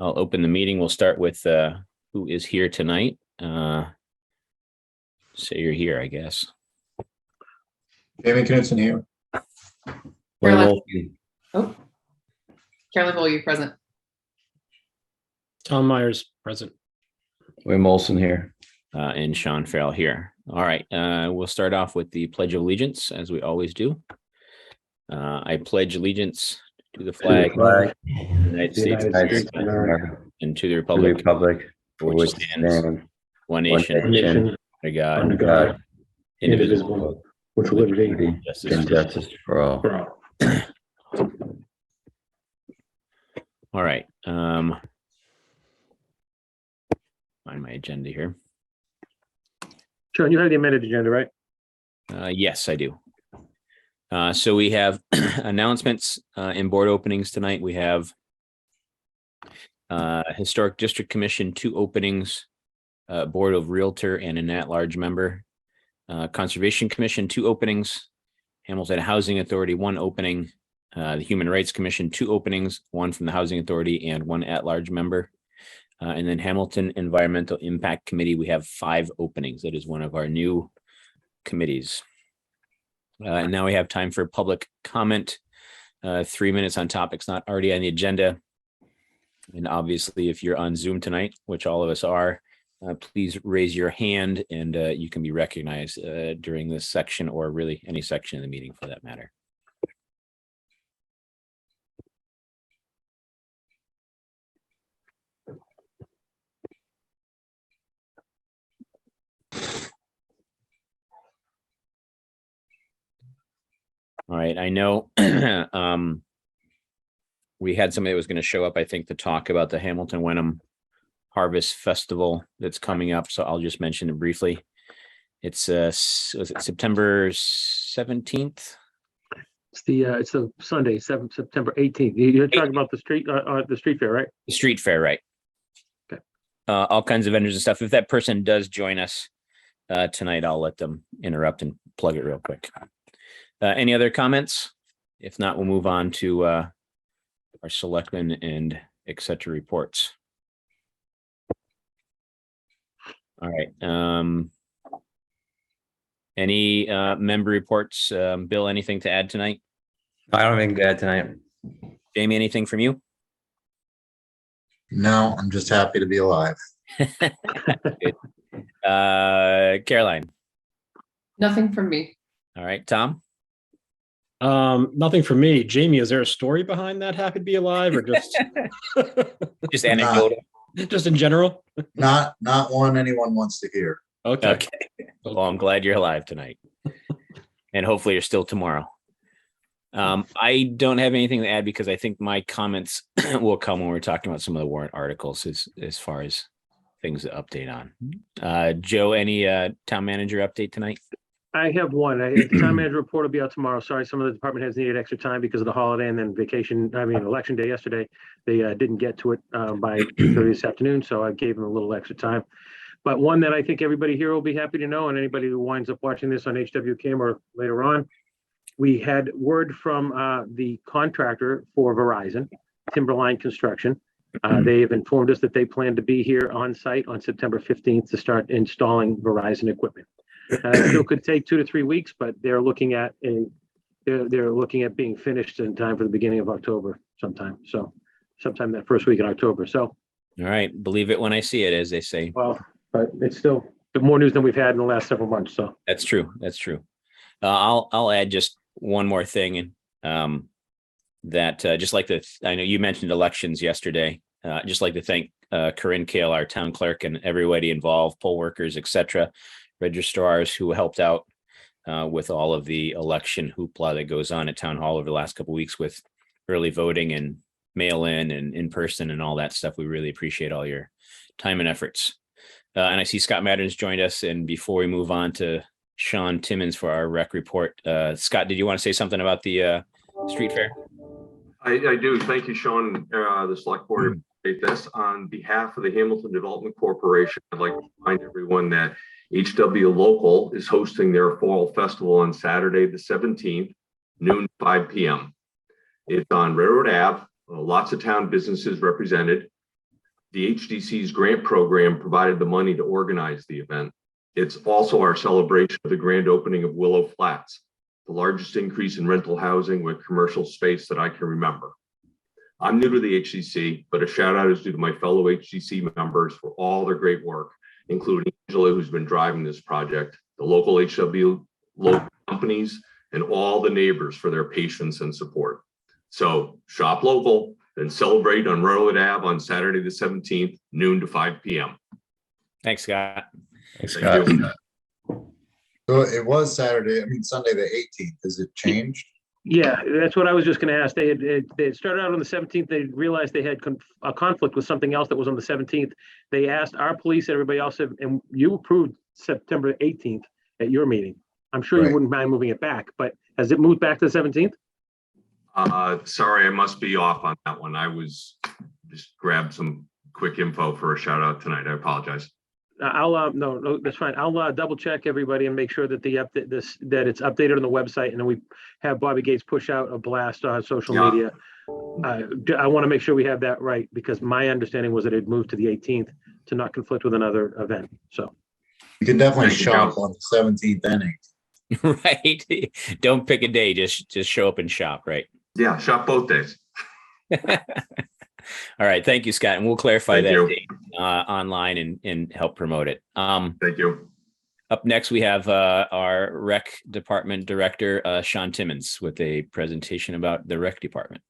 I'll open the meeting. We'll start with who is here tonight. Say you're here, I guess. Jamie Knudsen here. Caroline. Oh, Caroline Beaulieu present. Tom Myers present. William Olson here. And Sean Farrell here. All right, we'll start off with the Pledge of Allegiance, as we always do. I pledge allegiance to the flag, of the United States of America, and to the republic for which stands one nation, under God, indivisible, with liberty and justice for all. All right. Find my agenda here. Sean, you have the amended agenda, right? Yes, I do. So we have announcements in board openings tonight. We have Historic District Commission, 2 openings, Board of Realtor and an at-large member. Conservation Commission, 2 openings. Hamilton Housing Authority, 1 opening. The Human Rights Commission, 2 openings, 1 from the Housing Authority and 1 at-large member. And then Hamilton Environmental Impact Committee, we have 5 openings. That is one of our new committees. And now we have time for public comment. 3 minutes on topics not already on the agenda. And obviously, if you're on Zoom tonight, which all of us are, please raise your hand and you can be recognized during this section, or really any section of the meeting for that matter. All right, I know we had somebody that was going to show up, I think, to talk about the Hamilton Wenham Harvest Festival that's coming up. So I'll just mention it briefly. It's was it September 17th? It's the Sunday, September 18th. You're talking about the street fair, right? The street fair, right? Okay. All kinds of vendors and stuff. If that person does join us tonight, I'll let them interrupt and plug it real quick. Any other comments? If not, we'll move on to our selectmen and et cetera reports. All right. Any member reports? Bill, anything to add tonight? I don't have anything to add tonight. Jamie, anything from you? No, I'm just happy to be alive. Caroline. Nothing from me. All right, Tom. Nothing for me. Jamie, is there a story behind that happy to be alive, or just Just anecdotal. just in general? Not one anyone wants to hear. Okay. Well, I'm glad you're alive tonight. And hopefully you're still tomorrow. I don't have anything to add because I think my comments will come when we're talking about some of the warrant articles as far as things to update on. Joe, any town manager update tonight? I have one. The town manager report will be out tomorrow. Sorry, some of the department heads needed extra time because of the holiday and then election day yesterday. They didn't get to it by 3:30 this afternoon, so I gave them a little extra time. But one that I think everybody here will be happy to know, and anybody who winds up watching this on HWCam or later on, we had word from the contractor for Verizon, Timberline Construction. They have informed us that they plan to be here on site on September 15th to start installing Verizon equipment. It still could take 2 to 3 weeks, but they're looking at being finished in time for the beginning of October sometime. So sometime that first week in October. So, All right. Believe it when I see it, as they say. well, but it's still more news than we've had in the last several months. So That's true. That's true. I'll add just one more thing, and just like I know you mentioned elections yesterday. Just like to thank Corinne Kale, our town clerk, and everybody involved, poll workers, etc., registrars who helped out with all of the election hoopla that goes on at town hall over the last couple of weeks with early voting and mail in and in person and all that stuff. We really appreciate all your time and efforts. And I see Scott Maddens joined us. And before we move on to Sean Timmons for our rec report, Scott, did you want to say something about the street fair? I do. Thank you, Sean, the select board. This on behalf of the Hamilton Development Corporation. I'd like to remind everyone that HW Local is hosting their fall festival on Saturday, the 17th, noon, 5 p.m. It's on Railroad Ave. Lots of town businesses represented. The HDC's grant program provided the money to organize the event. It's also our celebration of the grand opening of Willow Flats, the largest increase in rental housing with commercial space that I can remember. I'm new to the HDC, but a shout out is due to my fellow HDC members for all their great work, including Angela, who's been driving this project, the local HW local companies, and all the neighbors for their patience and support. So shop local and celebrate on Railroad Ave on Saturday the 17th, noon to 5 p.m. Thanks, Scott. Thanks, Thank Scott. you. So it was Saturday, Sunday, the 18th. Has it changed? Yeah, that's what I was just going to ask. They had started out on the 17th. They realized they had a conflict with something else that was on the 17th. They asked our police, everybody else, and you approved September 18th at your meeting. I'm sure Right. you wouldn't mind moving it back, but has it moved back to the 17th? Sorry, I must be off on that one. I was just grabbed some quick info for a shout out tonight. I apologize. No, that's fine. I'll double check everybody and make sure that that it's updated on the website, and then we have Bobby Gates push out a blast on social Yeah. media. I want to make sure we have that right, because my understanding was that it moved to the 18th to not conflict with another event. So You can definitely Thank you, shop Joe. on the 17th and 18th. Right. Don't pick a day. Just show up and shop. Right. Yeah, shop both days. All right. Thank you, Scott. And we'll clarify Thank that you. date online and help promote it. Thank you. Up next, we have our rec department director, Sean Timmons, with a presentation about the rec department.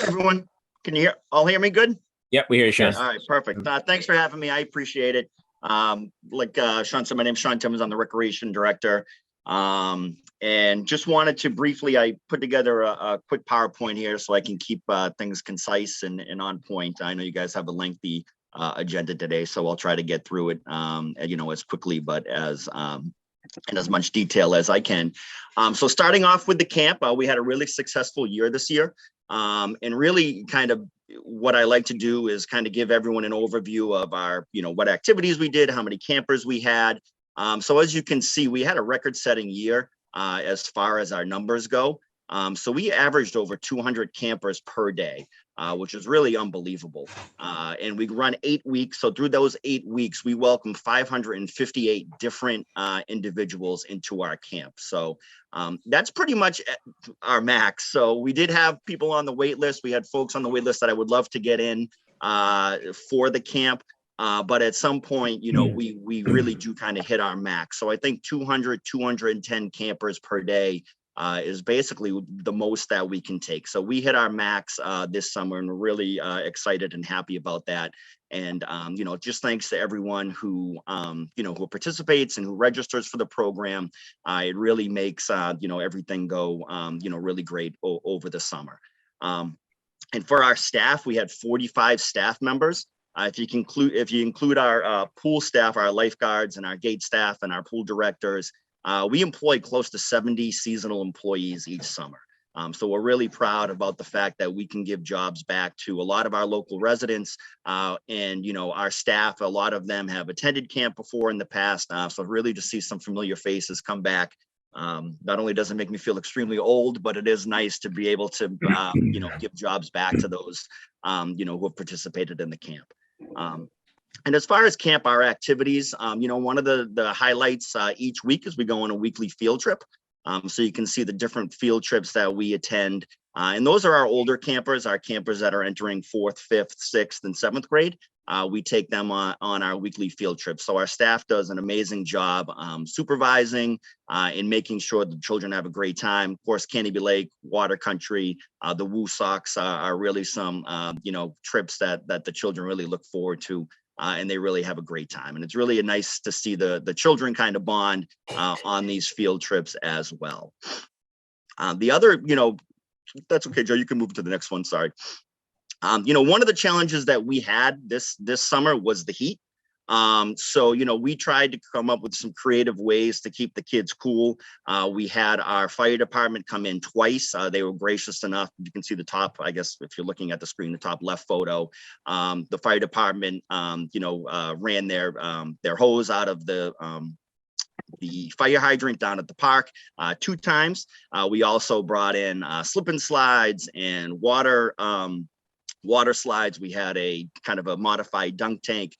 Everyone, can you hear me good? Yep, we hear you, Sean. All right, perfect. Thanks for having me. I appreciate it. Like Sean said, my name's Sean Timmons. I'm the recreation director. And just wanted to briefly, I put together a quick PowerPoint here so I can keep things concise and on point. I know you guys have a lengthy agenda today, so I'll try to get through it, as quickly, but in as much detail as I can. So starting off with the camp, we had a really successful year this year. And really kind of what I like to do is kind of give everyone an overview of our, what activities we did, how many campers we had. So as you can see, we had a record-setting year as far as our numbers go. So we averaged over 200 campers per day, which is really unbelievable. And we run 8 weeks. So through those 8 weeks, we welcomed 558 different individuals into our camp. So that's pretty much our max. So we did have people on the wait list. We had folks on the wait list that I would love to get in for the camp. But at some point, we really do kind of hit our max. So I think 210 campers per day is basically the most that we can take. So we hit our max this summer, and we're really excited and happy about that. And, just thanks to everyone who participates and who registers for the program. It really makes, everything go, really great over the summer. And for our staff, we had 45 staff members. If you include our pool staff, our lifeguards and our gate staff and our pool directors, we employ close to 70 seasonal employees each summer. So we're really proud about the fact that we can give jobs back to a lot of our local residents and, our staff. A lot of them have attended camp before in the past. So really to see some familiar faces come back. Not only does it make me feel extremely old, but it is nice to be able to, give jobs back to those, who have participated in the camp. And as far as camp, our activities, one of the highlights each week is we go on a weekly field trip. So you can see the different field trips that we attend. And those are our older campers, our campers that are entering 4th, 5th, 6th, and 7th grade. We take them on our weekly field trip. So our staff does an amazing job supervising and making sure the children have a great time. Of course, Canopy Lake, Water Country, the Woo Sox are really some, trips that the children really look forward to. And they really have a great time. And it's really nice to see the children kind of bond on these field trips as well. The other, that's okay, Joe, you can move to the next one, sorry. One of the challenges that we had this summer was the heat. So, we tried to come up with some creative ways to keep the kids cool. We had our fire department come in twice. They were gracious enough. You can see the top, I guess, if you're looking at the screen, the top left photo. The fire department, ran their hose out of the fire hydrant down at the park 2 times. We also brought in slip and slides and water water slides. We had a kind of a modified dunk tank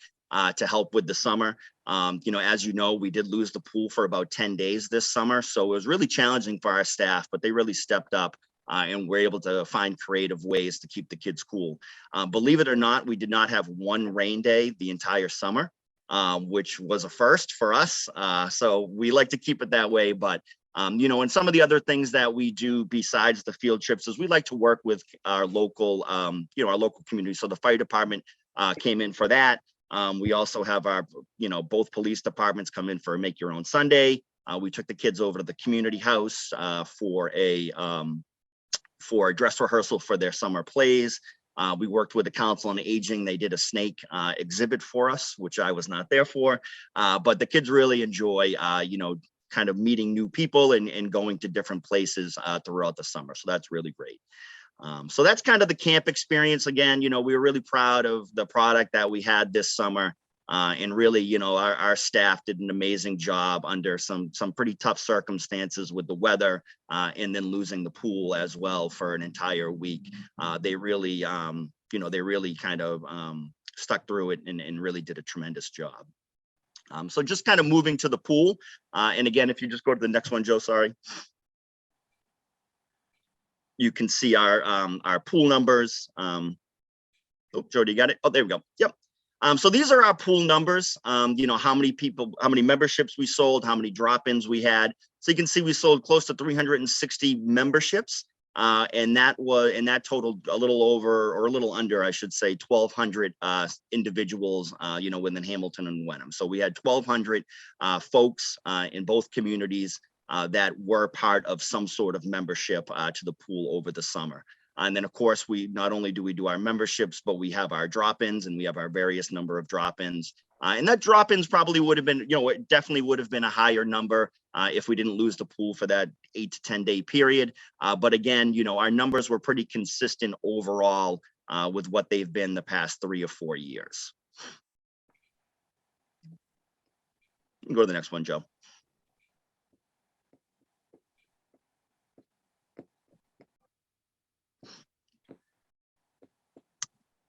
to help with the summer. As you know, we did lose the pool for about 10 days this summer. So it was really challenging for our staff, but they really stepped up and were able to find creative ways to keep the kids cool. Believe it or not, we did not have one rain day the entire summer, which was a first for us. So we like to keep it that way. But, and some of the other things that we do besides the field trips is we like to work with our local, our local community. So the fire department came in for that. We also have our, both police departments come in for a Make Your Own Sunday. We took the kids over to the community house for a dress rehearsal for their summer plays. We worked with the Council on Aging. They did a snake exhibit for us, which I was not there for. But the kids really enjoy, kind of meeting new people and going to different places throughout the summer. So that's really great. So that's kind of the camp experience. Again, we were really proud of the product that we had this summer. And really, our staff did an amazing job under some pretty tough circumstances with the weather and then losing the pool as well for an entire week. They really, kind of stuck through it and really did a tremendous job. So just kind of moving to the pool. And again, if you just go to the next one, Joe, sorry. You can see our pool numbers. Oh, Jody, you got it? Oh, there we go. Yep. So these are our pool numbers. How many memberships we sold, how many drop-ins we had. So you can see we sold close to 360 memberships. And that totaled a little over, or a little under, I should say, 1,200 individuals, within Hamilton and Wenham. So we had 1,200 folks in both communities that were part of some sort of membership to the pool over the summer. And then, of course, we not only do we do our memberships, but we have our drop-ins, and we have our various number of drop-ins. And that drop-ins probably would have been, it definitely would have been a higher number if we didn't lose the pool for that 8 to 10 day period. But again, our numbers were pretty consistent overall with what they've been the past 3 or 4 years. You can go to the next one, Joe.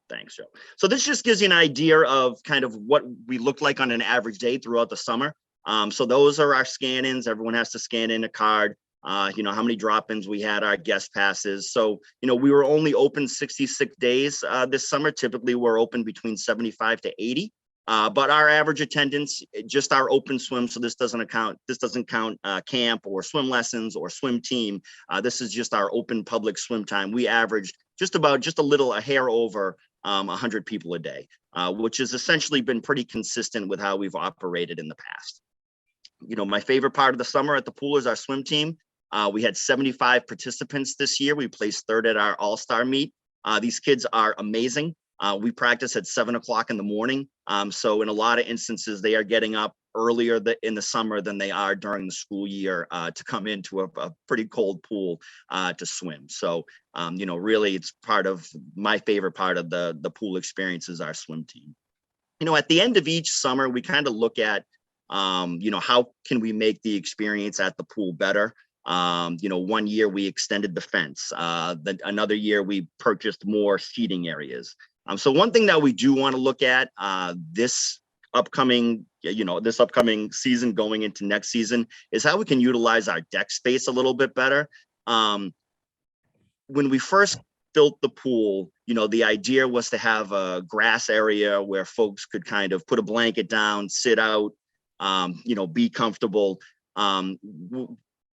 Thanks, Joe. So this just gives you an idea of kind of what we look like on an average day throughout the summer. So those are our scan-ins. Everyone has to scan in a card. How many drop-ins we had, our guest passes. So, we were only open 66 days this summer. Typically, we're open between 75 to 80. But our average attendance, just our open swim. So this doesn't count camp or swim lessons or swim team. This is just our open public swim time. We averaged just a hair over 100 people a day, which has essentially been pretty consistent with how we've operated in the past. My favorite part of the summer at the pool is our swim team. We had 75 participants this year. We placed third at our all-star meet. These kids are amazing. We practice at 7 o'clock in the morning. So in a lot of instances, they are getting up earlier in the summer than they are during the school year to come into a pretty cold pool to swim. So, really it's part of my favorite part of the pool experience is our swim team. At the end of each summer, we kind of look at, how can we make the experience at the pool better? One year we extended the fence. Another year we purchased more seating areas. So one thing that we do want to look at this upcoming season going into next season is how we can utilize our deck space a little bit better. When we first built the pool, the idea was to have a grass area where folks could kind of put a blanket down, sit out, be comfortable.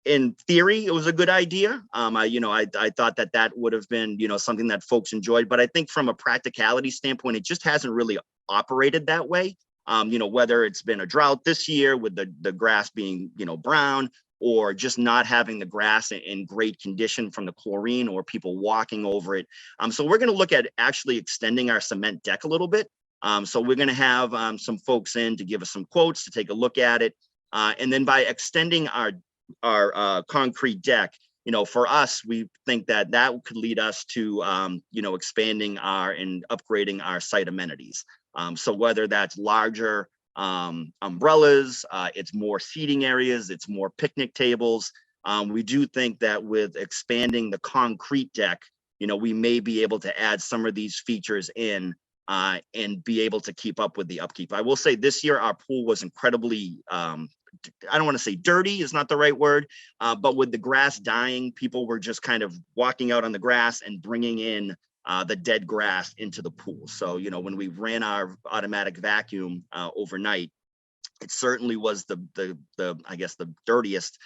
In theory, it was a good idea. I thought that would have been, something that folks enjoyed, but I think from a practicality standpoint, it just hasn't really operated that way. Whether it's been a drought this year with the grass being, brown, or just not having the grass in great condition from the chlorine or people walking over it. So we're going to look at actually extending our cement deck a little bit. So we're going to have some folks in to give us some quotes to take a look at it. And then by extending our concrete deck, for us, we think that could lead us to, expanding and upgrading our site amenities. So whether that's larger umbrellas, it's more seating areas, it's more picnic tables. We do think that with expanding the concrete deck, we may be able to add some of these features in and be able to keep up with the upkeep. I will say this year, our pool was incredibly, I don't want to say dirty is not the right word, but with the grass dying, people were just kind of walking out on the grass and bringing in the dead grass into the pool. So, when we ran our automatic vacuum overnight, it certainly was I guess the dirtiest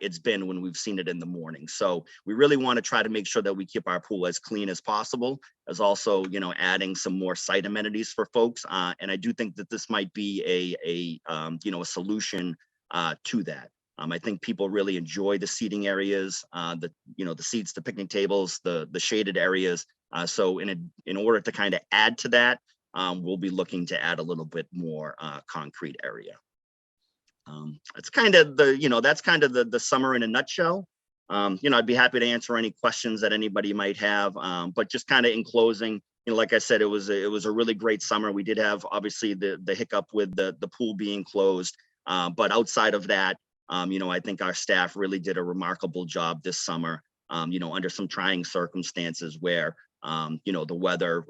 it's been when we've seen it in the morning. So we really want to try to make sure that we keep our pool as clean as possible, as also, adding some more site amenities for folks. And I do think that this might be a solution to that. I think people really enjoy the seating areas, the seats, the picnic tables, the shaded areas. So in order to kind of add to that, we'll be looking to add a little bit more concrete area. It's kind of that's kind of the summer in a nutshell. I'd be happy to answer any questions that anybody might have. But just kind of in closing, like I said, it was a really great summer. We did have obviously the hiccup with the pool being closed. But outside of that, I think our staff really did a remarkable job this summer, under some trying circumstances where the weather,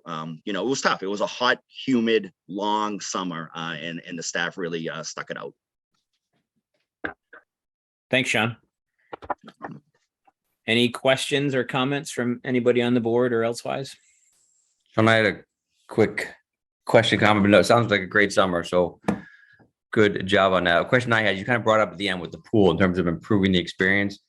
it was tough. It was a hot, humid, long summer, and the staff really stuck it out. Thanks, Sean. Any questions or comments from anybody on the board or elsewise? Sean, I had a quick question, comment, but no, it sounds like a great summer. So good job on that. A question I had, you kind of brought up at the end with the pool in terms of improving the experience.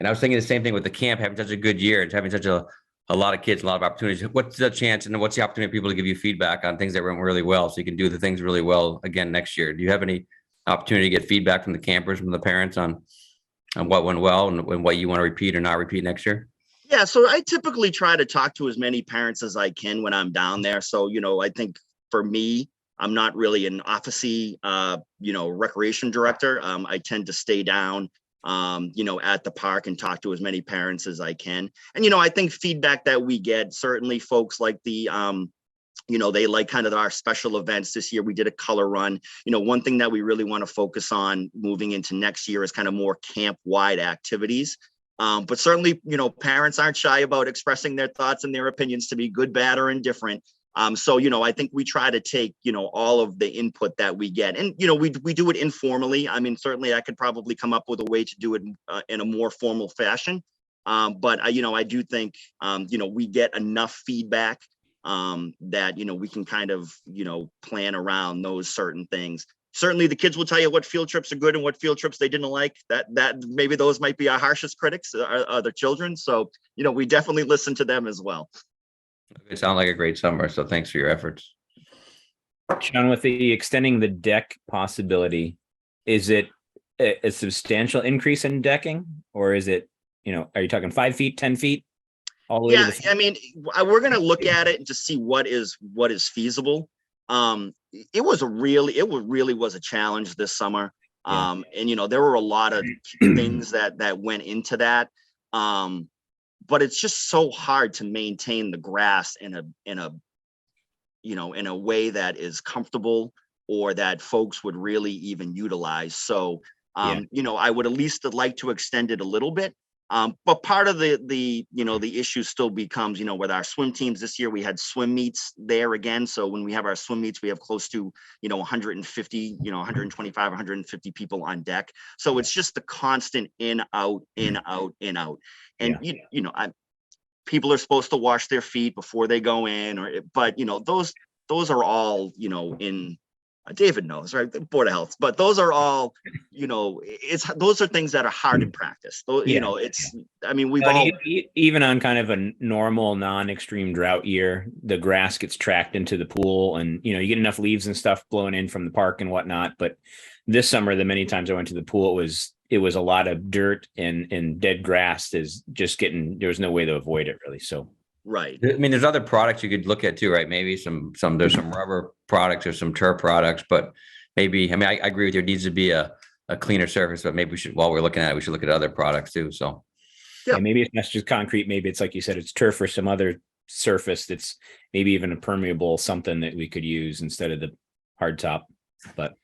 And I was thinking the same thing with the camp, having such a good year and having such a lot of kids, a lot of opportunities. What's the chance and what's the opportunity for people to give you feedback on things that went really well so you can do the things really well again next year? Do you have any opportunity to get feedback from the campers, from the parents on what went well and what you want to repeat or not repeat next year? Yeah, so I typically try to talk to as many parents as I can when I'm down there. So, I think for me, I'm not really an officey, recreation director. I tend to stay down, at the park and talk to as many parents as I can. And, I think feedback that we get, certainly folks like the, they like kind of our special events. This year we did a color run. One thing that we really want to focus on moving into next year is kind of more camp-wide activities. But certainly, parents aren't shy about expressing their thoughts and their opinions to be good, bad, or indifferent. So, I think we try to take, all of the input that we get and, we do it informally. I mean, certainly I could probably come up with a way to do it in a more formal fashion. But I do think, we get enough feedback that, we can kind of, plan around those certain things. Certainly the kids will tell you what field trips are good and what field trips they didn't like. That maybe those might be our harshest critics, are the children. So, we definitely listen to them as well. It sounds like a great summer, so thanks for your efforts. Sean, with the extending the deck possibility, is it a substantial increase in decking, or is it, are you talking 5 feet, 10 feet? All the way to the... I mean, we're going to look at it and just see what is feasible. It really was a challenge this summer. And, there were a lot of things that went into that. But it's just so hard to maintain the grass in a way that is comfortable or that folks would really even utilize. So, I would at least like to extend it a little bit. But part of the issue still becomes, with our swim teams this year, we had swim meets there again. So when we have our swim meets, we have close to, 150, 125, 150 people on deck. So it's just the constant in, out, in, out, in, out. And, people are supposed to wash their feet before they go in, but those are all, in David knows, right? The Board of Health, but those are all, those are things that are hard in practice. I mean, we've all, even on kind of a normal non-extreme drought year, the grass gets tracked into the pool and, you get enough leaves and stuff blowing in from the park and whatnot. But this summer, the many times I went to the pool, it was a lot of dirt and dead grass there was no way to avoid it really. So. Right. I mean, there's other products you could look at too, right? Maybe there's some rubber products or some turf products, but maybe, I agree with you. It needs to be a cleaner surface, but maybe while we're looking at it, we should look at other products too. So yeah, maybe it's not just concrete. Maybe it's like you said, it's turf or some other surface that's maybe even a permeable something that we could use instead of the hard top. But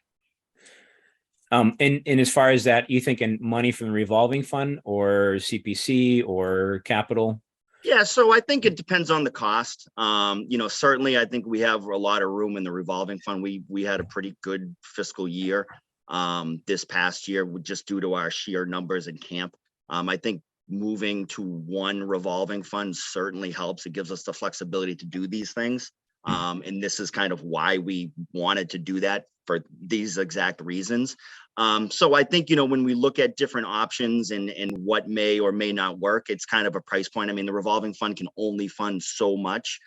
and as far as that, you thinking money from the revolving fund or CPC or capital? Yeah, so I think it depends on the cost. Certainly I think we have a lot of room in the revolving fund. We had a pretty good fiscal year this past year just due to our sheer numbers in camp. I think moving to one revolving fund certainly helps. It gives us the flexibility to do these things. And this is kind of why we wanted to do that, for these exact reasons. So I think, when we look at different options and what may or may not work, it's kind of a price point. I mean, the revolving fund can only fund so much.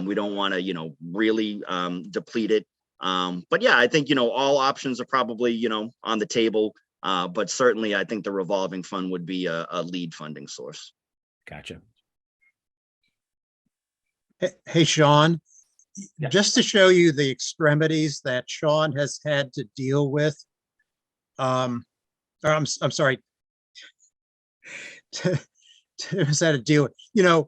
We don't want to, really deplete it. But yeah, I think, all options are probably, on the table. But certainly I think the revolving fund would be a lead funding source. Gotcha. Hey, Sean, Yeah. just to show you the extremities that Sean has had to deal with. I'm sorry. Has had to deal with,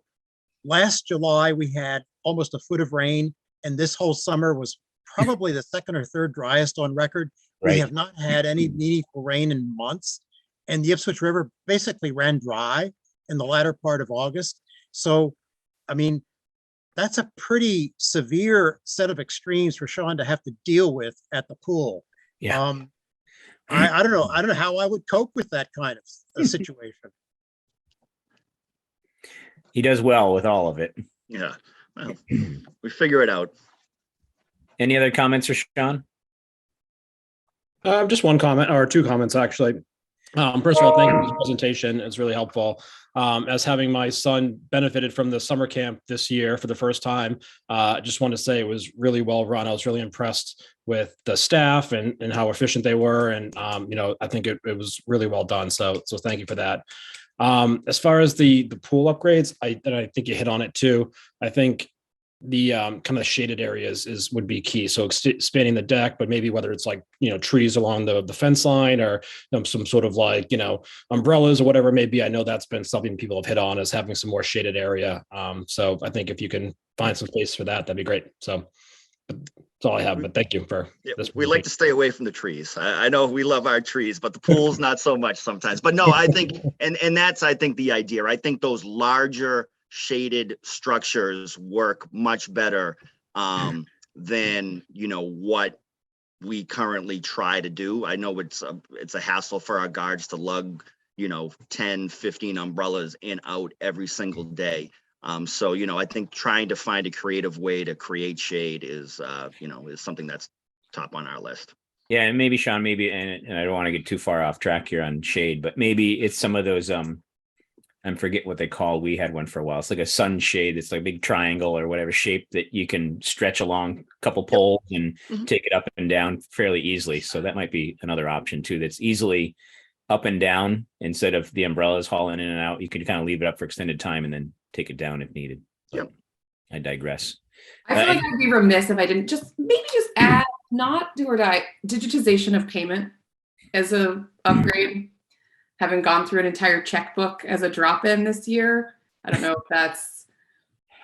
last July we had almost a foot of rain, and this whole summer was probably the second or third driest on record. We Right. have not had any meaningful rain in months, and the Ipswich River basically ran dry in the latter part of August. So, I mean, that's a pretty severe set of extremes for Sean to have to deal with at the pool. Yeah. I don't know. I don't know how I would cope with that kind of a situation. He does well with all of it. Yeah, well, we figure it out. Any other comments for Sean? Just one comment, or two comments, actually. First of all, thank you for the presentation. It's really helpful. As having my son benefited from the summer camp this year for the first time, I just want to say it was really well run. I was really impressed with the staff and how efficient they were. And, I think it was really well done. So thank you for that. As far as the pool upgrades, I think you hit on it too. I think the kind of shaded areas would be key. So expanding the deck, but maybe whether it's like, trees along the fence line or some sort of like, umbrellas or whatever it may be. I know that's been something people have hit on, as having some more shaded area. So I think if you can find some space for that, that'd be great. So that's all I have, but thank you for this. We like to stay away from the trees. I know we love our trees, but the pools not so much sometimes. But no, I think, and that's, I think, the idea. I think those larger shaded structures work much better than what we currently try to do. I know it's a hassle for our guards to lug 10, 15 umbrellas in out every single day. So I think trying to find a creative way to create shade is is something that's top on our list. Yeah, and maybe Sean, and I don't want to get too far off track here on shade, but maybe it's some of those I forget what they call. We had one for a while. It's like a sunshade. It's like a big triangle or whatever shape that you can stretch along a couple poles and take it up and down fairly easily. So that might be another option too. That's easily up and down instead of the umbrellas hauling in and out. You can kind of leave it up for extended time and then take it down if needed. But I digress. I feel like I'd be remiss if I didn't just add not do or die digitization of payment as a upgrade. Having gone through an entire checkbook as a drop-in this year. I don't know if that's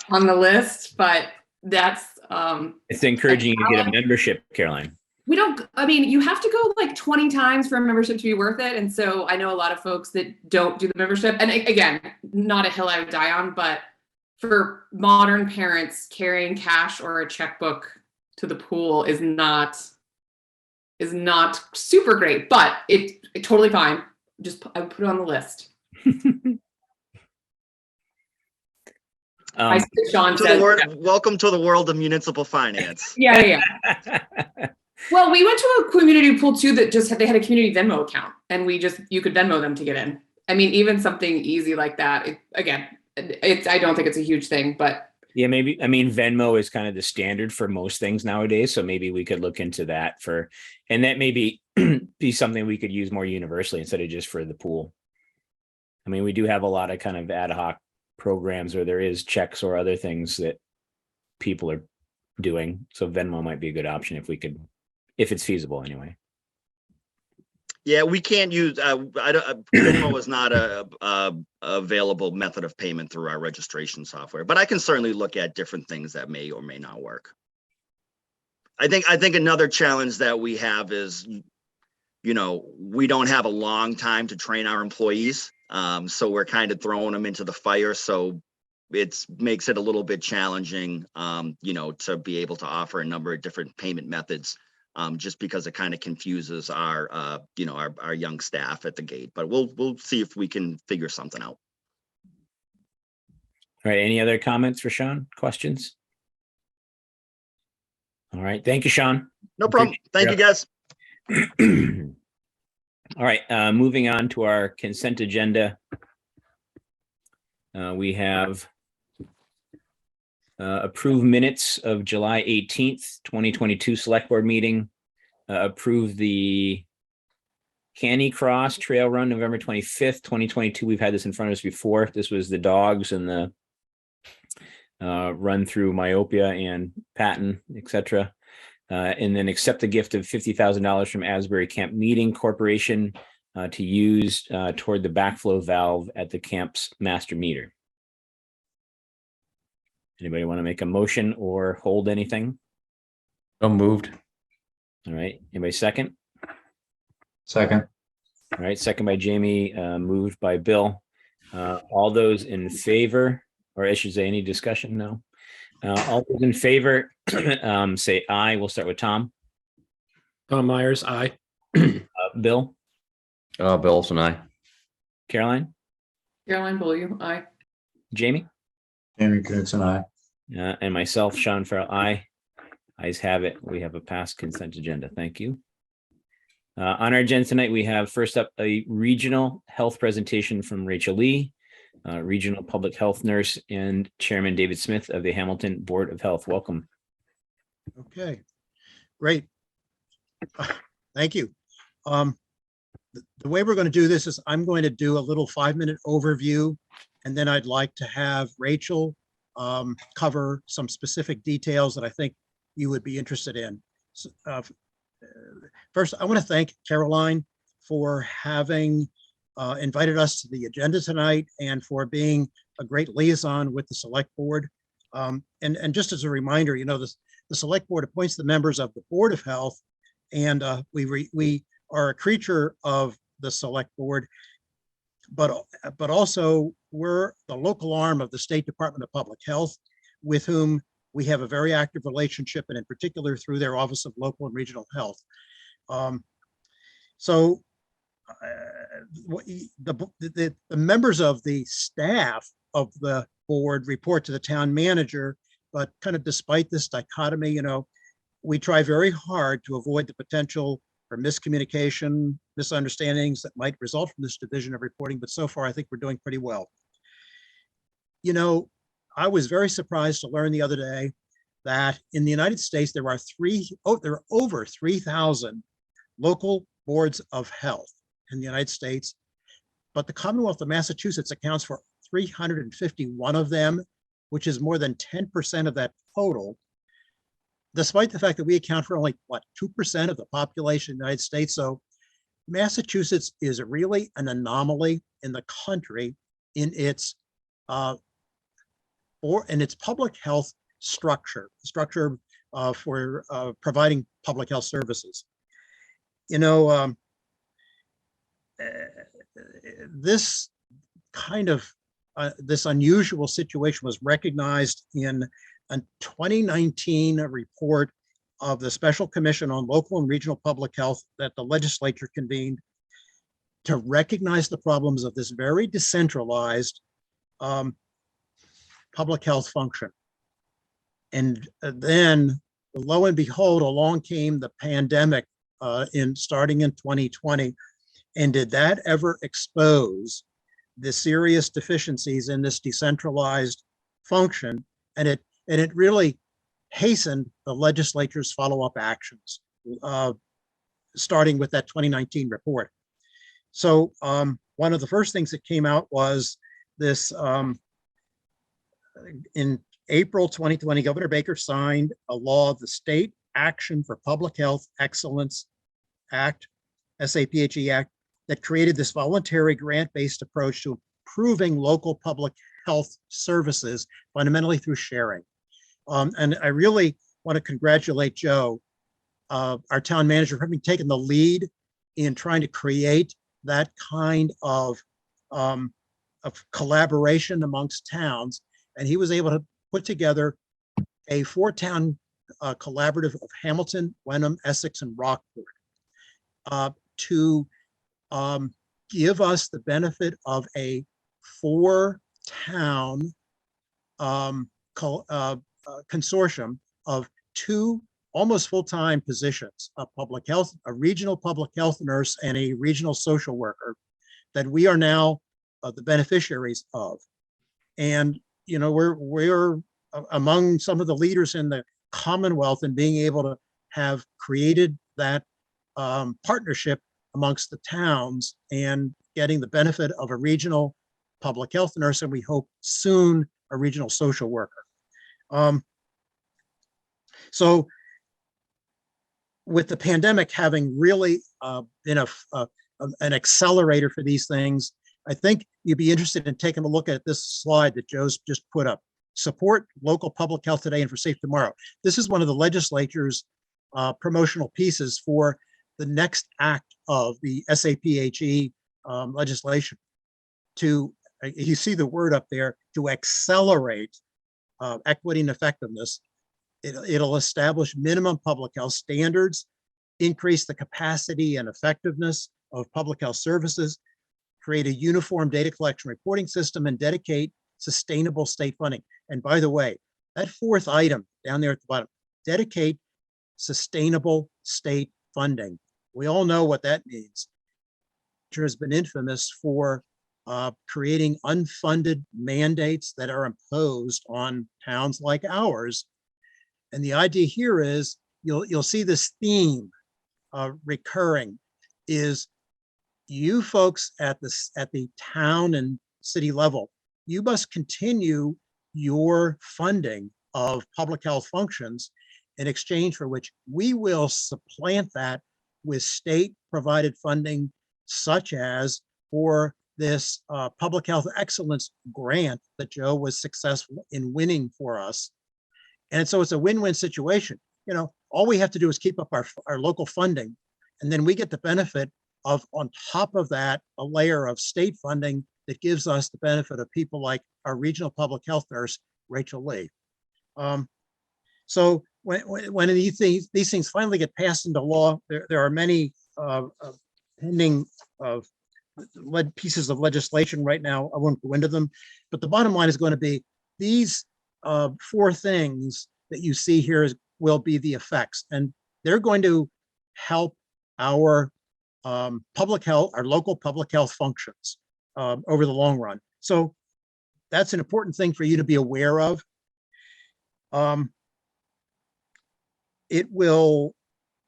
on the list, but that's it's encouraging you to get a membership, Caroline. You have to go like 20 times for a membership to be worth it. And so I know a lot of folks that don't do the membership. And again, not a hill I would die on, but for modern parents, carrying cash or a checkbook to the pool is not super great, but it's totally fine. I would put it on the list. Sean Welcome to the world of municipal finance. Yeah. Well, we went to a community pool too that they had a community Venmo account, and you could Venmo them to get in. I mean, even something easy like that. I don't think it's a huge thing, but yeah, maybe. I mean, Venmo is kind of the standard for most things nowadays, so maybe we could look into that and that maybe be something we could use more universally instead of just for the pool. I mean, we do have a lot of kind of ad hoc programs where there is checks or other things that people are doing. So Venmo might be a good option if it's feasible anyway. Yeah, we can't use, Venmo is not a available method of payment through our registration software, but I can certainly look at different things that may or may not work. I think another challenge that we have is, we don't have a long time to train our employees. So we're kind of throwing them into the fire. So, it makes it a little bit challenging, to be able to offer a number of different payment methods, just because it kind of confuses our young staff at the gate. But we'll see if we can figure something out. All right. Any other comments for Sean? Questions? All right. Thank you, Sean. No problem. Thank you, guys. All right. Moving on to our consent agenda. We have approved minutes of July 18th, 2022 Select Board meeting. Approve the Canny Cross Trail Run, November 25th, 2022. We've had this in front of us before. This was the dogs and the run through Myopia and Patton, etc. And then accept the gift of $50,000 from Asbury Camp Meeting Corporation to use toward the backflow valve at the camp's master meter. Anybody want to make a motion or hold anything? So moved. All right. Anybody second? Second. All right. Second by Jamie, moved by Bill. All those in favor, or I should say any discussion? No. All those in favor, say aye. We'll start with Tom. Tom Myers, aye. Bill, Bill Olson, aye. Caroline, Caroline Beaulieu, aye. Jamie, Jamie Knutson, aye. and myself, Sean Farrell, aye. Ayes have it. We have a passed consent agenda. Thank you. On our agenda tonight, we have first up a regional health presentation from Rachel Lee, regional public health nurse and Chairman David Smith of the Hamilton Board of Health. Welcome. Okay, great. Thank you. The way we're going to do this is I'm going to do a little 5-minute overview, and then I'd like to have Rachel cover some specific details that I think you would be interested in. First, I want to thank Caroline for having invited us to the agenda tonight and for being a great liaison with the Select Board. And just as a reminder, the Select Board appoints the members of the Board of Health, and we are a creature of the Select Board, but also we're the local arm of the State Department of Public Health, with whom we have a very active relationship, and in particular through their Office of Local and Regional Health. The members of the staff of the board report to the town manager, but kind of despite this dichotomy, we try very hard to avoid the potential for miscommunication, misunderstandings that might result from this division of reporting, but so far I think we're doing pretty well. I was very surprised to learn the other day that in the United States, there are over 3,000 local boards of health in the United States, but the Commonwealth of Massachusetts accounts for 351 of them, which is more than 10% of that total, despite the fact that we account for only, 2% of the population of the United States. So Massachusetts is really an anomaly in the country in its public health structure for providing public health services. This kind of this unusual situation was recognized in a 2019 report of the Special Commission on Local and Regional Public Health that the legislature convened to recognize the problems of this very decentralized public health function. And then, lo and behold, along came the pandemic starting in 2020. And did that ever expose the serious deficiencies in this decentralized function? And it really hastened the legislature's follow-up actions, starting with that 2019 report. So one of the first things that came out was this, in April 2020, Governor Baker signed a law of the State Action for Public Health Excellence Act, SAPHE Act, that created this voluntary grant-based approach to improving local public health services, fundamentally through sharing. And I really want to congratulate Joe, our town manager, for having taken the lead in trying to create that kind of collaboration amongst towns. and he was able to put together a 4-town collaborative of Hamilton, Wenham, Essex, and Rockport to give us the benefit of a 4-town consortium of 2 almost full-time positions, a public health, a regional public health nurse, and a regional social worker that we are now the beneficiaries of. And, you know, we're among some of the leaders in the Commonwealth in being able to have created that partnership amongst the towns and getting the benefit of a regional public health nurse, and we hope soon a regional social worker. So with the pandemic having really been an accelerator for these things, I think you'd be interested in taking a look at this slide that Joe's just put up. Support local public health today and for safe tomorrow. This is one of the legislature's promotional pieces for the next act of the SAPHE legislation to, you see the word up there, to accelerate equity and effectiveness. It'll establish minimum public health standards, increase the capacity and effectiveness of public health services, create a uniform data collection reporting system, and dedicate sustainable state funding. And by the way, that 4th item down there at the bottom, dedicate sustainable state funding. We all know what that means. It has been infamous for creating unfunded mandates that are imposed on towns like ours. And the idea here is you'll see this theme recurring is you folks at the town and city level, you must continue your funding of public health functions, in exchange for which we will supplant that with state provided funding, such as for this public health excellence grant that Joe was successful in winning for us. And so it's a win-win situation. You know, all we have to do is keep up our local funding, and then we get the benefit of, on top of that, a layer of state funding that gives us the benefit of people like our regional public health nurse, Rachel Lee. So when these things finally get passed into law, there are many pending pieces of legislation right now. I won't go into them, but the bottom line is going to be these 4 things that you see here will be the effects, and they're going to help our public health, our local public health functions over the long run. So that's an important thing for you to be aware of. It will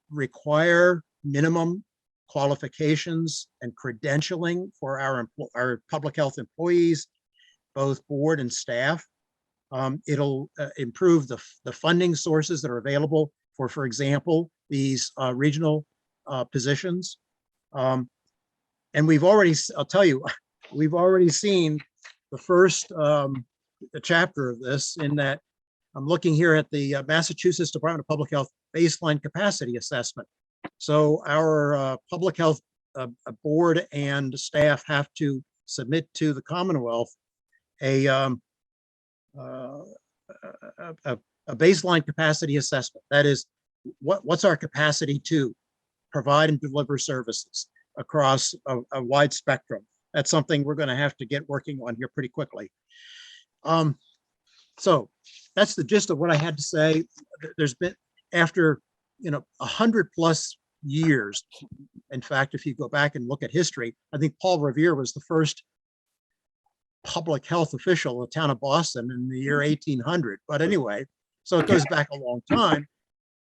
require minimum qualifications and credentialing for our public health employees, both board and staff. It'll improve the funding sources that are available for example, these regional positions. And we've already, I'll tell you, we've already seen the first chapter of this, in that I'm looking here at the Massachusetts Department of Public Health baseline capacity assessment. So our public health board and staff have to submit to the Commonwealth a baseline capacity assessment. That is, what's our capacity to provide and deliver services across a wide spectrum. That's something we're going to have to get working on here pretty quickly. So that's the gist of what I had to say. There's been, after 100+ years, in fact, if you go back and look at history, I think Paul Revere was the first public health official in the town of Boston in the year 1800. But anyway, so it goes back a long time.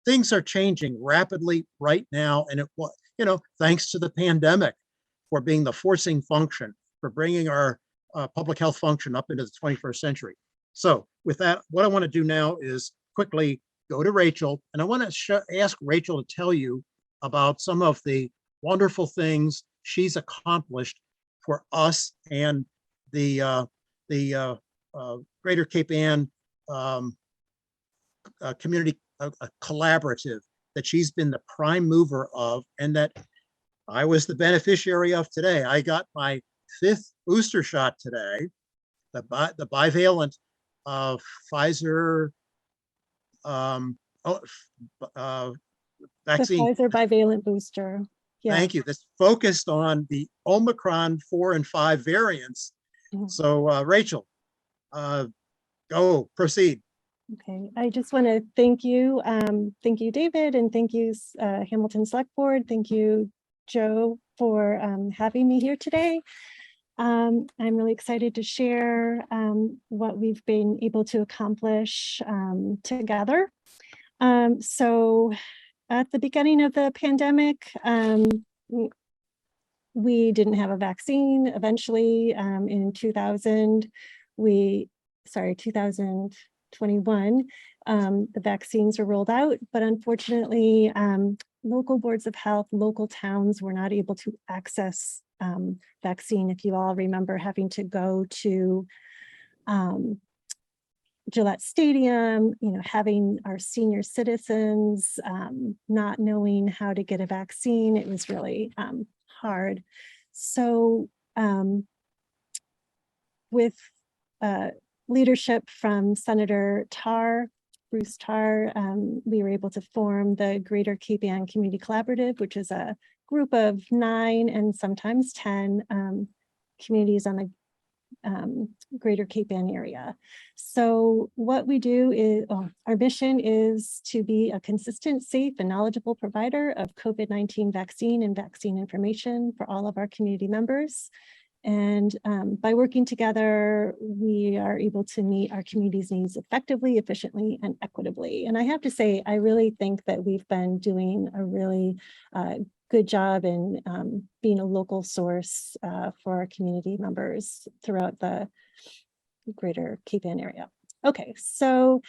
Things are changing rapidly right now, and thanks to the pandemic for being the forcing function for bringing our public health function up into the 21st century. So with that, what I want to do now is quickly go to Rachel, and I want to ask Rachel to tell you about some of the wonderful things she's accomplished for us and the Greater Cape Ann community collaborative that she's been the prime mover of, and that I was the beneficiary of today. I got my 5th booster shot today, the Bivalent Pfizer oh, The vaccine. Pfizer bivalent booster. Yeah. Thank you. That's focused on the Omicron 4 and 5 variants. Mhm. So Rachel, go proceed. Okay, I just want to thank you. Thank you, David, and thank you, Hamilton Select Board. Thank you, Joe, for having me here today. I'm really excited to share what we've been able to accomplish together. So at the beginning of the pandemic, we didn't have a vaccine. Eventually, in 2021, the vaccines were rolled out, but unfortunately, local boards of health, local towns were not able to access vaccine. If you all remember having to go to Gillette Stadium, having our senior citizens not knowing how to get a vaccine, it was really hard. So with leadership from Senator Bruce Tarr, we were able to form the Greater Cape Ann Community Collaborative, which is a group of 9 and sometimes 10 communities on the Greater Cape Ann area. So what we do is, our mission is to be a consistent, safe, and knowledgeable provider of COVID-19 vaccine and vaccine information for all of our community members. And by working together, we are able to meet our community's needs effectively, efficiently, and equitably. And I have to say, I really think that we've been doing a really good job in being a local source for our community members throughout the Greater Cape Ann area. Okay, so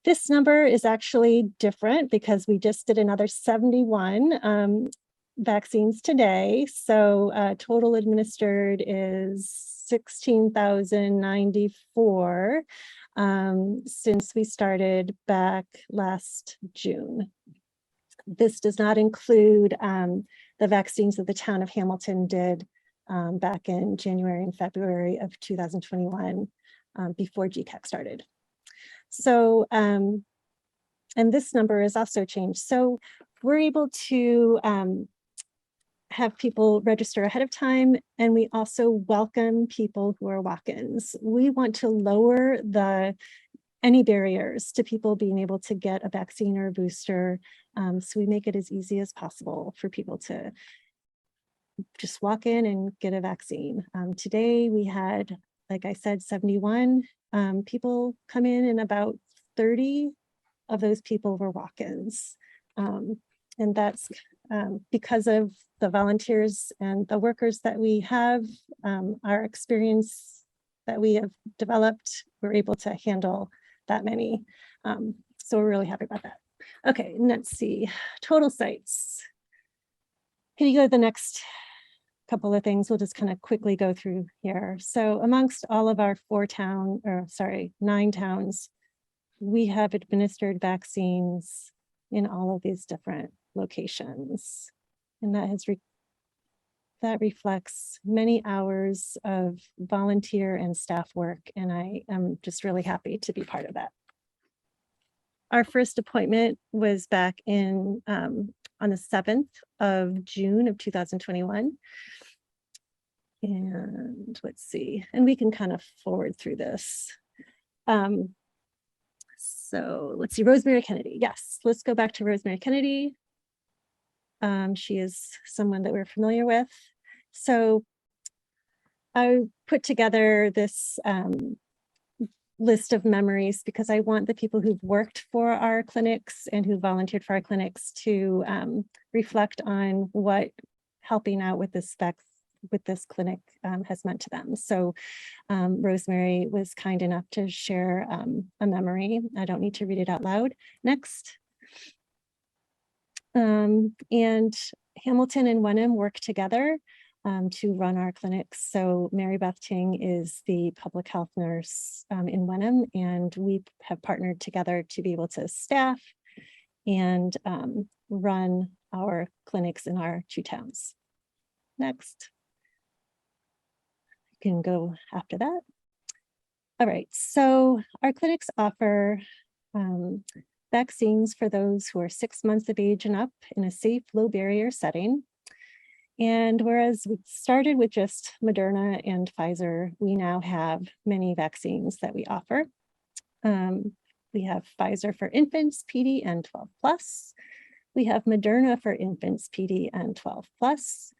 this number is actually different because we just did another 71 vaccines today. So total administered is 16,094 since we started back last June. This does not include the vaccines that the town of Hamilton did back in January and February of 2021 before GCAC started. So, and this number is also changed. So we're able to have people register ahead of time, and we also welcome people who are walk-ins. We want to lower any barriers to people being able to get a vaccine or a booster. So we make it as easy as possible for people to just walk in and get a vaccine. Today we had, like I said, 71 people come in, and about 30 of those people were walk-ins. And that's because of the volunteers and the workers that we have, our experience that we have developed, we're able to handle that many. So we're really happy about that. Okay, let's see, total sites. Can you go to the next couple of things? We'll just kind of quickly go through here. So amongst all of our 9 towns, we have administered vaccines in all of these different locations. And that reflects many hours of volunteer and staff work. And I am just really happy to be part of that. Our first appointment was back in on the 7th of June of 2021. And let's see, and we can kind of forward through this. So let's see, Rosemary Kennedy. Yes, let's go back to Rosemary Kennedy. She is someone that we're familiar with. So I put together this list of memories because I want the people who've worked for our clinics and who volunteered for our clinics to reflect on what helping out with this clinic has meant to them. So Rosemary was kind enough to share a memory. I don't need to read it out loud. Next. And Hamilton and Wenham work together to run our clinics. So Mary Beth Ting is the public health nurse in Wenham, and we have partnered together to be able to staff and run our clinics in our 2 towns. Next. You can go after that. All right, so our clinics offer vaccines for those who are 6 months of age and up in a safe, low barrier setting. And whereas we started with just Moderna and Pfizer, we now have many vaccines that we offer. We have Pfizer for infants, PD, and 12 plus. We have Moderna for infants, PD, and 12 plus.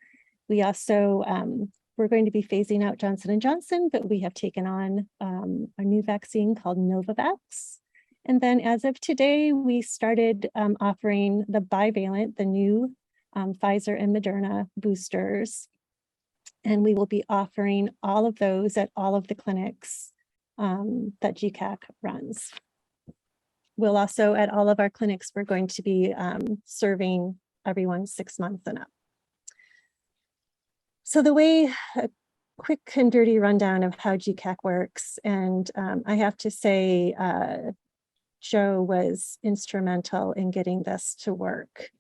We also, we're going to be phasing out Johnson & Johnson, but we have taken on a new vaccine called Novavax. And then as of today, we started offering the Bivalent, the new Pfizer and Moderna boosters. And we will be offering all of those at all of the clinics that GCAC runs. We'll also, at all of our clinics, we're going to be serving everyone 6 months and up. So the way, a quick and dirty rundown of how GCAC works, and I have to say, Joe was instrumental in getting this to work.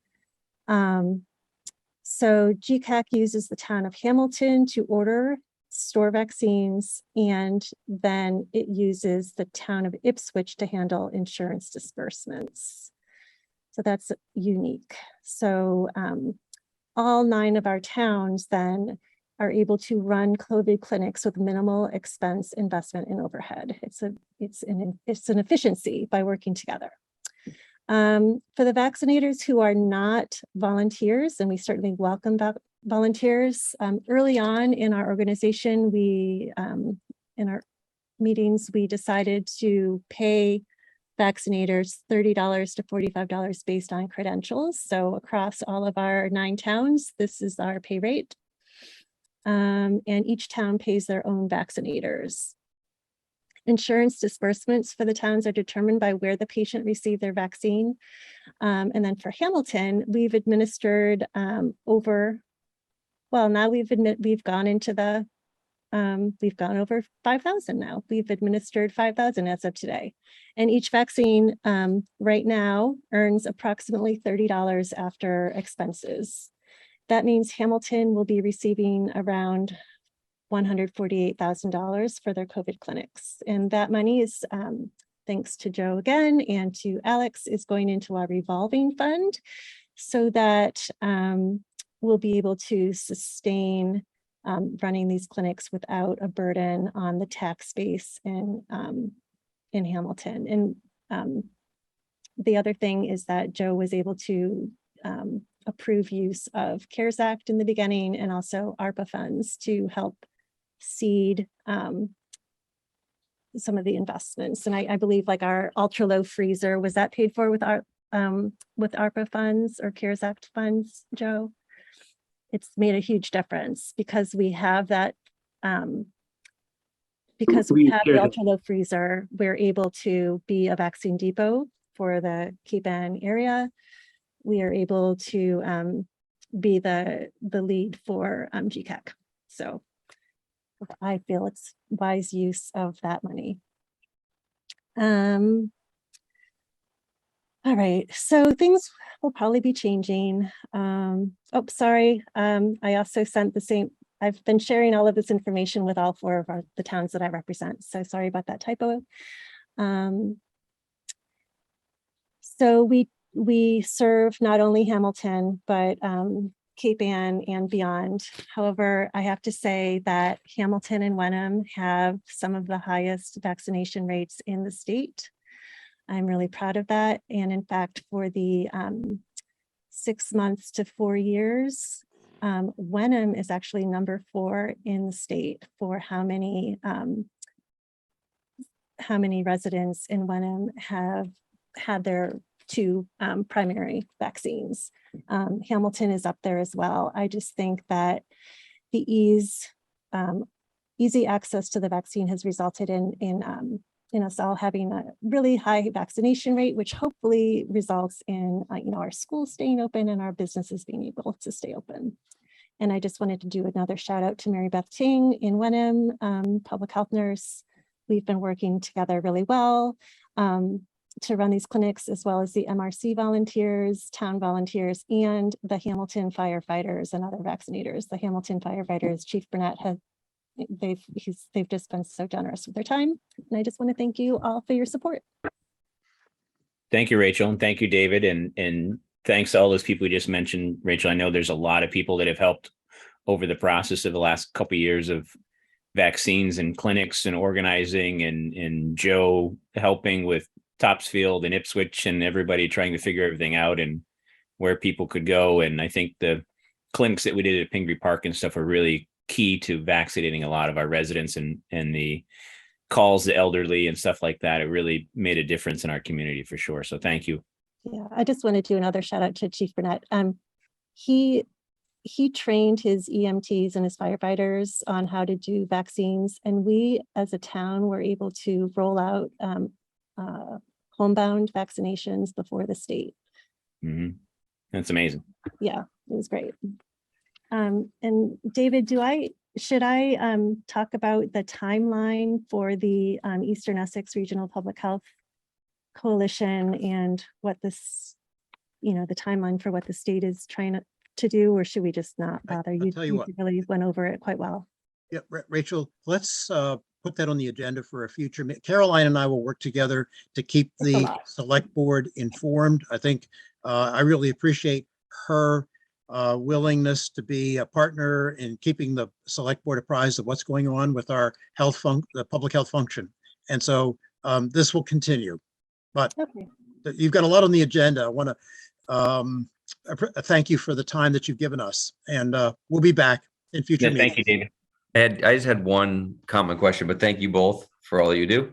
So GCAC uses the town of Hamilton to order, store vaccines, and then it uses the town of Ipswich to handle insurance disbursements. So that's unique. So all 9 of our towns then are able to run COVID clinics with minimal expense, investment, and overhead. It's an efficiency by working together. For the vaccinators who are not volunteers, and we certainly welcome volunteers, early on in our organization, we, in our meetings, we decided to pay vaccinators $30 to $45 based on credentials. So across all of our 9 towns, this is our pay rate. And each town pays their own vaccinators. Insurance disbursements for the towns are determined by where the patient received their vaccine. And then for Hamilton, we've administered over 5,000 now. We've administered 5,000 as of today. And each vaccine right now earns approximately $30 after expenses. That means Hamilton will be receiving around $148,000 for their COVID clinics. And that money is, thanks to Joe again and to Alex, is going into our revolving fund so that we'll be able to sustain running these clinics without a burden on the tax base in Hamilton. And the other thing is that Joe was able to approve use of CARES Act in the beginning and also ARPA funds to help seed some of the investments. And I believe like our ultra low freezer, was that paid for with our with ARPA funds or CARES Act funds, Joe? It's made a huge difference because we have that, because we have the ultra low freezer, we're able to be a vaccine depot for the Cape Ann area. We are able to be the lead for GCAC. So I feel it's wise use of that money. All right, so things will probably be changing. Oh, sorry. I also sent the same, I've been sharing all of this information with all 4 of the towns that I represent. So sorry about that typo. So we serve not only Hamilton, but Cape Ann and beyond. However, I have to say that Hamilton and Wenham have some of the highest vaccination rates in the state. I'm really proud of that. And in fact, for the 6 months to 4 years, Wenham is actually number 4 in the state for how many residents in Wenham have had their 2 primary vaccines. Hamilton is up there as well. I just think that the easy access to the vaccine has resulted in us all having a really high vaccination rate, which hopefully results in our schools staying open and our businesses being able to stay open. And I just wanted to do another shout out to Mary Beth Ting in Wenham, public health nurse. We've been working together really well to run these clinics, as well as the MRC volunteers, town volunteers, and the Hamilton firefighters and other vaccinators. The Hamilton firefighters, Chief Burnett they've just been so generous with their time. And I just want to thank you all for your support. Thank you, Rachel, and thank you, David, and thanks to all those people you just mentioned, Rachel. I know there's a lot of people that have helped over the process of the last couple of years of vaccines and clinics and organizing, and Joe helping with Topsfield and Ipswich and everybody trying to figure everything out and where people could go. And I think the clinics that we did at Pingree Park and stuff are really key to vaccinating a lot of our residents, and the calls the elderly and stuff like that. It really made a difference in our community for sure. So thank you. Yeah, I just want to do another shout out to Chief Burnett. He trained his EMTs and his firefighters on how to do vaccines, and we as a town were able to roll out homebound vaccinations before the state. Mm-hmm. That's amazing. Yeah, it was great. And David, should I talk about the timeline for the Eastern Essex Regional Public Health Coalition and what this, the timeline for what the state is trying to do, or should we just not bother? I'll tell you what. Really went over it quite well. Yeah, Rachel, let's put that on the agenda for a future. Caroline and I will work together to keep the select board informed. I think I really appreciate her willingness to be a partner in keeping the select board apprised of what's going on with our the public health function. And so this will continue, but you've got a lot on the agenda. I want to thank you for the time that you've given us, and we'll be back in future meetings. Thank you, David. I just had one comment question, but thank you both for all you do.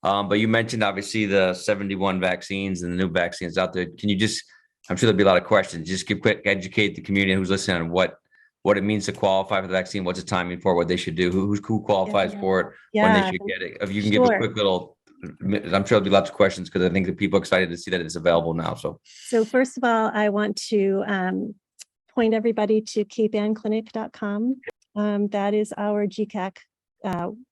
But you mentioned obviously the 71 vaccines and the new vaccines out there. Can you just, I'm sure there'll be a lot of questions, just educate the community who's listening on what it means to qualify for the vaccine, what's the timing for, what they should do, who qualifies for it, when they should get it. If you can give a quick little, I'm sure there'll be lots of questions because I think the people are excited to see that it's available now. So first of all, I want to point everybody to capeannclinic.com. That is our GCAC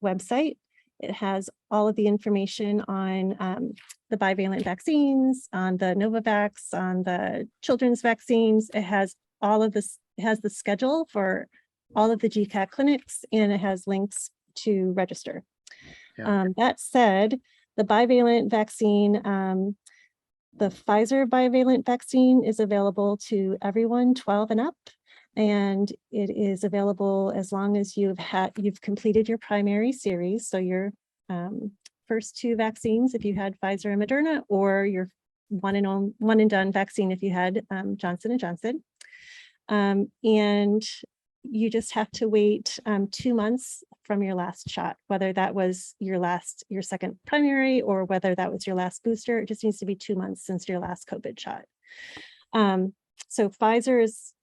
website. It has all of the information on the bivalent vaccines, on the Novavax, on the children's vaccines. It has all of this. It has the schedule for all of the GCAC clinics, and it has links to register. Yeah. That said, the bivalent vaccine, the Pfizer bivalent vaccine is available to everyone 12 and up. And it is available as long as you've completed your primary series. So your first two vaccines, if you had Pfizer and Moderna, or your one and done vaccine if you had Johnson & Johnson. And you just have to wait 2 months from your last shot, whether that was your second primary or whether that was your last booster. It just needs to be 2 months since your last COVID shot. So Pfizer's,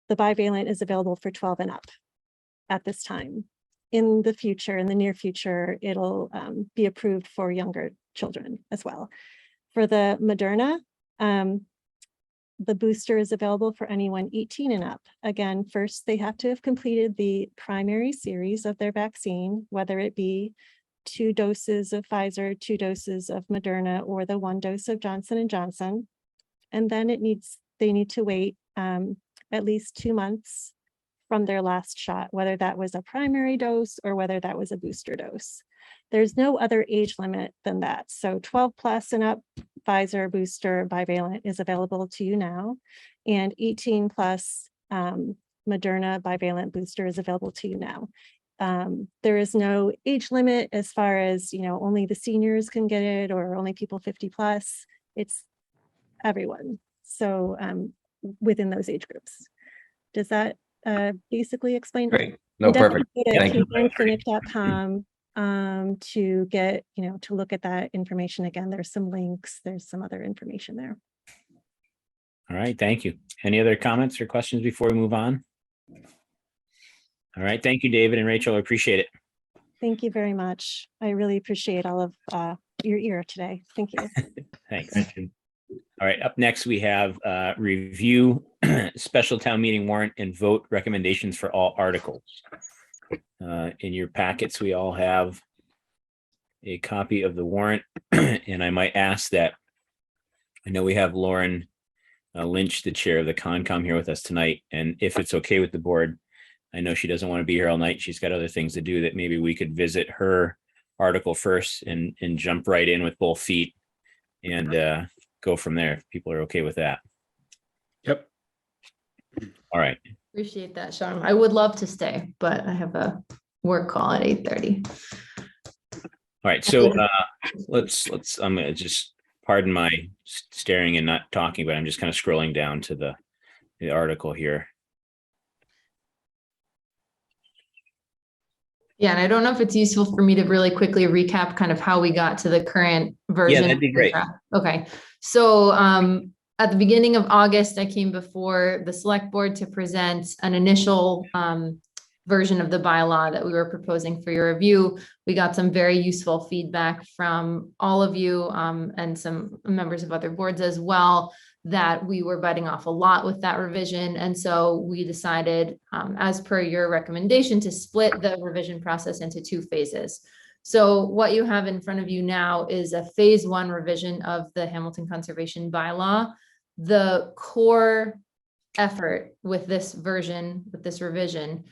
the bivalent is available for 12 and up at this time. In the future, in the near future, it'll be approved for younger children as well. For the Moderna, the booster is available for anyone 18 and up. Again, first they have to have completed the primary series of their vaccine, whether it be 2 doses of Pfizer, 2 doses of Moderna, or the 1 dose of Johnson & Johnson. And then they need to wait at least 2 months from their last shot, whether that was a primary dose or whether that was a booster dose. There's no other age limit than that. So 12 plus and up, Pfizer booster bivalent is available to you now, and 18 plus Moderna bivalent booster is available to you now. There is no age limit as far as, only the seniors can get it or only people 50 plus. It's everyone. So within those age groups. Does that basically explain? Great. No, perfect. Go to Thank you. capeannclinic.com to get, to look at that information again. There's some links, there's some other information there. All right, thank you. Any other comments or questions before we move on? All right, thank you, David and Rachel. I appreciate it. Thank you very much. I really appreciate all of your ear today. Thank you. Thanks. All right, up next we have review special town meeting warrant and vote recommendations for all articles. In your packets, we all have a copy of the warrant, and I might ask that, I know we have Lauren Lynch, the chair of the Concom, here with us tonight, and if it's okay with the board, I know she doesn't want to be here all night. She's got other things to do, that maybe we could visit her article first and jump right in with both feet and go from there, if people are okay with that. Yep. All right. Appreciate that, Sean. I would love to stay, but I have a work call at 8:30. All right. So let's, I'm gonna just, pardon my staring and not talking, but I'm just kind of scrolling down to the article here. Yeah, and I don't know if it's useful for me to really quickly recap kind of how we got to the current version. that'd be great. Okay, so at the beginning of August, I came before the select board to present an initial version of the bylaw that we were proposing for your review. We got some very useful feedback from all of you and some members of other boards as well, that we were biting off a lot with that revision. And so we decided, as per your recommendation, to split the revision process into 2 phases. So what you have in front of you now is a phase 1 revision of the Hamilton Conservation Bylaw. The core effort with this version, with this revision,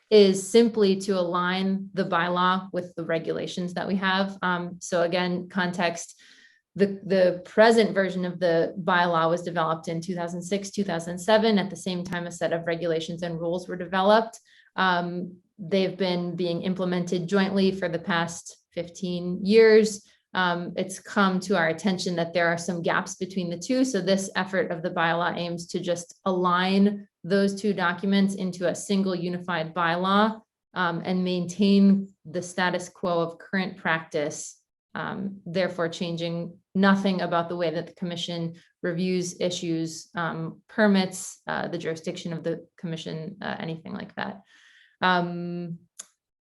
is simply to align the bylaw with the regulations that we have. So again, context, the present version of the bylaw was developed in 2006, 2007. At the same time, a set of regulations and rules were developed. They've been being implemented jointly for the past 15 years. It's come to our attention that there are some gaps between the two. So this effort of the bylaw aims to just align those 2 documents into a single unified bylaw and maintain the status quo of current practice, therefore changing nothing about the way that the commission reviews, issues permits, the jurisdiction of the commission, anything like that.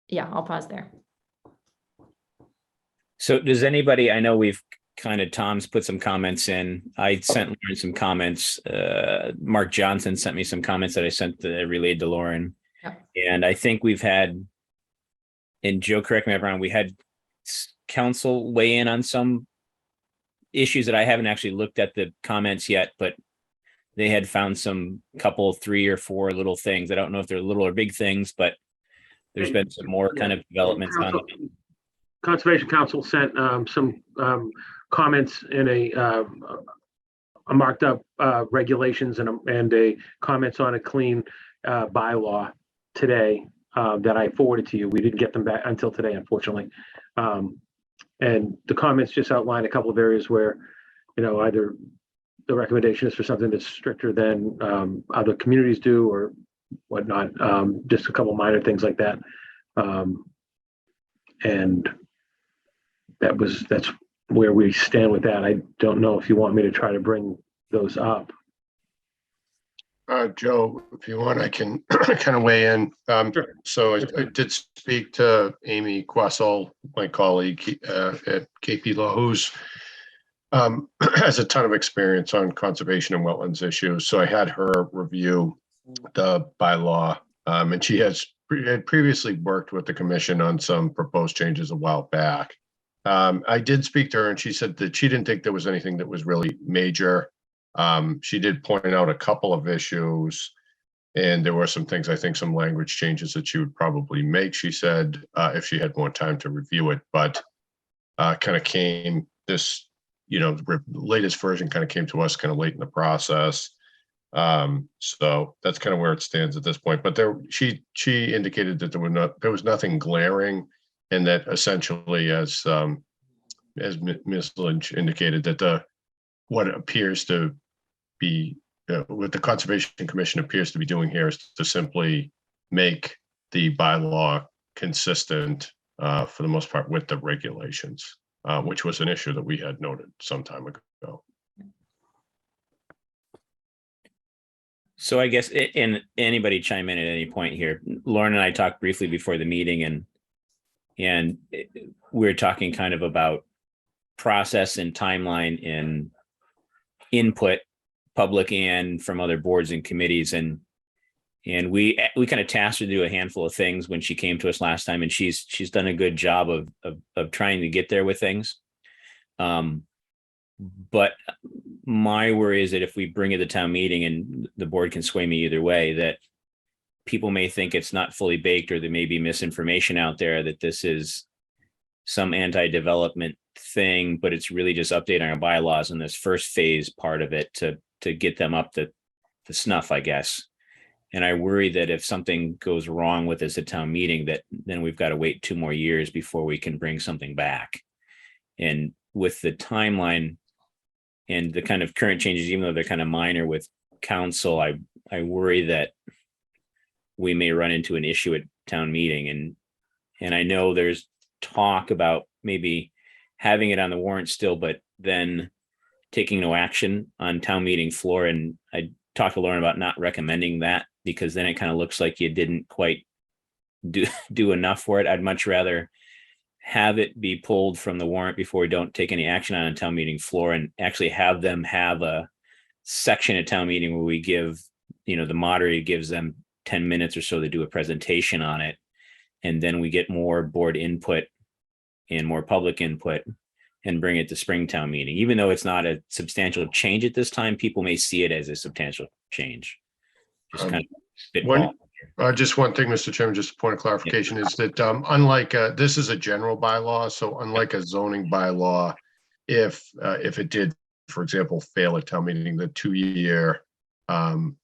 Yeah, I'll pause there. So does anybody, I know we've kind of, Tom's put some comments in. I sent Lauren some comments. Mark Johnson sent me some comments that I relayed to Lauren. Yep. And I think we've had, and Joe, correct me if I'm wrong, we had council weigh in on some issues that I haven't actually looked at the comments yet, but they had found some couple, 3 or 4 little things. I don't know if they're little or big things, but there's been some more kind of developments on it. Conservation Council sent some comments in a marked up regulations and a comments on a clean bylaw today that I forwarded to you. We didn't get them back until today, unfortunately. And the comments just outline a couple of areas where, either the recommendation is for something that's stricter than other communities do or whatnot. Just a couple minor things like that. And that's where we stand with that. I don't know if you want me to try to bring those up. Joe, if you want, I can kind of weigh in. Sure. So I did speak to Amy Quessel, my colleague at KP Law, who's has a ton of experience on conservation and wetlands issues. So I had her review the bylaw, and she had previously worked with the commission on some proposed changes a while back. I did speak to her, and she said that she didn't think there was anything that was really major. She did point out a couple of issues, and there were some things, I think some language changes that she would probably make, she said, if she had more time to review it, but kind of came this, latest version kind of came to us kind of late in the process. So that's kind of where it stands at this point. But she indicated that there was nothing glaring, and that essentially, as Ms. Lynch indicated, that what appears to be what the Conservation Commission appears to be doing here is to simply make the bylaw consistent for the most part with the regulations, which was an issue that we had noted some time ago. So I guess, and anybody chime in at any point here. Lauren and I talked briefly before the meeting, and we're talking kind of about process and timeline and input, public and from other boards and committees, and we kind of tasked her to do a handful of things when she came to us last time, and she's done a good job of trying to get there with things. But my worry is that if we bring it to town meeting, and the board can sway me either way, that people may think it's not fully baked, or there may be misinformation out there that this is some anti-development thing, but it's really just updating our bylaws in this first phase part of it to get them up to snuff, I guess. And I worry that if something goes wrong with this at town meeting, that then we've got to wait 2 more years before we can bring something back. And with the timeline and the kind of current changes, even though they're kind of minor with council, I worry that we may run into an issue at town meeting. And I know there's talk about maybe having it on the warrant still, but then taking no action on town meeting floor. And I talked to Lauren about not recommending that, because then it kind of looks like you didn't quite do enough for it. I'd much rather have it be pulled from the warrant before we don't take any action on a town meeting floor, and actually have them have a section at town meeting where we give, the moderator gives them 10 minutes or so to do a presentation on it. And then we get more board input and more public input and bring it to Springtown meeting. Even though it's not a substantial change at this time, people may see it as a substantial change. Just kind of spitball. Just one thing, Mr. Chairman, just a point of clarification is that unlike this is a general bylaw, so unlike a zoning bylaw, if it did, for example, fail at town meeting, the 2-year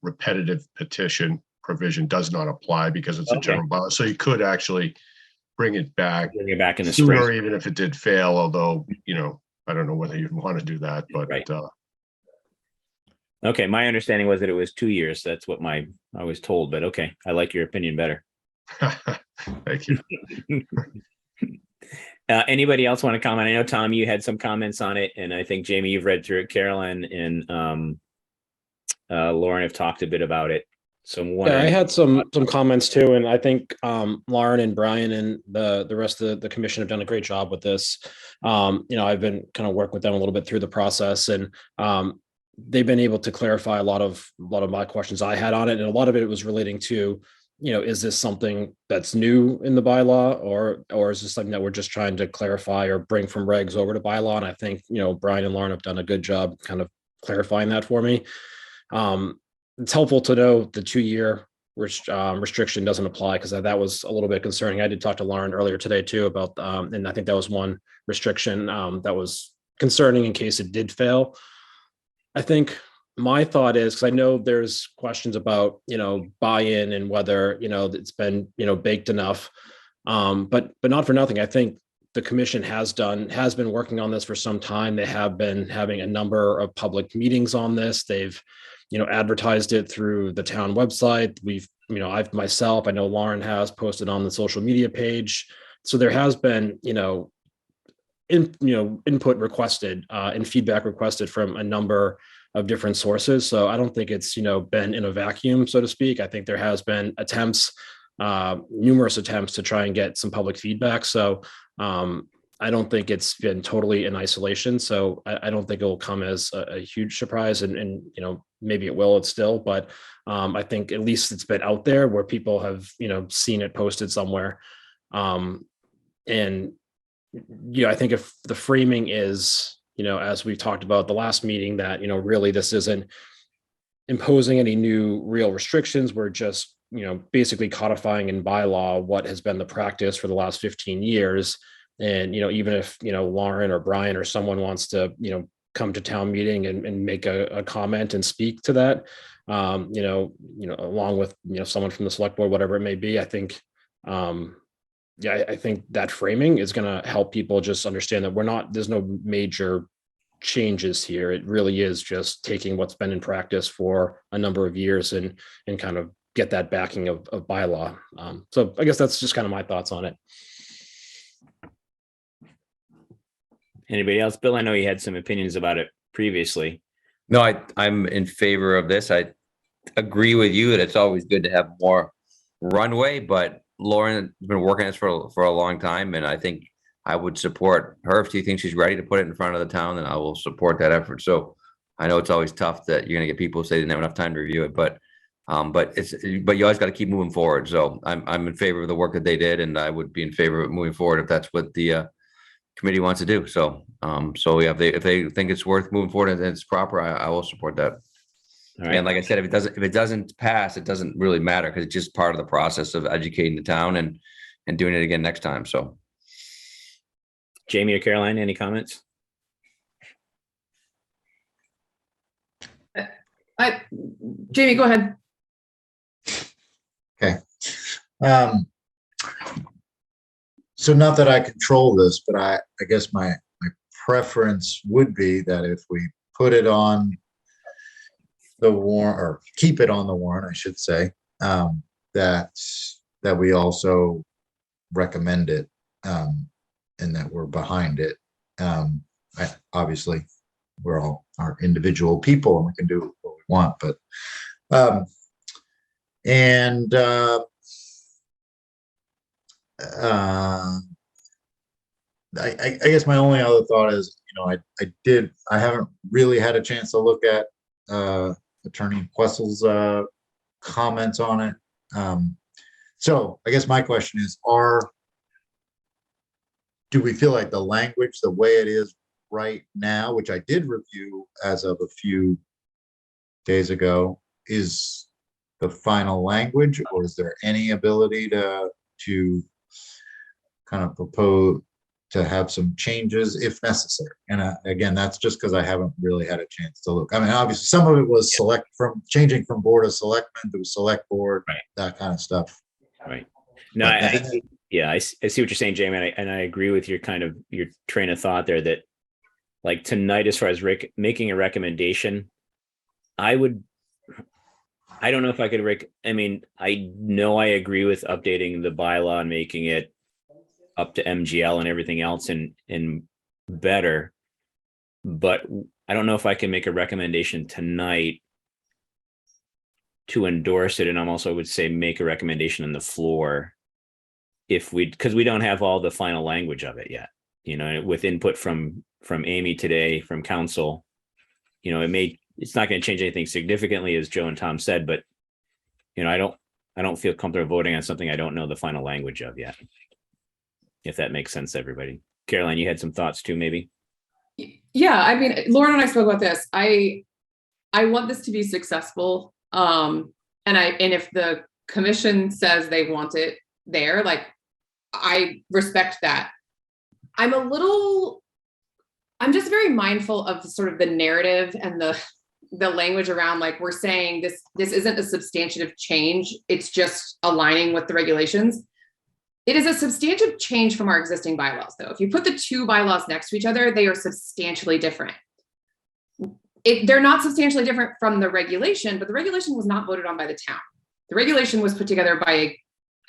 repetitive petition provision does not apply because it's a general bylaw. So you could actually bring it back in the sooner, spring, even if it did fail. Although I don't know whether you'd want to do that, but right. Okay, my understanding was that it was 2 years. That's what I was told, but okay, I like your opinion better. Thank you. Anybody else want to comment? I know, Tom, you had some comments on it, and I think, Jamie, you've read through it. Carolyn and Lauren have talked a bit about it. So I had some comments too, and I think Lauren and Brian and the rest of the commission have done a great job with this. I've been kind of working with them a little bit through the process, and they've been able to clarify a lot of my questions I had on it, and a lot of it was relating to, is this something that's new in the bylaw, or is this something that we're just trying to clarify or bring from regs over to bylaw? And I think Brian and Lauren have done a good job kind of clarifying that for me. It's helpful to know the 2-year restriction doesn't apply, because that was a little bit concerning. I did talk to Lauren earlier today too about, and I think that was one restriction that was concerning in case it did fail. I think my thought is, because I know there's questions about, buy-in and whether, it's been, baked enough, but not for nothing. I think the commission has been working on this for some time. They have been having a number of public meetings on this. They've, advertised it through the town website. We've, I know Lauren has posted on the social media page. So there has been, input requested and feedback requested from a number of different sources. So I don't think it's, been in a vacuum, so to speak. I think there has been numerous attempts to try and get some public feedback. So I don't think it's been totally in isolation. So I don't think it will come as a huge surprise, and maybe it will, it's still, but I think at least it's been out there where people have, seen it posted somewhere. And I think if the framing is, as we talked about the last meeting, that, really this isn't imposing any new real restrictions. We're just, basically codifying in bylaw what has been the practice for the last 15 years. And, even if, Lauren or Brian or someone wants to, come to town meeting and make a comment and speak to that, along with, someone from the select board, whatever it may be, I think, I think that framing is going to help people just understand that there's no major changes here. It really is just taking what's been in practice for a number of years and kind of get that backing of bylaw. So I guess that's just kind of my thoughts on it. Anybody else? Bill, I know you had some opinions about it previously. No, I'm in favor of this. I agree with you that it's always good to have more runway, but Lauren has been working on this for a long time, and I think I would support her if she thinks she's ready to put it in front of the town, then I will support that effort. So I know it's always tough that you're going to get people who say they didn't have enough time to review it, but you always got to keep moving forward. So I'm in favor of the work that they did, and I would be in favor of moving forward if that's what the committee wants to do. So yeah, if they think it's worth moving forward and it's proper, I will support that. All right. And like I said, if it doesn't pass, it doesn't really matter because it's just part of the process of educating the town and doing it again next time. So. Jamie or Caroline, any comments? Jamie, go ahead. So not that I control this, but I guess my preference would be that if we put it on the warrant, or keep it on the warrant, I should say, that we also recommend it, and that we're behind it. Obviously, we're all our individual people and we can do what we want, but I guess my only other thought is, I haven't really had a chance to look at Attorney Quessel's comments on it. So I guess my question is, do we feel like the language, the way it is right now, which I did review as of a few days ago, is the final language, or is there any ability to kind of propose to have some changes if necessary? And again, that's just because I haven't really had a chance to look. I mean, obviously, some of it was changing from board of selectmen to select board, right, that kind of stuff. Right. No, I see what you're saying, Jamie, and I agree with your train of thought there. That, like, tonight, as far as making a recommendation, I don't know if I could. I mean, I know I agree with updating the bylaw and making it up to MGL and everything else and better, but I don't know if I can make a recommendation tonight to endorse it. And I'm also would say make a recommendation on the floor because we don't have all the final language of it yet, with input from Amy today, from council, it's not going to change anything significantly, as Joe and Tom said, but I don't feel comfortable voting on something I don't know the final language of yet. If that makes sense to everybody. Caroline, you had some thoughts too, maybe? Yeah, I mean, Lauren and I spoke about this. I want this to be successful. And if the commission says they want it there, like, I respect that. I'm just very mindful of sort of the narrative and the language around, like, we're saying this isn't a substantive change. It's just aligning with the regulations. It is a substantive change from our existing bylaws, though. If you put the two bylaws next to each other, they are substantially different. They're not substantially different from the regulation, but the regulation was not voted on by the town. The regulation was put together by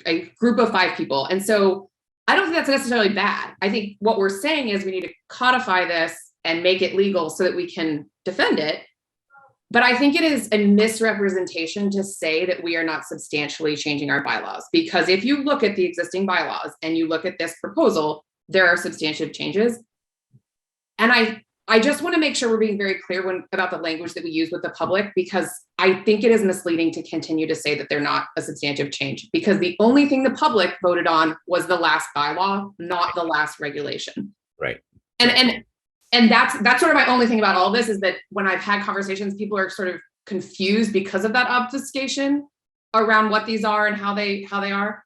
a group of 5 people. And so I don't think that's necessarily bad. I think what we're saying is we need to codify this and make it legal so that we can defend it. But I think it is a misrepresentation to say that we are not substantially changing our bylaws, because if you look at the existing bylaws and you look at this proposal, there are substantive changes. And I just want to make sure we're being very clear about the language that we use with the public, because I think it is misleading to continue to say that they're not a substantive change, because the only thing the public voted on was the last bylaw, not the last regulation. Right. And that's sort of my only thing about all of this, is that when I've had conversations, people are sort of confused because of that obfuscation around what these are and how they are.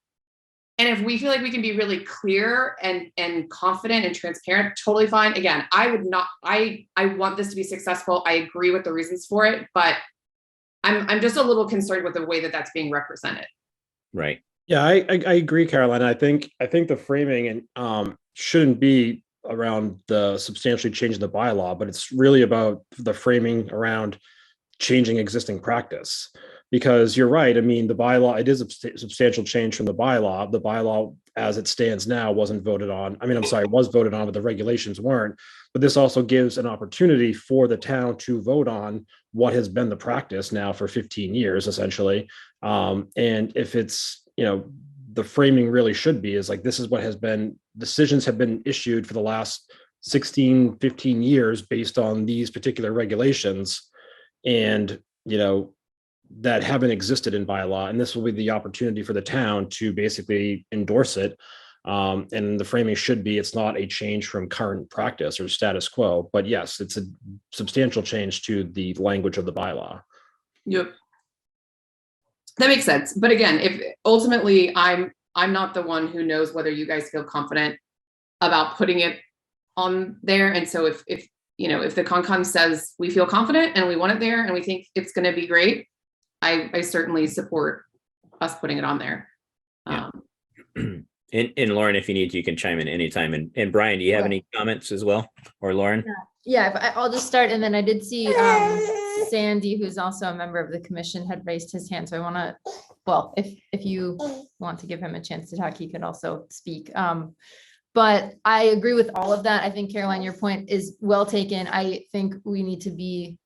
And if we feel like we can be really clear and confident and transparent, totally fine. Again, I want this to be successful. I agree with the reasons for it, but I'm just a little concerned with the way that that's being represented. Right. Yeah, I agree, Caroline. I think the framing shouldn't be around the substantially changing the bylaw, but it's really about the framing around changing existing practice. Because you're right. I mean, the bylaw, it is a substantial change from the bylaw. The bylaw as it stands now wasn't voted on. I mean, I'm sorry, was voted on, but the regulations weren't. But this also gives an opportunity for the town to vote on what has been the practice now for 15 years, essentially. And if it's, the framing really should be is like, this is what has been, decisions have been issued for the last 16, 15 years based on these particular regulations. And, that haven't existed in bylaw, and this will be the opportunity for the town to basically endorse it. And the framing should be, it's not a change from current practice or status quo, but yes, it's a substantial change to the language of the bylaw. Yep. That makes sense. But again, if ultimately I'm not the one who knows whether you guys feel confident about putting it on there. And so if you know, if the Concom says we feel confident and we want it there and we think it's going to be great, I certainly support us putting it on there. Yeah. And Lauren, if you need to, you can chime in anytime. And Brian, do you have any comments as well? Or Lauren? Yeah, I'll just start. And then I did see Sandy, who's also a member of the commission, had raised his hand. So I want to, well, if you want to give him a chance to talk, he could also speak. But I agree with all of that. I think, Caroline, your point is well taken. I think we need to be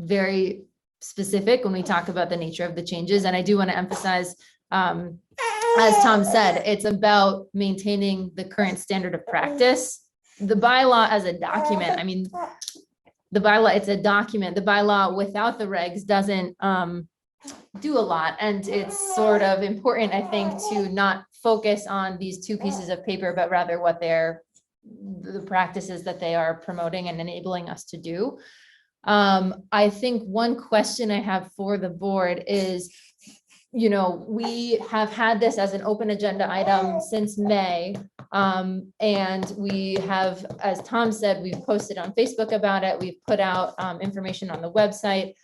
very specific when we talk about the nature of the changes. And I do want to emphasize, as Tom said, it's about maintaining the current standard of practice. The bylaw as a document, I mean, the bylaw, it's a document. The bylaw without the regs doesn't do a lot. And it's sort of important, I think, to not focus on these two pieces of paper, but rather what they're, the practices that they are promoting and enabling us to do. I think one question I have for the board is, you know, we have had this as an open agenda item since May. And we have, as Tom said, we've posted on Facebook about it. We've put out information on the website.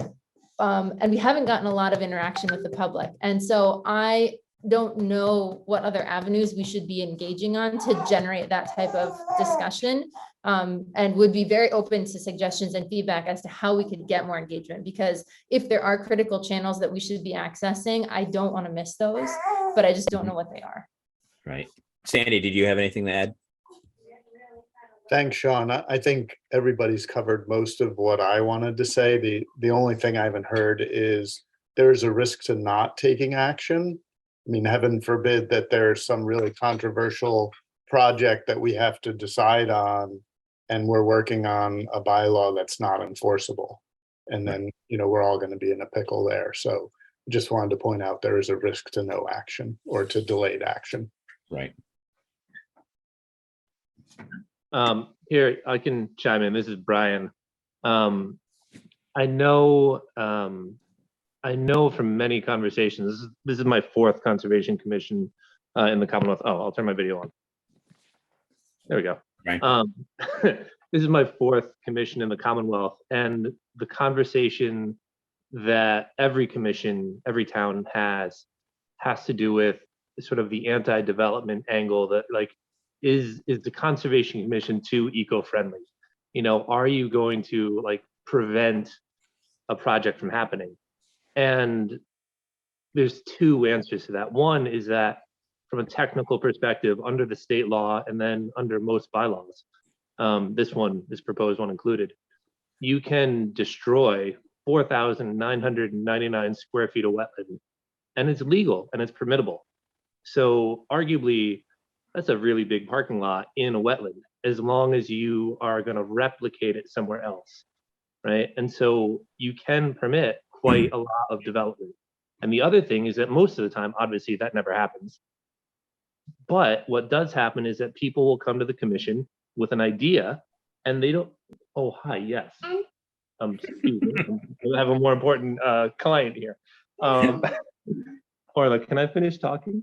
And we haven't gotten a lot of interaction with the public. And so I don't know what other avenues we should be engaging on to generate that type of discussion. And would be very open to suggestions and feedback as to how we could get more engagement, because if there are critical channels that we should be accessing, I don't want to miss those, but I just don't know what they are. Right. Sandy, did you have anything to add? Thanks, Sean. I think everybody's covered most of what I wanted to say. The only thing I haven't heard is there's a risk to not taking action. I mean, heaven forbid that there's some really controversial project that we have to decide on, and we're working on a bylaw that's not enforceable. And then, you know, we're all going to be in a pickle there. So just wanted to point out there is a risk to no action or to delayed action. Right. Here, I can chime in. This is Brian. I know from many conversations, this is my fourth Conservation Commission in the Commonwealth. Oh, I'll turn my video on. There we go. Right. This is my fourth commission in the Commonwealth, and the conversation that every commission, every town has to do with sort of the anti-development angle that, like, is the Conservation Commission too eco-friendly? You know, are you going to, like, prevent a project from happening? And there's two answers to that. One is that from a technical perspective, under the state law and then under most bylaws, this proposed one included, you can destroy 4,999 square feet of wetland, and it's legal and it's permittable. So arguably, that's a really big parking lot in a wetland, as long as you are going to replicate it somewhere else, right? And so you can permit quite a lot of development. And the other thing is that most of the time, obviously, that never happens. But what does happen is that people will come to the commission with an idea, and they don't. Oh, hi, yes. Excuse me, I have a more important client here. Orla, can I finish talking?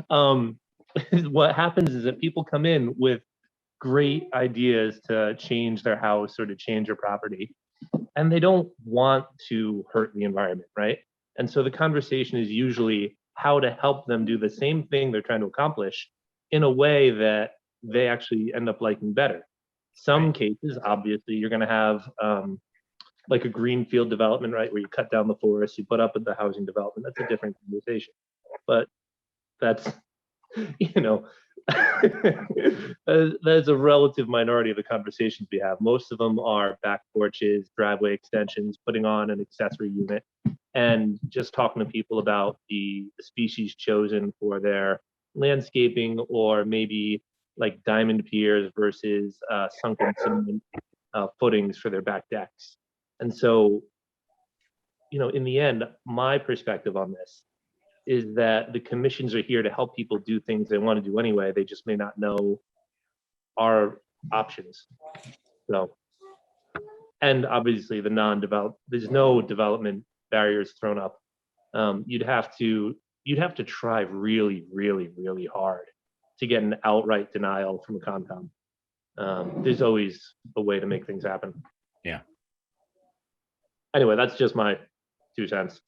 What happens is that people come in with great ideas to change their house or to change their property, and they don't want to hurt the environment, right? And so the conversation is usually how to help them do the same thing they're trying to accomplish in a way that they actually end up liking better. Some cases, obviously, you're going to have like a greenfield development, right, where you cut down the forest, you put up with the housing development. That's a different conversation. But that's, you know, that's a relative minority of the conversations we have. Most of them are back porches, driveway extensions, putting on an accessory unit, and just talking to people about the species chosen for their landscaping, or maybe like diamond piers versus sunken cement footings for their back decks. And so, you know, in the end, my perspective on this is that the commissions are here to help people do things they want to do anyway. They just may not know our options. So, and obviously the non-developed, there's no development barriers thrown up. You'd have to try really, really, really hard to get an outright denial from a Concom. There's always a way to make things happen. Yeah. Anyway, that's just my 2 cents.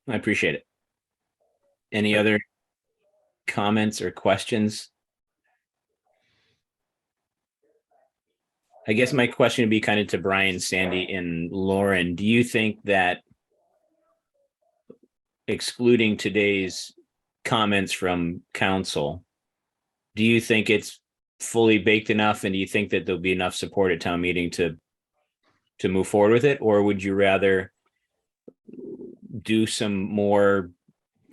I appreciate it. Any other comments or questions? I guess my question would be kind of to Brian, Sandy, and Lauren. Do you think that excluding today's comments from council, do you think it's fully baked enough, and do you think that there'll be enough support at town meeting to move forward with it? Or would you rather do some more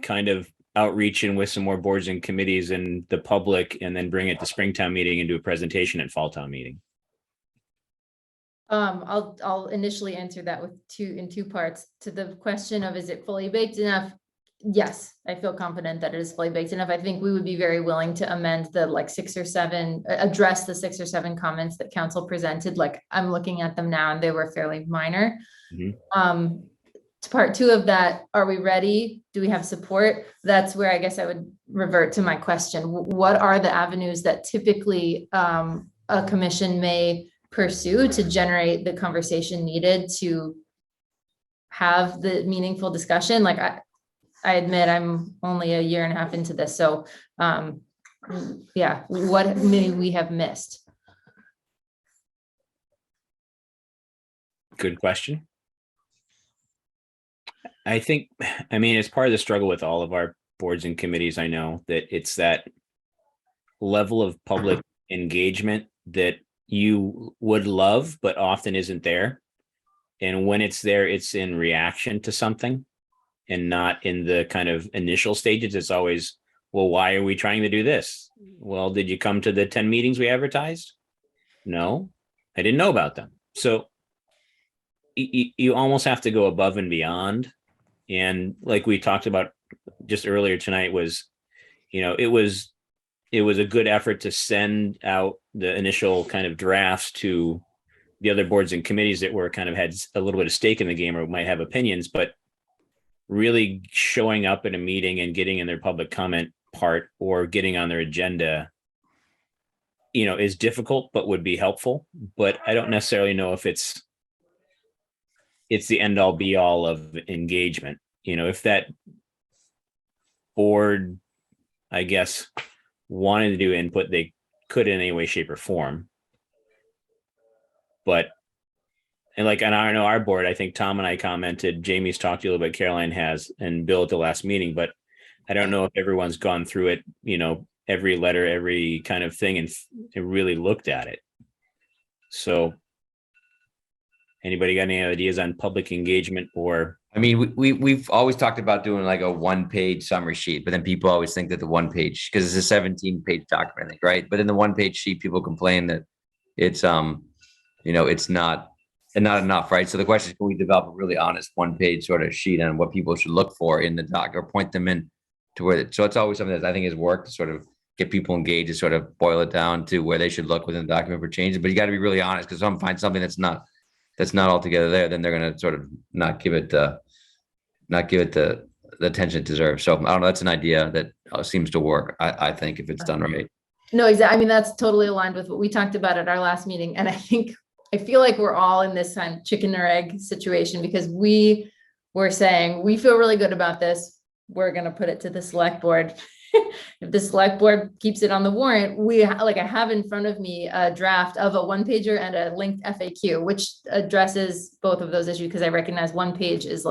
kind of outreach and with some more boards and committees and the public, and then bring it to Springtown meeting and do a presentation at Fall Town meeting? I'll initially answer that with two parts. To the question of, is it fully baked enough? Yes, I feel confident that it is fully baked enough. I think we would be very willing to amend the address the 6 or 7 comments that council presented. Like, I'm looking at them now and they were fairly minor. Mhm. To part 2 of that, are we ready? Do we have support? That's where I guess I would revert to my question. What are the avenues that typically a commission may pursue to generate the conversation needed to have the meaningful discussion? Like, I admit I'm only a year and a half into this. So yeah, what may we have missed? Good question. I think, I mean, it's part of the struggle with all of our boards and committees. I know that it's that level of public engagement that you would love, but often isn't there. And when it's there, it's in reaction to something and not in the kind of initial stages. It's always, well, why are we trying to do this? Well, did you come to the 10 meetings we advertised? No, I didn't know about them. So you almost have to go above and beyond. And like we talked about just earlier tonight was, it was a good effort to send out the initial kind of drafts to the other boards and committees that were kind of had a little bit of stake in the game or might have opinions, but really showing up at a meeting and getting in their public comment part or getting on their agenda, is difficult, but would be helpful. But I don't necessarily know if it's the end all be all of engagement. If that board, I guess, wanted to do input, they could in any way, shape, or form. But, and I know our board, I think Tom and I commented, Jamie's talked to you a little bit, Caroline has, and Bill at the last meeting, but I don't know if everyone's gone through it, every letter, every kind of thing, and really looked at it. So anybody got any ideas on public engagement? Or I mean, we've always talked about doing like a 1-page summary sheet, but then people always think that the 1-page, because it's a 17-page document, I think, right? But in the 1-page sheet, people complain that it's it's not enough, right? So the question is, can we develop a really honest 1-page sort of sheet on what people should look for in the doc, or point them in to where so it's always something that I think has worked to sort of get people engaged, to sort of boil it down to where they should look within the document for changes. But you got to be really honest, because some find something that's not altogether there, then they're going to sort of not give it the attention it deserves. So I don't know, that's an idea that seems to work, I think, if it's done right. No, exactly. I mean, that's totally aligned with what we talked about at our last meeting. And I feel like we're all in this kind of chicken or egg situation, because we were saying, we feel really good about this. We're going to put it to the select board. If the select board keeps it on the warrant, I have in front of me a draft of a 1-pager and a linked FAQ, which addresses both of those issues, because I recognize 1 page is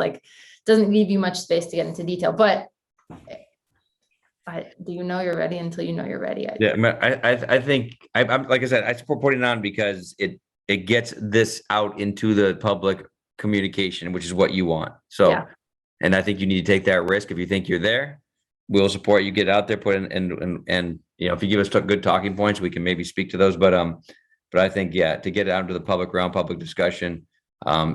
doesn't leave you much space to get into detail. But do you know you're ready until you know you're ready? I think I'm like I said, I support putting it on because it gets this out into the public communication, which is what you want. So, yeah. And I think you need to take that risk. If you think you're there, we'll support you, get out there, put in, and if you give us good talking points, we can maybe speak to those. But I think, yeah, to get it out into the public realm, public discussion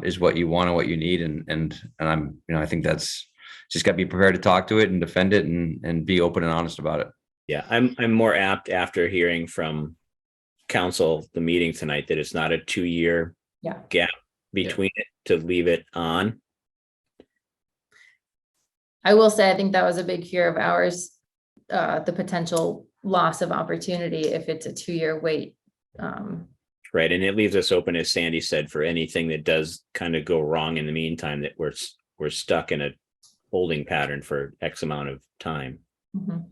is what you want and what you need. And I think that's just got to be prepared to talk to it and defend it and be open and honest about it. Yeah, I'm more apt after hearing from council the meeting tonight that it's not a 2-year gap between it to leave it on. I will say, I think that was a big fear of ours, the potential loss of opportunity if it's a 2-year wait. Right. And it leaves us open, as Sandy said, for anything that does kind of go wrong in the meantime, that we're stuck in a holding pattern for X amount of time. Mhm.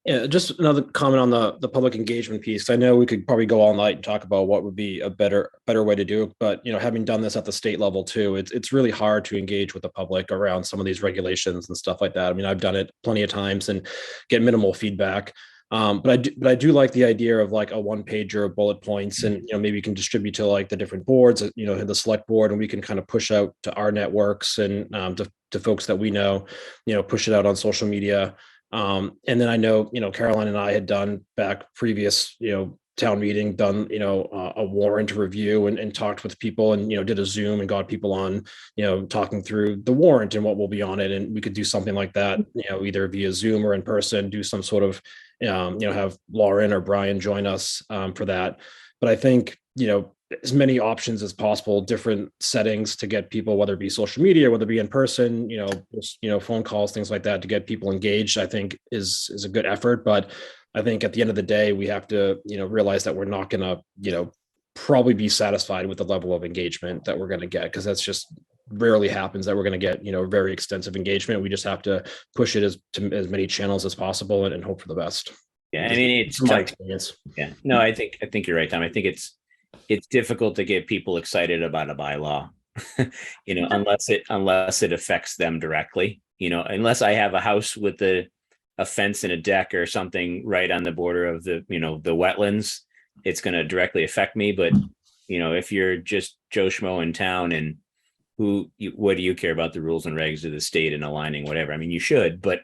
Yeah, just another comment on the public engagement piece. I know we could probably go all night and talk about what would be a better way to do it, but having done this at the state level too, it's really hard to engage with the public around some of these regulations and stuff like that. I mean, I've done it plenty of times and get minimal feedback. But I do like the idea of like a 1-pager of bullet points, and maybe you can distribute to like the different boards, the select board, and we can kind of push out to our networks and to folks that we know, push it out on social media. And then I know, Caroline and I had done back previous, town meeting, done, a warrant review and talked with people and, did a Zoom and got people on, talking through the warrant and what will be on it. And we could do something like that, either via Zoom or in person, do some sort of, have Lauren or Brian join us for that. But I think, as many options as possible, different settings to get people, whether it be social media, whether it be in person, just, phone calls, things like that, to get people engaged, I think is a good effort. But I think at the end of the day, we have to, realize that we're not going to, probably be satisfied with the level of engagement that we're going to get, because that's just rarely happens that we're going to get, very extensive engagement. We just have to push it to as many channels as possible and hope for the best. Yeah, I mean, it's my tough. experience. Yeah, no, I think you're right, Tom. I think it's difficult to get people excited about a bylaw, unless it affects them directly. Unless I have a house with a fence and a deck or something right on the border of the wetlands, it's going to directly affect me. But if you're just Joe Schmo in town, and what do you care about the rules and regs of the state and aligning whatever? I mean, you should, but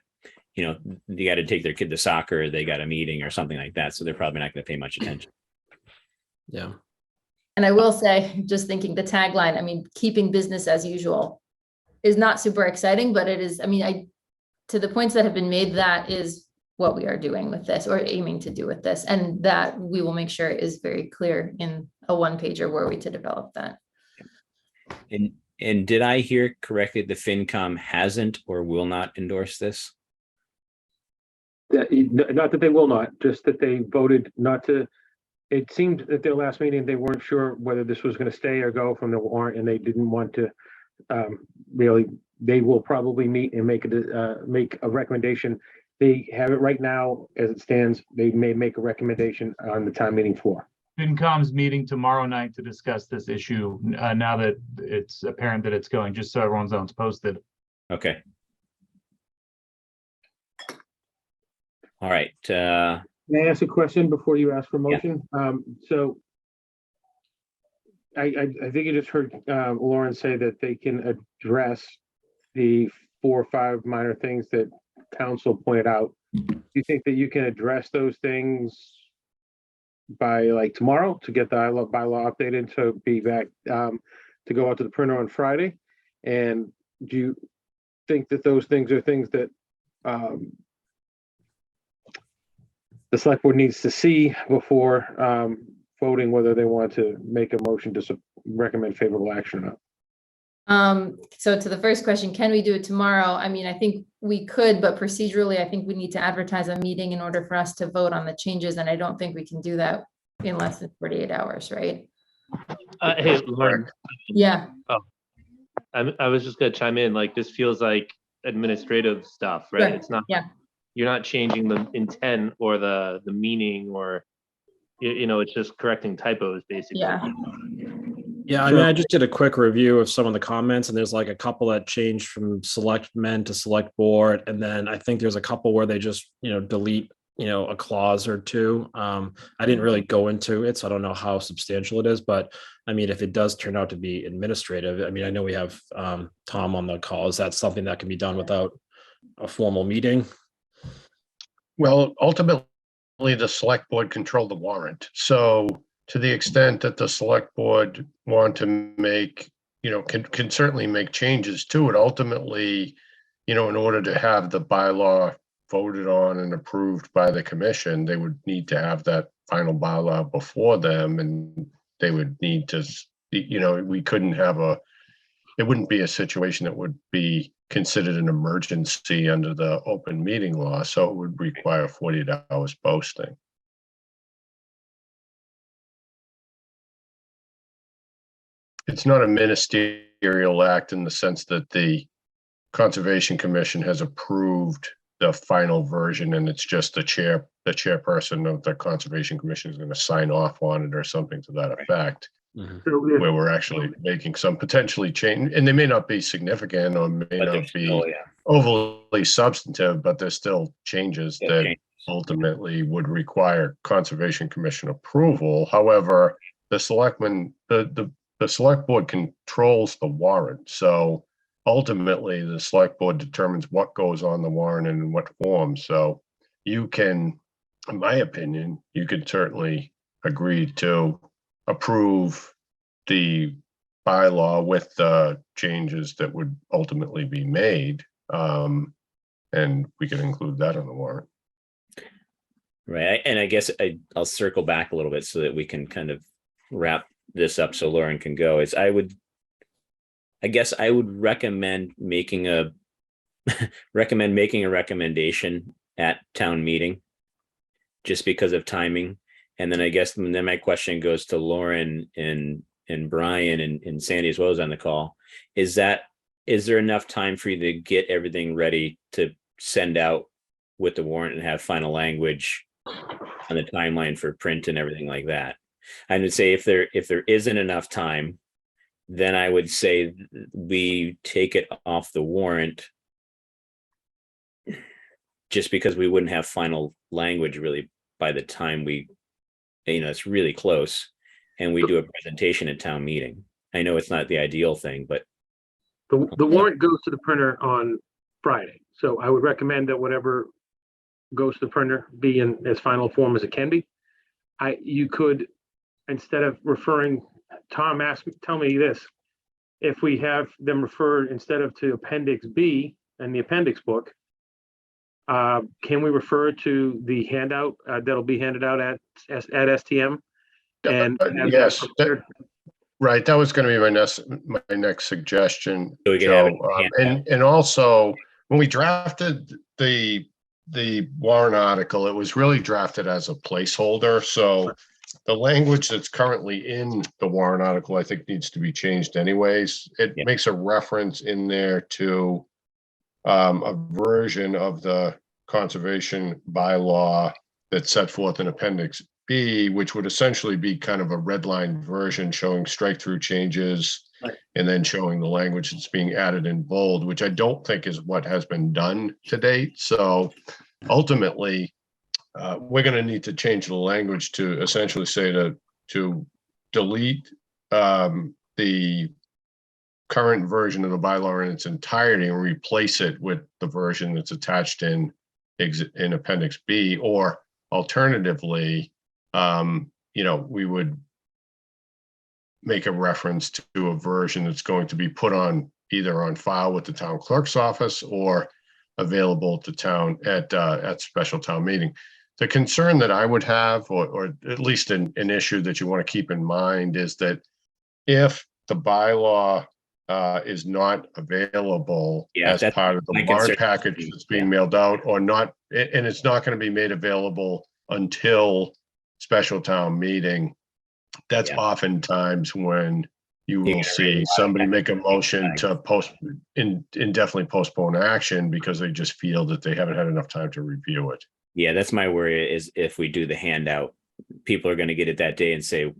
you got to take their kid to soccer, or they got a meeting or something like that, so they're probably not going to pay much attention. Yeah. And I will say, just thinking the tagline, I mean, keeping business as usual is not super exciting, but it is, I mean, to the points that have been made, that is what we are doing with this, or aiming to do with this. And that we will make sure is very clear in a 1-pager were we to develop that. And did I hear correctly, the FinCom hasn't or will not endorse this? Not that they will not, just that they voted not to. It seemed at their last meeting, they weren't sure whether this was going to stay or go from the warrant, and they didn't want to really. They will probably meet and make a recommendation. They have it right now as it stands. They may make a recommendation on the town meeting floor. FinCom's meeting tomorrow night to discuss this issue, now that it's apparent that it's going, just so everyone's knows it's posted. Okay. All right. May I ask a question before you ask for motion? So I think you just heard Lauren say that they can address the 4 or 5 minor things that council pointed out. Do you think that you can address those things by like tomorrow to get the bylaw updated to be back to go out to the printer on Friday? And do you think that those things are things that the select board needs to see before voting whether they want to make a motion to recommend favorable action or not? So to the first question, can we do it tomorrow? I mean, I think we could, but procedurally, I think we need to advertise a meeting in order for us to vote on the changes. And I don't think we can do that in less than 48 hours, right? Hey, Lauren. Yeah. Oh, I was just gonna chime in, like, this feels like administrative stuff, right? Sure. It's not, yeah. You're not changing the intent or the meaning, or, it's just correcting typos, basically. Yeah. Yeah, I mean, I just did a quick review of some of the comments, and there's like a couple that changed from select men to select board. And then I think there's a couple where they just, delete, a clause or two. I didn't really go into it, so I don't know how substantial it is, but I mean, if it does turn out to be administrative, I mean, I know we have Tom on the call. Is that something that can be done without a formal meeting? Well, ultimately, the select board control the warrant. So to the extent that the select board want to make, can certainly make changes to it. Ultimately, in order to have the bylaw voted on and approved by the commission, they would need to have that final bylaw before them, and they would need to, we couldn't have it wouldn't be a situation that would be considered an emergency under the open meeting law, so it would require 48 hours posting. It's not a ministerial act in the sense that the Conservation Commission has approved the final version, and it's just the chairperson of the Conservation Commission is going to sign off on it or something to that effect. So Where we're actually making some potentially change, and they may not be significant or may not be overly substantive, but there's still changes that ultimately would require Conservation Commission approval. However, the selectmen, the select board controls the warrant. So ultimately the select board determines what goes on the warrant and in what form. So you can, in my opinion, you could certainly agree to approve the bylaw with the changes that would ultimately be made. And we could include that on the warrant. Right. And I guess I'll circle back a little bit so that we can kind of wrap this up so Lauren can go. I guess I would recommend making a recommendation at town meeting just because of timing. And then I guess then my question goes to Lauren and Brian and Sandy as well as on the call. Is there enough time for you to get everything ready to send out with the warrant and have final language on the timeline for print and everything like that? I would say if there isn't enough time, then I would say we take it off the warrant just because we wouldn't have final language really by the time it's really close and we do a presentation at town meeting. I know it's not the ideal thing, but the warrant goes to the printer on Friday. So I would recommend that whatever goes to the printer be in as final form as it can be. You could, instead of referring, Tom tell me this, if we have them refer instead of to Appendix B and the appendix book, can we refer to the handout that'll be handed out at STM? And yes, right. That was going to be my next suggestion, Joe. And also, when we drafted the warrant article, it was really drafted as a placeholder. So the language that's currently in the warrant article, I think, needs to be changed anyways. It makes a reference in there to a version of the conservation bylaw that's set forth in Appendix B, which would essentially be kind of a redline version showing strike-through changes and then showing the language that's being added in bold, which I don't think is what has been done to date. So ultimately, we're going to need to change the language to essentially say to delete the current version of the bylaw in its entirety and replace it with the version that's attached in Appendix B, or alternatively, we would make a reference to a version that's going to be put on either on file with the town clerk's office or available to town at special town meeting. The concern that I would have, or at least an issue that you want to keep in mind, is that if the bylaw is not available as part of the warrant package that's being mailed out, or not, and it's not going to be made available until special town meeting, that's oftentimes when you will see somebody make a motion to indefinitely postpone action because they just feel that they haven't had enough time to review it. Yeah, that's my worry, is if we do the handout, people are going to get it that day and say,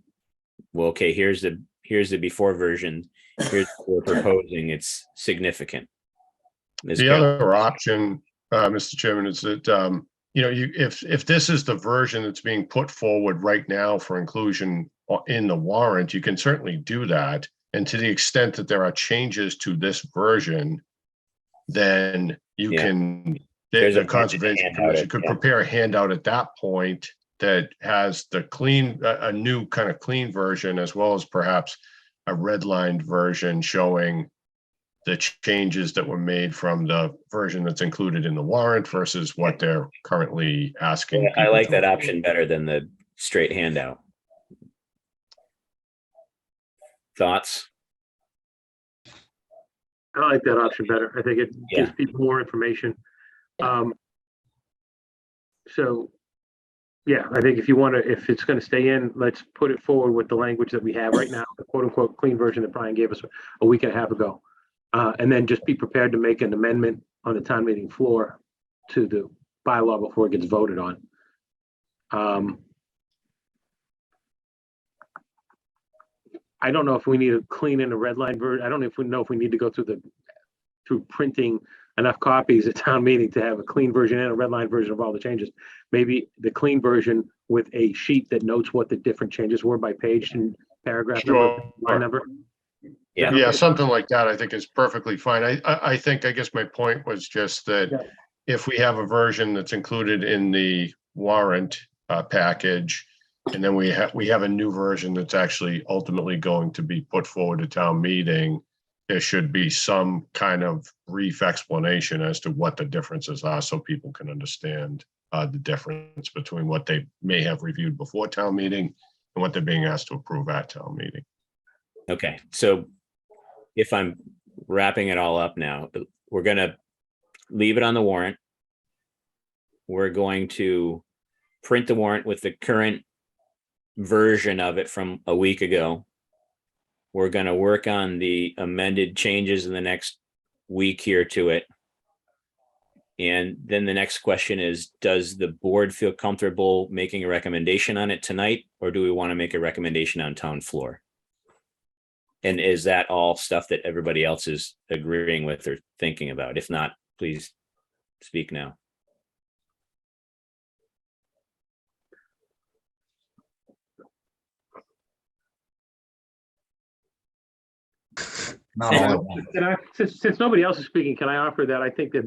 well, okay, here's the before version. Here's what we're proposing. It's significant. The other option, Mr. Chairman, is that, if this is the version that's being put forward right now for inclusion in the warrant, you can certainly do that. And to the extent that there are changes to this version, then you can, the Conservation Commission could prepare a handout at that point that has the a new kind of clean version, as well as perhaps a redlined version showing the changes that were made from the version that's included in the warrant versus what they're currently asking. I like that option better than the straight handout. Thoughts? I like that option better. I think it gives people more information. So, yeah, I think if you want to, if it's going to stay in, let's put it forward with the language that we have right now, the quote unquote clean version that Brian gave us a week and a half ago. And then just be prepared to make an amendment on the town meeting floor to the bylaw before it gets voted on. I don't know if we need to clean in a red line version. I don't know if we need to go through printing enough copies at town meeting to have a clean version and a red line version of all the changes. Maybe the clean version with a sheet that notes what the different changes were by page and paragraph number, line number. Yeah, something like that, I think is perfectly fine. I think, I guess my point was just that if we have a version that's included in the warrant package, and then we have a new version that's actually ultimately going to be put forward to town meeting, there should be some kind of brief explanation as to what the differences are so people can understand the difference between what they may have reviewed before town meeting and what they're being asked to approve at town meeting. Okay, so if I'm wrapping it all up now, we're going to leave it on the warrant. We're going to print the warrant with the current version of it from a week ago. We're going to work on the amended changes in the next week here to it. And then the next question is, does the board feel comfortable making a recommendation on it tonight, or do we want to make a recommendation on town floor? And is that all stuff that everybody else is agreeing with or thinking about? If not, please speak now. Not all at once. Since nobody else is speaking, can I offer that I think that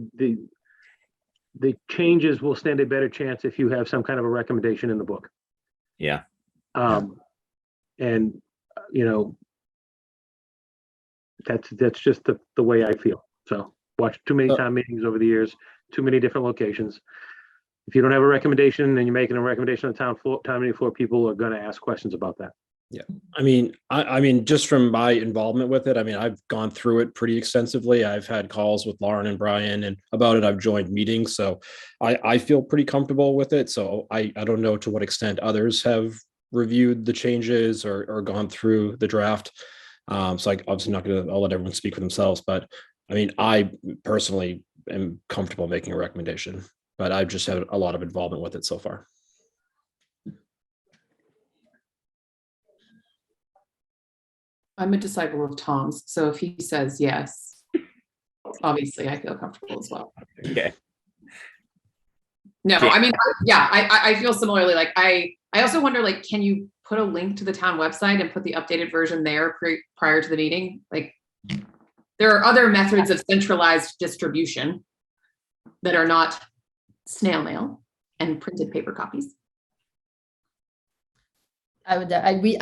the changes will stand a better chance if you have some kind of a recommendation in the book. Yeah. And you know, that's just the way I feel. So watch too many town meetings over the years, too many different locations. If you don't have a recommendation and you're making a recommendation on the town meeting floor, people are going to ask questions about that. Yeah, I mean, just from my involvement with it, I mean, I've gone through it pretty extensively. I've had calls with Lauren and Brian and about it. I've joined meetings, so I feel pretty comfortable with it. So I don't know to what extent others have reviewed the changes or gone through the draft. So I obviously not going to. I'll let everyone speak for themselves. But I mean, I personally am comfortable making a recommendation, but I've just had a lot of involvement with it so far. I'm a disciple of Tom's, so if he says yes, obviously I feel comfortable as well. Okay. No, I mean, yeah, I feel similarly. Like I also wonder, like, can you put a link to the town website and put the updated version there prior to the meeting? Like, there are other methods of centralized distribution that are not snail mail and printed paper copies. We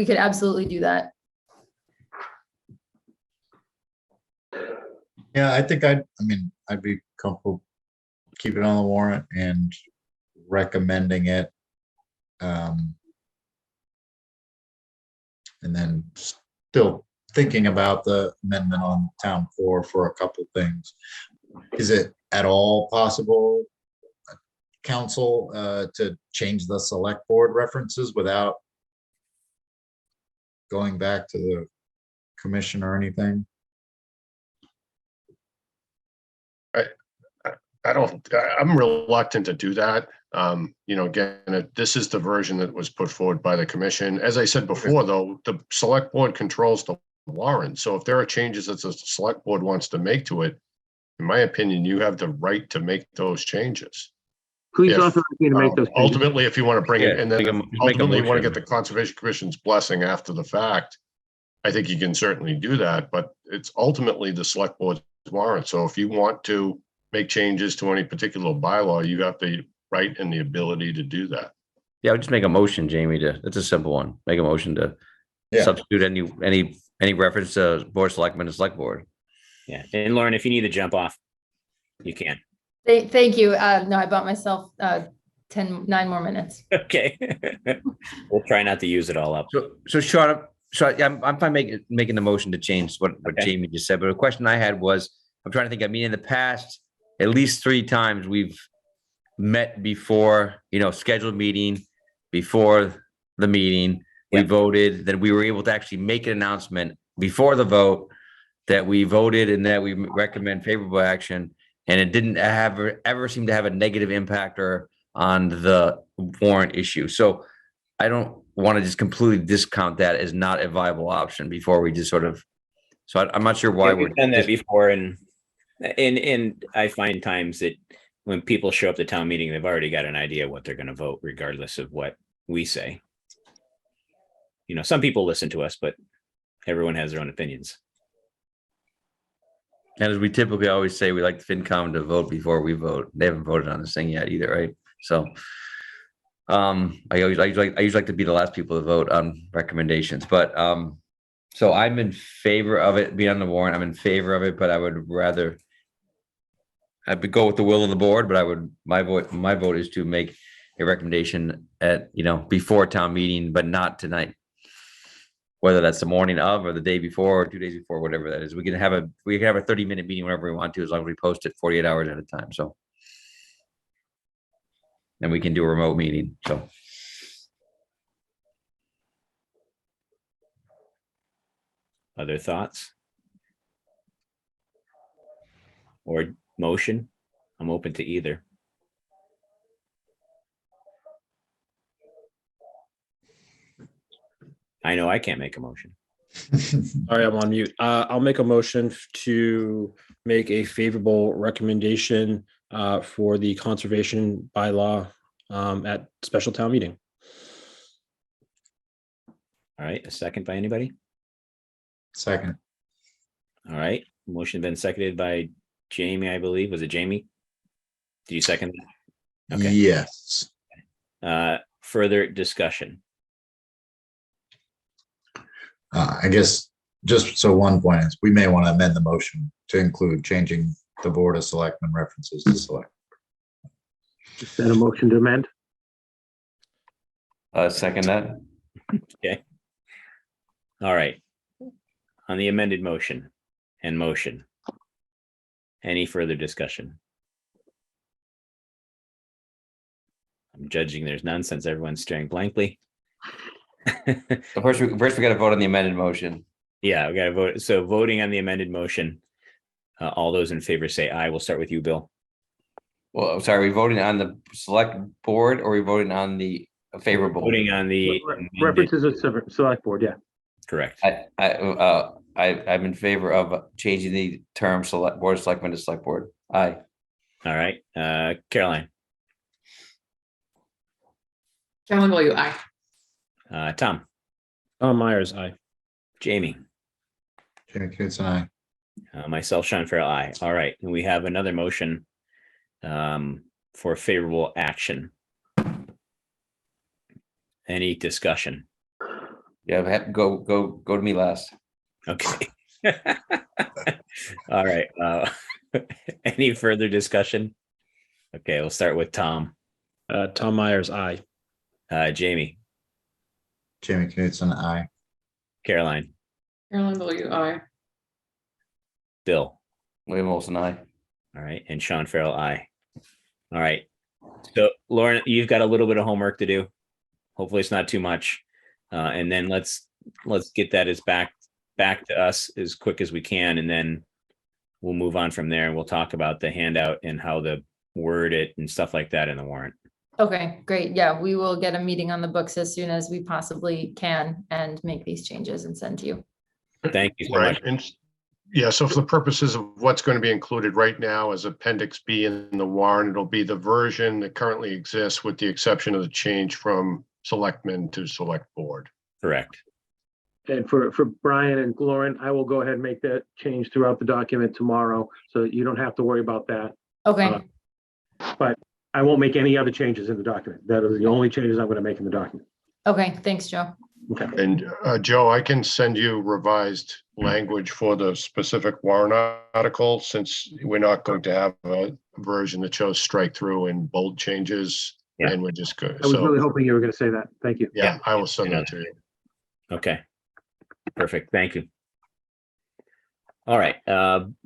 could absolutely do that. Yeah, I think I'd be comfortable keeping it on the warrant and recommending it. And then still thinking about the amendment on town floor for a couple things. Is it at all possible, council, to change the select board references without going back to the commission or anything? I'm reluctant to do that. You know, again, this is the version that was put forward by the commission. As I said before, though, the select board controls the warrant. So if there are changes that the select board wants to make to it, in my opinion, you have the right to make those changes. Please authorize me to make those changes. Ultimately, if you want to bring it, and then ultimately you want to motion. get the Conservation Commission's blessing after the fact, I think you can certainly do that, but it's ultimately the select board's warrant. So if you want to make changes to any particular bylaw, you have the right and the ability to do that. Yeah, I would just make a motion, Jamie, it's a simple one. Make a motion to substitute any reference to board of selectmen to select board. Yeah, and Lauren, if you need to jump off, you can. Thank you. No, I bought myself 9 more minutes. Okay. We'll try not to use it all up. So Sean, So I'm fine making the motion to change what Okay. Jamie just said, but the question I had was, I'm trying to think, I mean, in the past, at least 3 times we've met before, scheduled meeting, before the meeting, we Yep. voted, then we were able to actually make an announcement before the vote that we voted and that we recommend favorable action. And it didn't ever seem to have a negative impact or on the warrant issue. So I don't want to just completely discount that as not a viable option before we just sort of, so I'm not sure why Yeah, we're. we've done that before, and I find times that when people show up to town meeting, they've already got an idea what they're going to vote, regardless of what we say. Some people listen to us, but everyone has their own opinions. And as we typically always say, we like the FinCom to vote before we vote. They haven't voted on this thing yet either, right? So I usually like to be the last people to vote on recommendations, but so I'm in favor of it being on the warrant. I'm in favor of it, but I would go with the will of the board, but my vote is to make a recommendation at, before town meeting, but not tonight. Whether that's the morning of or the day before or 2 days before, whatever that is. We can have a 30-minute meeting whenever we want to, as long as we post it 48 hours at a time. So then we can do a remote meeting. So Other thoughts? Or motion? I'm open to either. I know I can't make a motion. Sorry, I'm on mute. I'll make a motion to make a favorable recommendation for the conservation bylaw at special town meeting. All right, a second by anybody? Second. All right, motion been seconded by Jamie, I believe. Was it Jamie? Did you second that? Okay. Yes. Further discussion. I guess just so one point is we may want to amend the motion to include changing the Board of Selectmen references to select. Is that a motion to amend? second that. Okay. All right. On the amended motion and motion. Any further discussion? I'm judging there's none since everyone's staring blankly. So first we got to vote on the amended motion. Yeah, we got to vote. So voting on the amended motion. All those in favor say aye. We'll start with you, Bill. Well, I'm sorry, are we voting on the select board or are we voting on the favorable? Voting on the References of select board, yeah. correct. I'm in favor of changing the term board of selectmen to select board. Aye. All right. Caroline. Carolyn, will you? Aye. Tom. Tom Myers, aye. Jamie. Jamie Knutson, aye. Myself, Sean Farrell, aye. All right. And we have another motion for favorable action. Any discussion? Yeah, go to me last. Okay. All right. Any further discussion? Okay, we'll start with Tom. Tom Myers, aye. Jamie. Jamie Knutson, aye. Caroline. Carolyn, will you? Aye. Bill. William Olson, aye. All right. And Sean Farrell, aye. All right. So Lauren, you've got a little bit of homework to do. Hopefully it's not too much. And then let's get that back to us as quick as we can. And then we'll move on from there and we'll talk about the handout and how to word it and stuff like that in the warrant. Okay, great. Yeah, we will get a meeting on the books as soon as we possibly can and make these changes and send to you. Thank you so Right. much. And yeah, so for the purposes of what's going to be included right now as Appendix B in the warrant, it'll be the version that currently exists with the exception of the change from selectmen to select board. Correct. And for Brian and Lauren, I will go ahead and make that change throughout the document tomorrow, so that you don't have to worry about that. Okay, But I won't make any other changes in the document. That is the only changes I'm going to make in the document. okay, thanks, Joe. Okay. And Joe, I can send you revised language for the specific warrant article, since we're not going to have a version that shows strike through and bold changes. Yeah. And we're just good. I was really So, hoping you were going to say that. Thank you. yeah, I will send that to you. Okay. Perfect. Thank you. All right,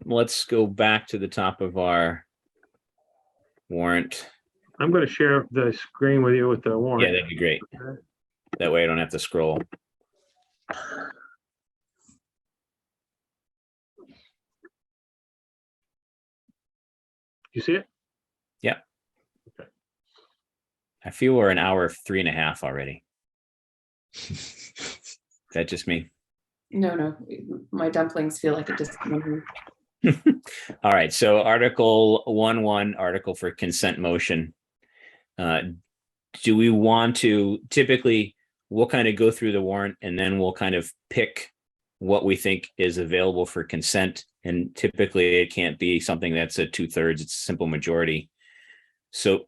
let's go back to the top of our warrant. I'm going to share the screen with you with the Yeah, warrant. that'd be great. That way I don't have to scroll. You see it? Yeah. Okay. I feel we're an hour 3.5 already. Is that just me? No, my dumplings feel like it just. All right, so Article 1.1, article for consent motion. Do we want to, typically, we'll kind of go through the warrant and then we'll kind of pick what we think is available for consent. And typically it can't be something that's a 2/3, it's a simple majority. So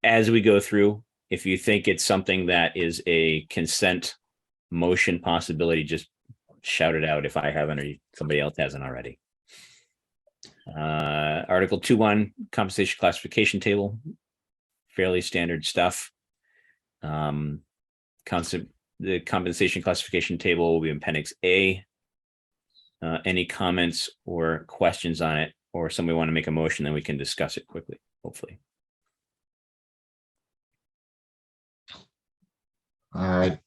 as we go through, if you think it's something that is a consent motion possibility, just shout it out if I haven't or somebody else hasn't already. Article 2.1, compensation classification table, fairly standard stuff. The compensation classification table will be in Appendix A. Any comments or questions on it, or somebody want to make a motion, then we can discuss it quickly, hopefully. I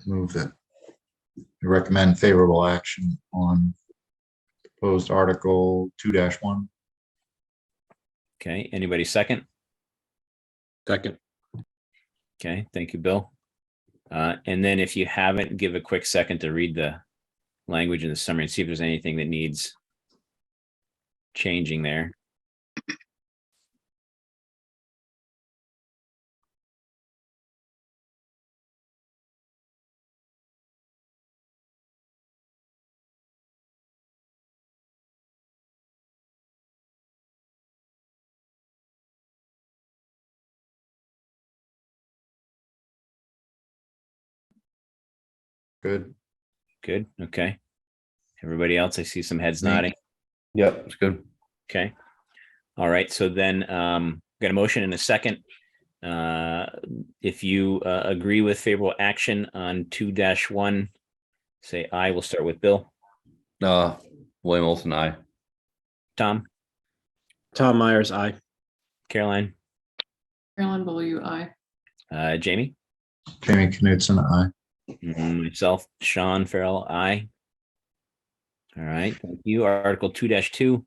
move that we recommend favorable action on proposed Article 2-1. Okay, anybody second? Second. Okay, thank you, Bill. And then if you haven't, give a quick second to read the language in the summary and see if there's anything that needs changing there. Good. Good, okay. Everybody else, I see some heads Me. nodding. Yep, it's good. Okay. All right, so then got a motion in a second. If you agree with favorable action on 2-1, say aye. We'll start with Bill. William Olson, aye. Tom, Tom Myers, aye. Caroline, Carolyn Beaulieu, aye. Jamie, Jamie Knutson, aye. myself, Sean Farrell, aye. All right, thank you. Article 2-2.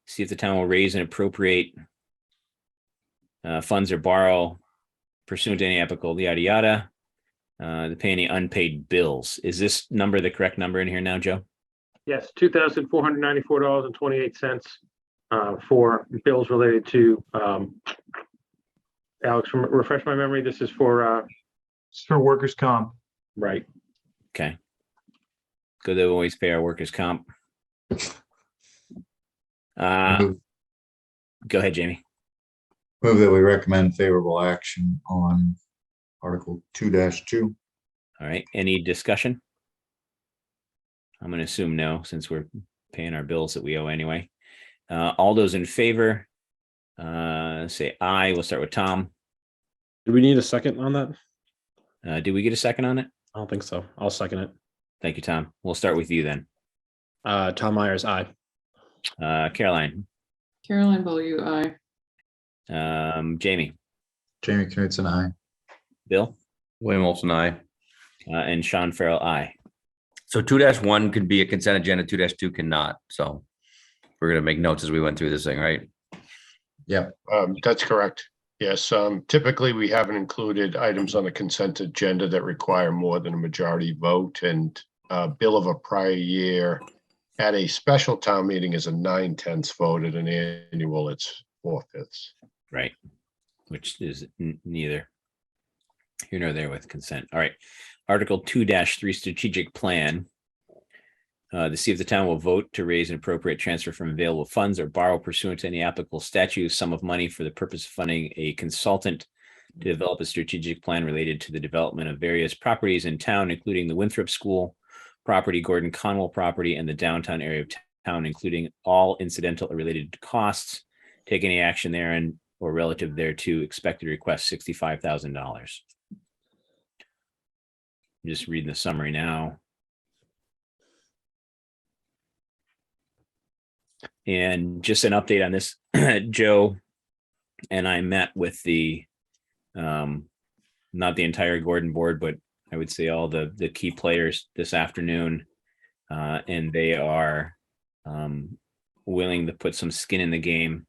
See if the town will raise and appropriate funds or borrow pursuant to any applicable yada yada. To pay any unpaid bills. Is this number the correct number in here now, Joe? Yes, $2,494.28 for bills related to, Alex, refresh my memory. This is for, It's for workers' comp. right. Okay. Good to always pay our workers' comp. Go ahead, Jamie. Move that we recommend favorable action on Article 2-2. All right, any discussion? I'm gonna assume no, since we're paying our bills that we owe anyway. All those in favor, say aye. We'll start with Tom. Do we need a second on that? Did we get a second on it? I don't think so. I'll second it. Thank you, Tom. We'll start with you then. Tom Myers, aye. Caroline, Carolyn Beaulieu, aye. Jamie, Jamie Knutson, aye. Bill, William Olson, aye. and Sean Farrell, aye. So 2-1 could be a consent agenda, 2-2 cannot. So we're gonna make notes as we went through this thing, right? Yep. That's correct. Yes, typically we haven't included items on the consent agenda that require more than a majority vote, and bill of a prior year at a special town meeting is a 9/10 vote. At an annual, it's 4/5. Right, which is neither here nor there with consent. All right, Article 2-3, strategic plan. To see if the town will vote to raise an appropriate transfer from available funds or borrow pursuant to any applicable statute sum of money for the purpose of funding a consultant to develop a strategic plan related to the development of various properties in town, including the Winthrop School property, Gordon Conwell property, and the downtown area of town, including all incidental or related costs. Take any action therein or relative thereto. Expected request $65,000. I'm just reading the summary now. And just an update on this, Joe and I met with the, not the entire Gordon board, but I would say all the key players this afternoon. And they are willing to put some skin in the game.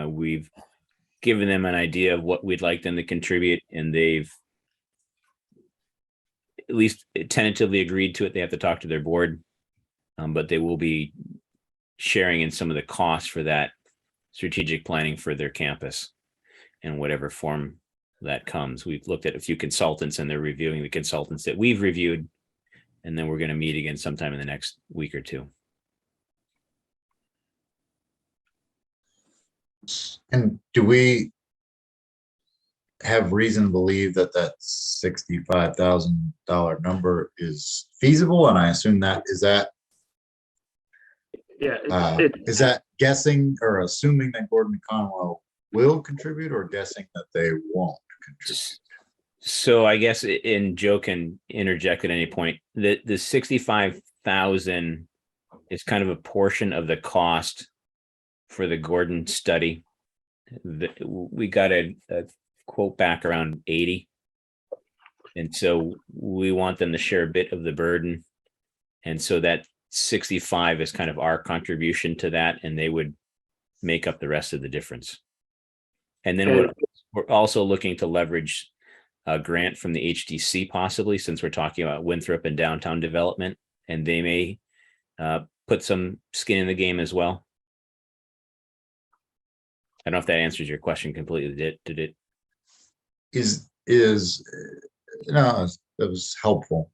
We've given them an idea of what we'd like them to contribute, and they've at least tentatively agreed to it. They have to talk to their board, but they will be sharing in some of the costs for that strategic planning for their campus in whatever form that comes. We've looked at a few consultants, and they're reviewing the consultants that we've reviewed, and then we're going to meet again sometime in the next week or two. And do we have reason to believe that that $65,000 number is feasible? And I assume that is that Yeah, is that guessing or assuming that Gordon and Conwell will contribute, or guessing that they won't contribute? So I guess, and Joe can interject at any point, the 65,000 is kind of a portion of the cost for the Gordon study. We got a quote back around 80. And so we want them to share a bit of the burden. And so that 65 is kind of our contribution to that, and they would make up the rest of the difference. And then we're also looking to leverage a grant from the HDC, possibly, since we're talking about Winthrop and downtown development, and they may put some skin in the game as well. I don't know if that answers your question completely. Did it? No, that was helpful.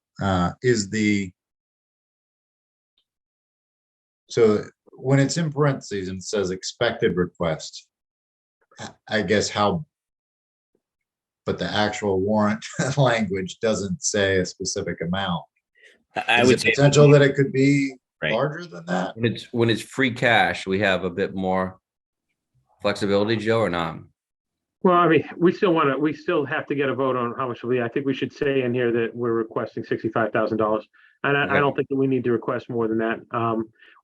So when it's in parentheses and it says expected request, I guess but the actual warrant language doesn't say a specific amount. I would say potential that it could be right. larger than that. When it's free cash, we have a bit more flexibility, Joe, or not? well, I mean, we still have to get a vote on how much I think we should say in here that we're requesting $65,000. And I don't think that we need to request more than that.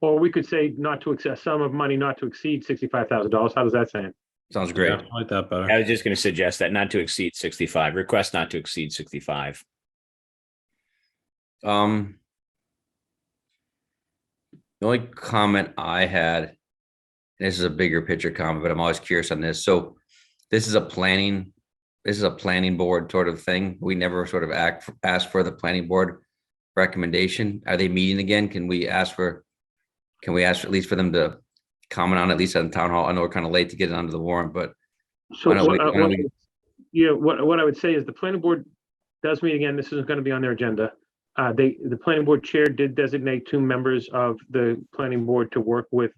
Or we could say not to excess sum of money, not to exceed $65,000. How does that sound? Sounds great. Yeah, I like that better. I was just going to suggest that, not to exceed 65. Request not to exceed 65. The only comment I had, and this is a bigger picture comment, but I'm always curious on this. So this is a planning board sort of thing. We never sort of ask for the planning board recommendation. Are they meeting again? Can we ask at least for them to comment on, at least on town hall? I know we're kind of late to get it onto the warrant, but So what I would say is the planning board does meet again. This is going to be on their agenda. The planning board chair did designate 2 members of the planning board to work with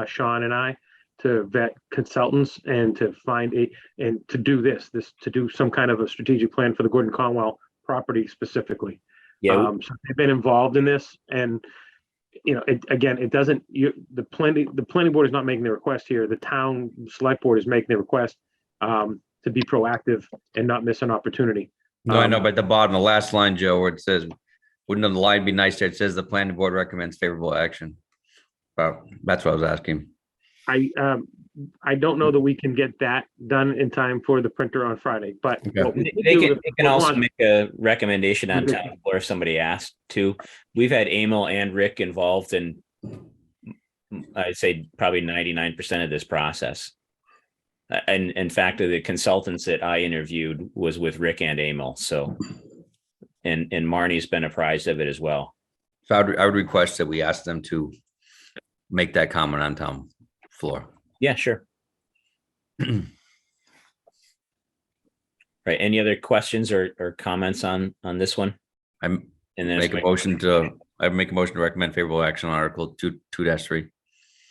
Sean and I to vet consultants and to find to do some kind of a strategic plan for the Gordon Conwell property specifically. Yeah. So they've been involved in this, and the planning board is not making the request here. The town select board is making the request to be proactive and not miss an opportunity. no, I know, but at the bottom, the last line, Joe, where it says, wouldn't the line be nice there? It says the planning board recommends favorable action. That's what I was asking. I don't know that we can get that done in time for the printer on Friday, but Okay. They can also make a recommendation on town floor if somebody asked to. We've had Emil and Rick involved in, I'd say, probably 99% of this process. And in fact, the consultants that I interviewed was with Rick and Emil. So, and Marnie's been apprised of it as well. So I would request that we ask them to make that comment on town floor. Yeah, sure. Right. Any other questions or comments on this one? I make a motion to recommend favorable action on Article 2-3.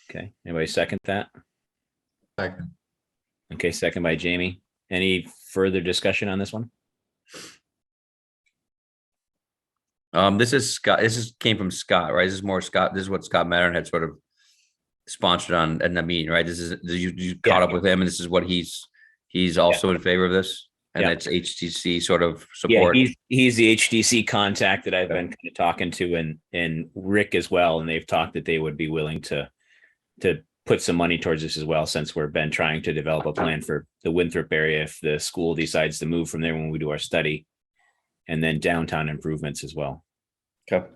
Okay. Anybody second that? Second. Okay, second by Jamie. Any further discussion on this one? This is Scott. Came from Scott, right? This is more Scott. This is what Scott Mattern had sort of sponsored on in the meeting, right? You caught up with him, and this is what he's also in favor of this. and Yeah. it's HTC sort of Yeah, support. he's the HDC contact that I've been kind of talking to, and Rick as well, and they've talked that they would be willing to put some money towards this as well, since we've been trying to develop a plan for the Winthrop area if the school decides to move from there when we do our study, and then downtown improvements as well. Okay.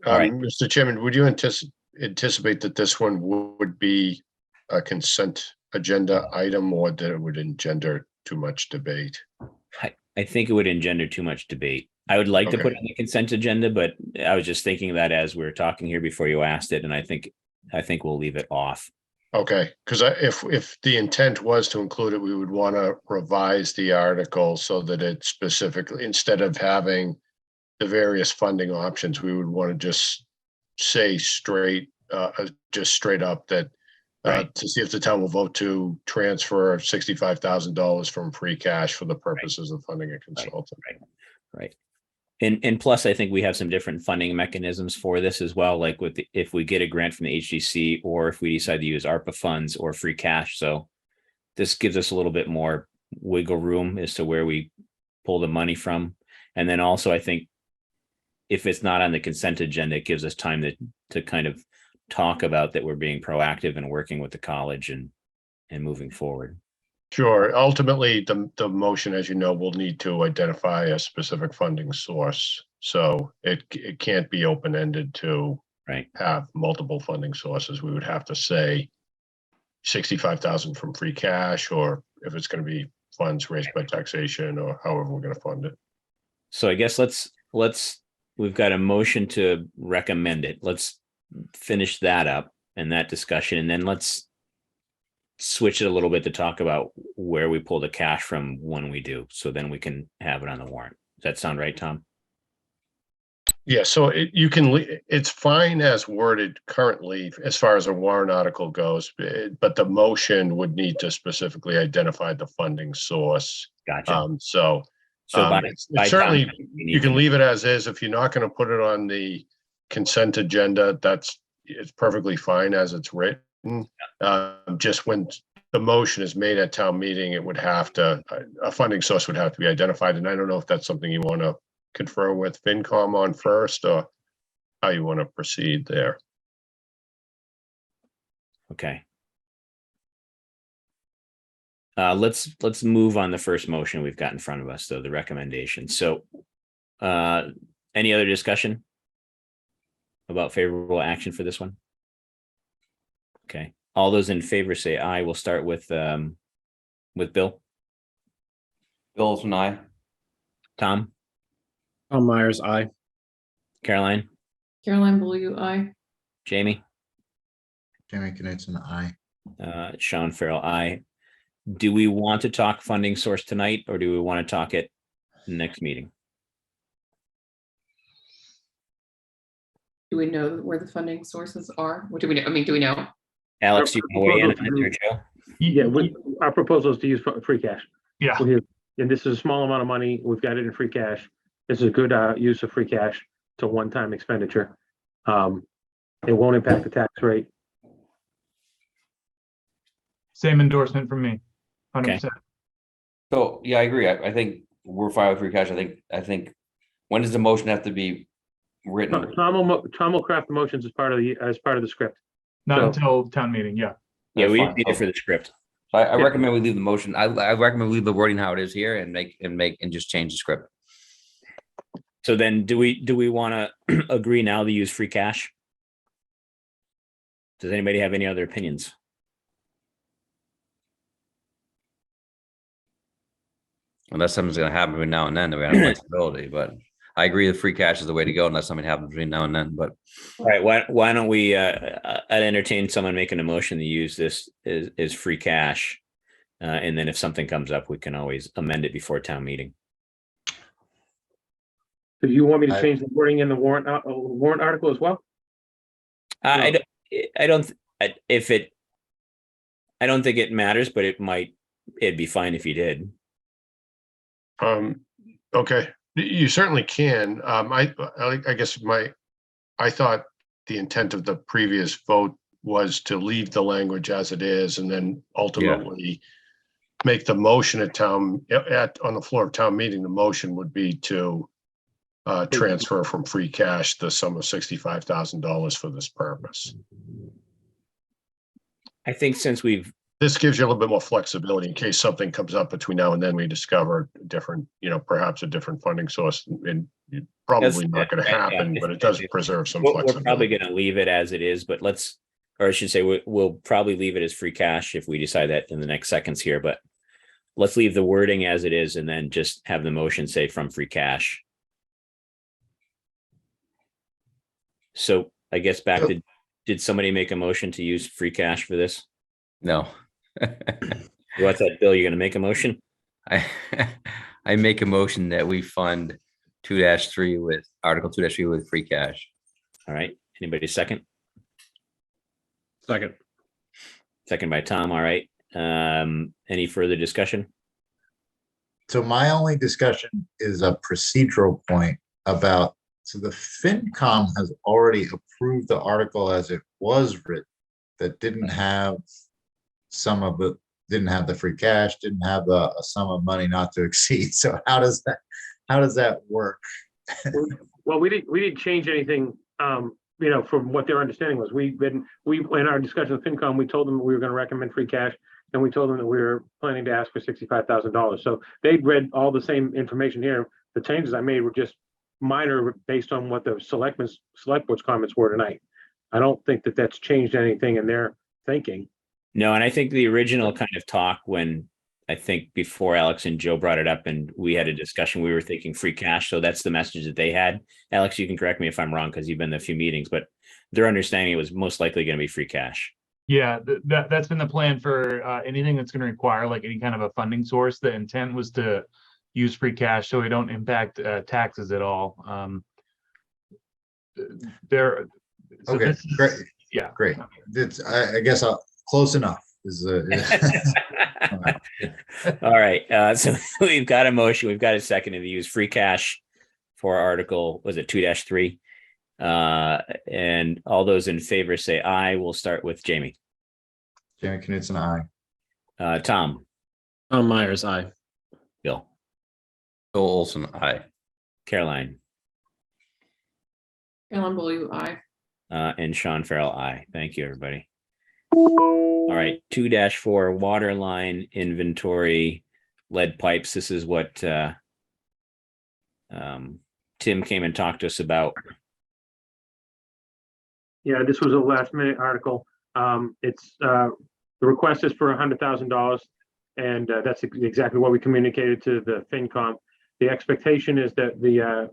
All right. Mr. Chairman, would you anticipate that this one would be a consent agenda item, or that it would engender too much debate? I think it would engender too much debate. I would like to put it on the consent agenda, but I was just thinking that as we were talking here before you asked it, and I think we'll leave it off. Okay, because if the intent was to include it, we would want to revise the article so that it specifically, instead of having the various funding options, we would want to just say straight up that to see if the town will vote to transfer $65,000 from free cash for the purposes of funding a consultant. Right. And plus, I think we have some different funding mechanisms for this as well, like if we get a grant from the HDC, or if we decide to use ARPA funds or free cash. So this gives us a little bit more wiggle room as to where we pull the money from. And then also, I think if it's not on the consent agenda, it gives us time to kind of talk about that we're being proactive and working with the college and moving forward. Sure. Ultimately, the motion, as you know, will need to identify a specific funding source. So it can't be open-ended to have multiple funding sources. We would have to say 65,000 from free cash, or if it's going to be funds raised by taxation, or however we're going to fund it. So I guess we've got a motion to recommend it. Let's finish that up and that discussion, and then let's switch it a little bit to talk about where we pull the cash from when we do, so then we can have it on the warrant. Does that sound right, Tom? Yeah, so it's fine as worded currently as far as a warrant article goes, but the motion would need to specifically identify the funding source. Gotcha. It's certainly, you can leave it as is. If you're not going to put it on the consent agenda, it's perfectly fine as it's written. Just when the motion is made at town meeting, it would have to, a funding source would have to be identified. And I don't know if that's something you want to confer with FinCom on first, or how you want to proceed there. Okay. Let's move on the first motion we've got in front of us, though, the recommendation. So any other discussion about favorable action for this one? Okay. All those in favor say aye. We'll start with Bill. Bill's an aye. Tom? Tom Myers, aye. Caroline? Caroline Blue, aye. Jamie? Jamie Knutson, aye. Sean Farrell, aye. Do we want to talk funding source tonight, or do we want to talk it next meeting? Do we know where the funding sources are? What do we know? I mean, do we know? Alex, you can weigh in on that there, Joe? Yeah, our proposal is to use free cash. Yeah. And this is a small amount of money. We've got it in free cash. This is a good use of free cash. It's a one-time expenditure. It won't impact the tax rate. Same endorsement from me. 100%. So, yeah, I agree. I think we're fine with free cash. I think when does the motion have to be written? Tom will craft the motions as part of the script. Not until town meeting. Yeah. Yeah, we need it for the script. So I recommend we leave the motion. I recommend we leave the wording how it is here and just change the script. So then do we want to agree now to use free cash? Does anybody have any other opinions? Unless something's going to happen between now and then, then we have flexibility. But I agree the free cash is the way to go unless something happens between now and then. But all right, why don't we I'd entertain someone making a motion to use this as free cash. And then if something comes up, we can always amend it before town meeting. Do you want me to change the wording in the warrant article as well? I don't think it matters, but it'd be fine if you did. Okay, you certainly can. I guess I thought the intent of the previous vote was to leave the language as it is, and then ultimately make the motion on the floor of town meeting, the motion would be to transfer from free cash the sum of $65,000 for this purpose. I think since This gives you a little bit more flexibility in case something comes up between now and then we discover a different, perhaps a different funding source, and probably not going to happen, but it does preserve some we're flexibility. probably going to leave it as it is, but or I should say, we'll probably leave it as free cash if we decide that in the next seconds here, but let's leave the wording as it is and then just have the motion say from free cash. So I guess back to, did somebody make a motion to use free cash for this? No. What's that, Bill? You're going to make a motion? I make a motion that we fund 2-3 with Article 2-3 with free cash. All right. Anybody second? Second. Second by Tom. All right. Any further discussion? So my only discussion is a procedural point about, so the FinCom has already approved the article as it was written, that didn't have some of it, didn't have the free cash, didn't have a sum of money not to exceed. So how does that work? Well, we didn't change anything, from what their understanding was. In our discussion with FinCom, we told them we were going to recommend free cash, and we told them that we were planning to ask for $65,000. So they'd read all the same information here. The changes I made were just minor based on what the select board's comments were tonight. I don't think that that's changed anything in their thinking. No, and I think the original kind of talk when I think before Alex and Joe brought it up and we had a discussion, we were thinking free cash. So that's the message that they had. Alex, you can correct me if I'm wrong because you've been to a few meetings, but their understanding it was most likely going to be free cash. Yeah, that's been the plan for anything that's going to require like any kind of a funding source. The intent was to use free cash so we don't impact taxes at all. Okay, great. Yeah, great. I guess close enough. All right. So we've got a motion. We've got a second to use free cash for Article, was it 2-3? And all those in favor say aye. We'll start with Jamie. Jamie Knutson, aye. Tom. Tom Myers, aye. Bill. Bill Olson, aye. Caroline. Ellen Beaulieu, aye. And Sean Farrell, aye. Thank you, everybody. All right, 2-4 water line inventory lead pipes. This is what Tim came and talked to us about. Yeah, this was a last minute article. It's the request is for $100,000, and that's exactly what we communicated to the FinCom. The expectation is that the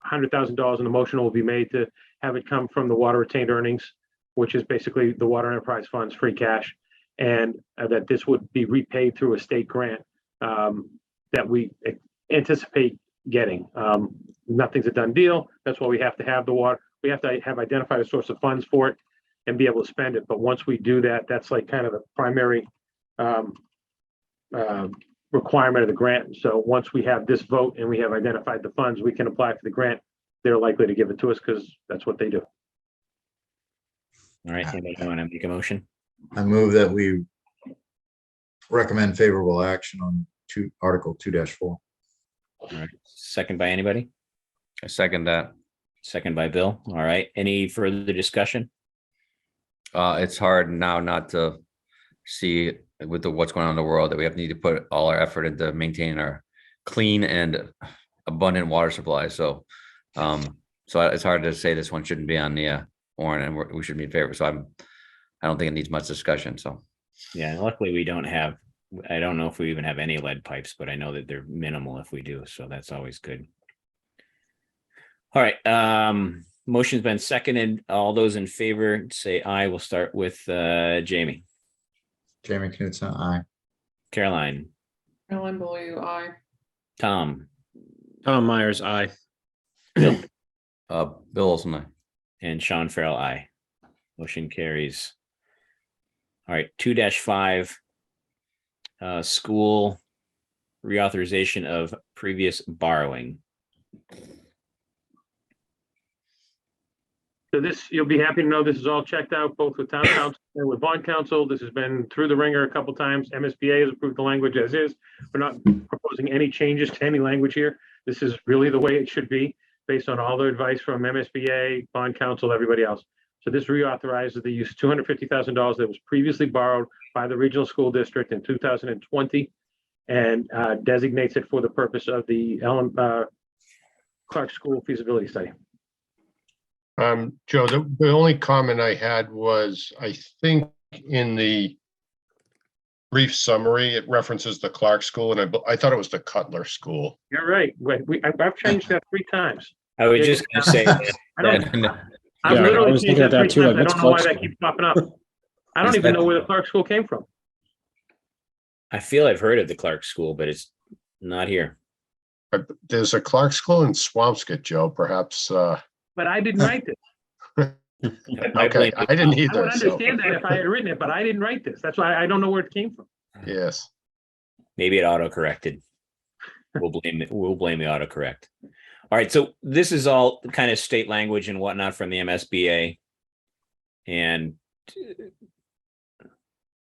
$100,000 in the motion will be made to have it come from the water retained earnings, which is basically the water enterprise funds free cash, and that this would be repaid through a state grant that we anticipate getting. Nothing's a done deal. That's why we have to have the water. We have to have identified a source of funds for it and be able to spend it. But once we do that, that's like kind of the primary requirement of the grant. So once we have this vote and we have identified the funds, we can apply for the grant. They're likely to give it to us because that's what they do. All right, anybody want to make a motion? I move that we recommend favorable action on Article 2-4. All right, second by anybody? I second that. Second by Bill. All right, any further discussion? It's hard now not to see with what's going on in the world that we need to put all our effort into maintaining our clean and abundant water supply. So it's hard to say this one shouldn't be on the warrant and we should be in favor. So I don't think it needs much discussion. So yeah, luckily we don't have, I don't know if we even have any lead pipes, but I know that they're minimal if we do. So that's always good. All right. Motion's been seconded. All those in favor say aye. We'll start with Jamie. Jamie Knutson, aye. Caroline. Ellen Beaulieu, aye. Tom. Tom Myers, aye. Bill. Bill Olson, aye. And Sean Farrell, aye. Motion carries. All right, 2-5, school reauthorization of previous borrowing. So this, you'll be happy to know this is all checked out, both with town council and with bond council. This has been through the ringer a couple times. MSBA has approved the language as is. We're not proposing any changes to any language here. This is really the way it should be, based on all the advice from MSBA, bond council, everybody else. So this reauthorizes the use of $250,000 that was previously borrowed by the regional school district in 2020 and designates it for the purpose of the Clark School feasibility study. Joe, the only comment I had was, I think in the brief summary, it references the Clark School, and I thought it was the Cutler School. You're right. I've changed that 3 times. I was just going to say I don't. I was looking at that too, like, I what's don't know why Clark that School? keeps popping up. I don't even know where the Clark School came from. I feel I've heard of the Clark School, but it's not here. There's a Clark School in Swampscott, Joe, perhaps. But I didn't write this. Okay, I didn't I either. would So, understand that if I had written it, but I didn't write this. That's why I don't know where it came from. yes. Maybe it auto-corrected. We'll blame the autocorrect. All right, so this is all kind of state language and whatnot from the MSBA. And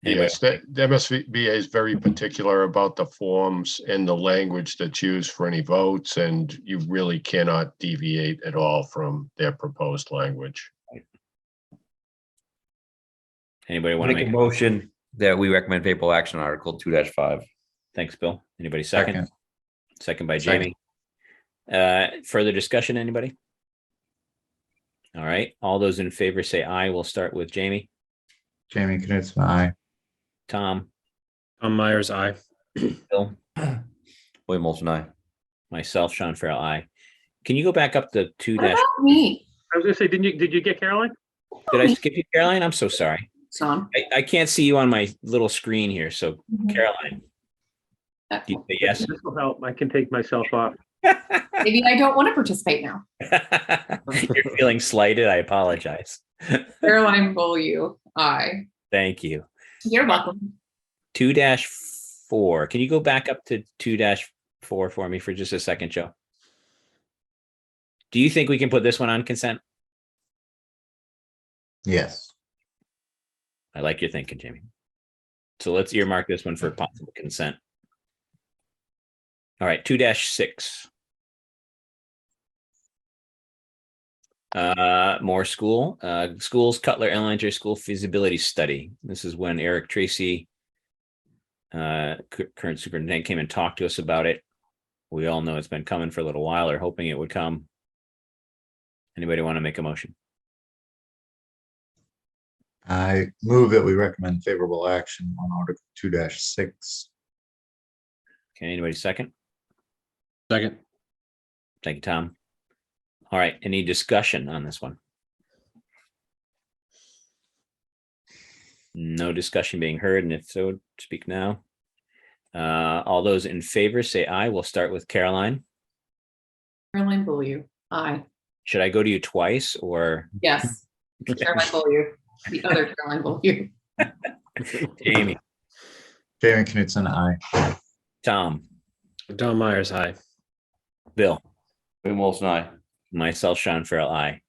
anyway, Yes, the MSBA is very particular about the forms and the language that's used for any votes, and you really cannot deviate at all from their proposed language. anybody want to Make make a motion that we recommend favorable action on Article 2-5. Thanks, Bill. Anybody second? Second by Second. Jamie. Further discussion, anybody? All right, all those in favor say aye. We'll start with Jamie. Jamie Knutson, aye. Tom, Tom Myers, aye. Bill, William Olson, aye. myself, Sean Farrell, aye. Can you go back up to 2 What dash? about me? I was gonna say, did you get Caroline? Did I skip you, Caroline? I'm so sorry. Son. I can't see you on my little screen here. So Caroline, do you say yes? This will help. I can take myself off. Maybe I don't want to participate now. You're feeling slighted. I apologize. Caroline Beaulieu, aye. Thank you. You're welcome. 2-4. Can you go back up to 2-4 for me for just a second, Joe? Do you think we can put this one on consent? Yes. I like your thinking, Jamie. So let's earmark this one for possible consent. All right, 2-6. More school. Schools Cutler Elementary School feasibility study. This is when Eric Tracy, current superintendent, came and talked to us about it. We all know it's been coming for a little while, or hoping it would come. Anybody want to make a motion? I move that we recommend favorable action on Article 2-6. Okay, anybody second? Second. Thank you, Tom. All right, any discussion on this one? No discussion being heard, and if so, speak now. All those in favor say aye. We'll start with Caroline. Caroline Beaulieu, aye. Should I go to you twice or? Yes. Caroline Beaulieu, the other Caroline Beaulieu. Jamie, Jamie Knutson, aye. Tom, Tom Myers, aye. Bill, William Olson, aye. myself, Sean Farrell, aye.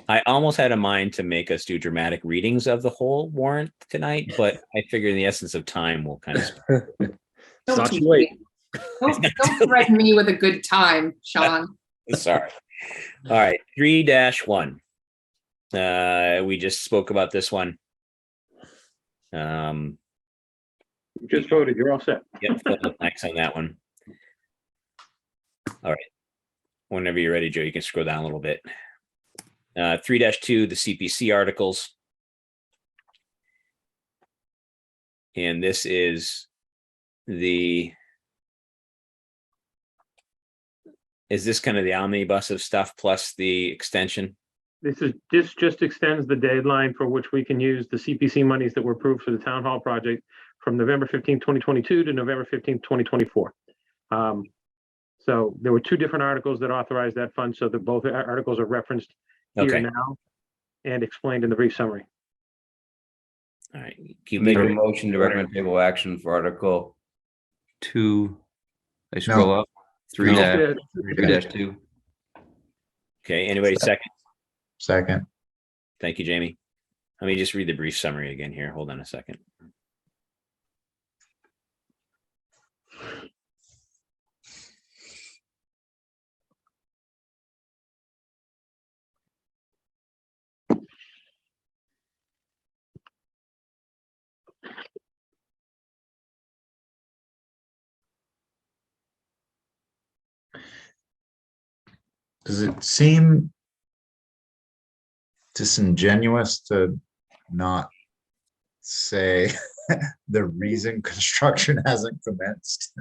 I almost had a mind to make us do dramatic readings of the whole warrant tonight, but I figure in the essence of time, we'll kind of. Don't Not tease too late. me. Don't threaten me with a good time, Sean. Sorry. All right, 3-1. We just spoke about this one. You just voted. You're all set. Yep, thanks on that one. All right. Whenever you're ready, Joe, you can scroll down a little bit. 3-2, the CPC articles. And this is this kind of the omnibus of stuff plus the extension? This just extends the deadline for which we can use the CPC monies that were approved for the town hall project from November 15, 2022 to November 15, 2024. So there were 2 different articles that authorized that fund, so that both articles are referenced here Okay. now and explained in the brief summary. All right. Keep Make a it. motion to recommend favorable action for Article 2. I scroll up. 3-2. Okay, anybody second? Second. Thank you, Jamie. Let me just read the brief summary again here. Hold on a second. Does it seem disingenuous to not say the reason construction hasn't commenced?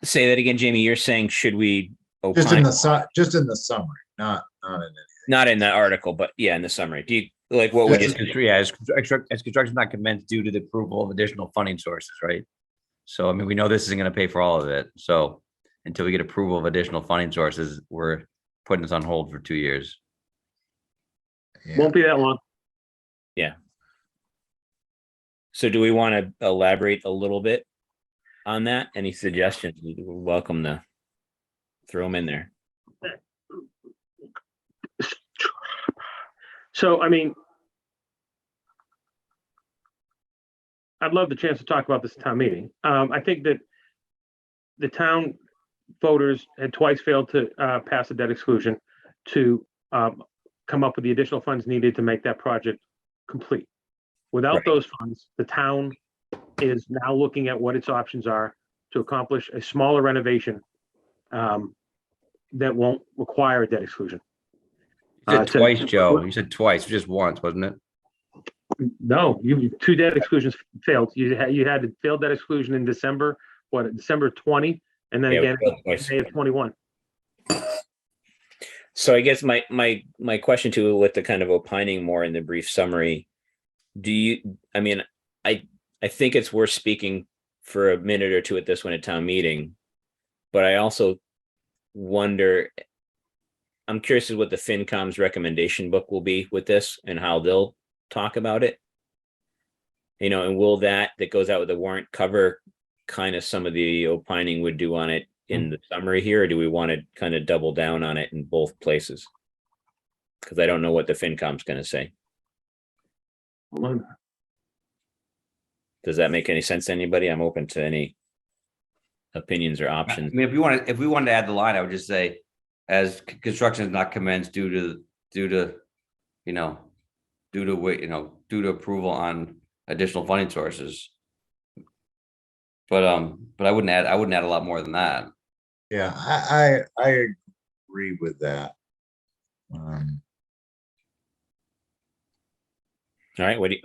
Say that again, Jamie. You're saying should we Just in opine? just in the summary, not in anything. Not in the article, but yeah, in the summary. Do you like what would you? As construction not commenced due to the approval of additional funding sources, right? So, I mean, we know this isn't going to pay for all of it. So until we get approval of additional funding sources, we're putting this on hold for 2 years. Yeah. Won't be that long. Yeah. So do we want to elaborate a little bit on that? Any suggestions? We're welcome to throw them in there. So, I mean, I'd love the chance to talk about this town meeting. I think that the town voters had twice failed to pass a debt exclusion to come up with the additional funds needed to make that project complete. Without Right. those funds, the town is now looking at what its options are to accomplish a smaller renovation that won't require a debt exclusion. You said So- twice, Joe. You said twice, just once, wasn't it? No, two debt exclusions failed. You had a failed debt exclusion in December, December 20, and then Yeah, we again, failed twice. May of 21. So I guess my question to with the kind of opining more in the brief summary, I mean, I think it's worth speaking for a minute or two at this one at town meeting, but I also wonder, I'm curious as what the FinCom's recommendation book will be with this and how they'll talk about it. You know, and will that goes out with the warrant cover kind of some of the opining would do on it in the summary here, or do we want to kind of double down on it in both places? Because I don't know what the FinCom's going to say. Does that make any sense to anybody? I'm open to any opinions or I options. mean, if we wanted to add the line, I would just say, as construction is not commenced due to approval on additional funding sources. But I wouldn't add a lot more than that. Yeah, I agree with that. All right, let's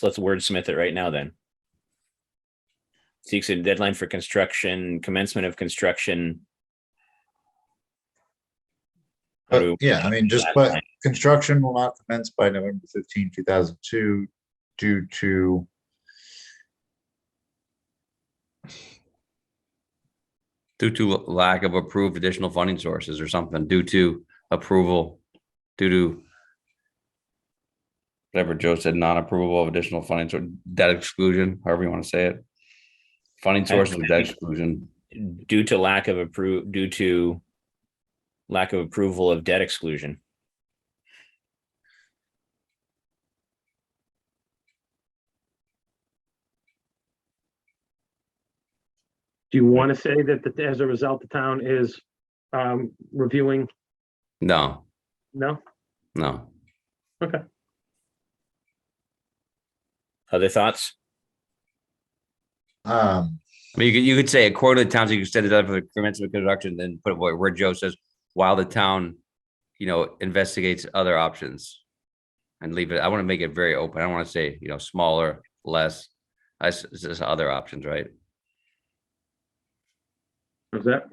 wordsmith it right now then. Seeks a deadline for construction, commencement of construction. How do we- Yeah, I mean, just but construction will not commence by November 15, 2002 due to lack of approved additional funding sources or something, due to whatever Joe said, non-approval of additional funding source, debt exclusion, however you want to say it. Funding sources of debt exclusion. Due to lack of approval of debt exclusion. Do you want to say that as a result, the town is reviewing? No, No? Okay. Other thoughts? I mean, you could say according to the towns, you could set it up for the commencement of construction, then put where Joe says, while the town, investigates other options. And leave it. I want to make it very open. I don't want to say, smaller, less. It's just other options, right? Is that?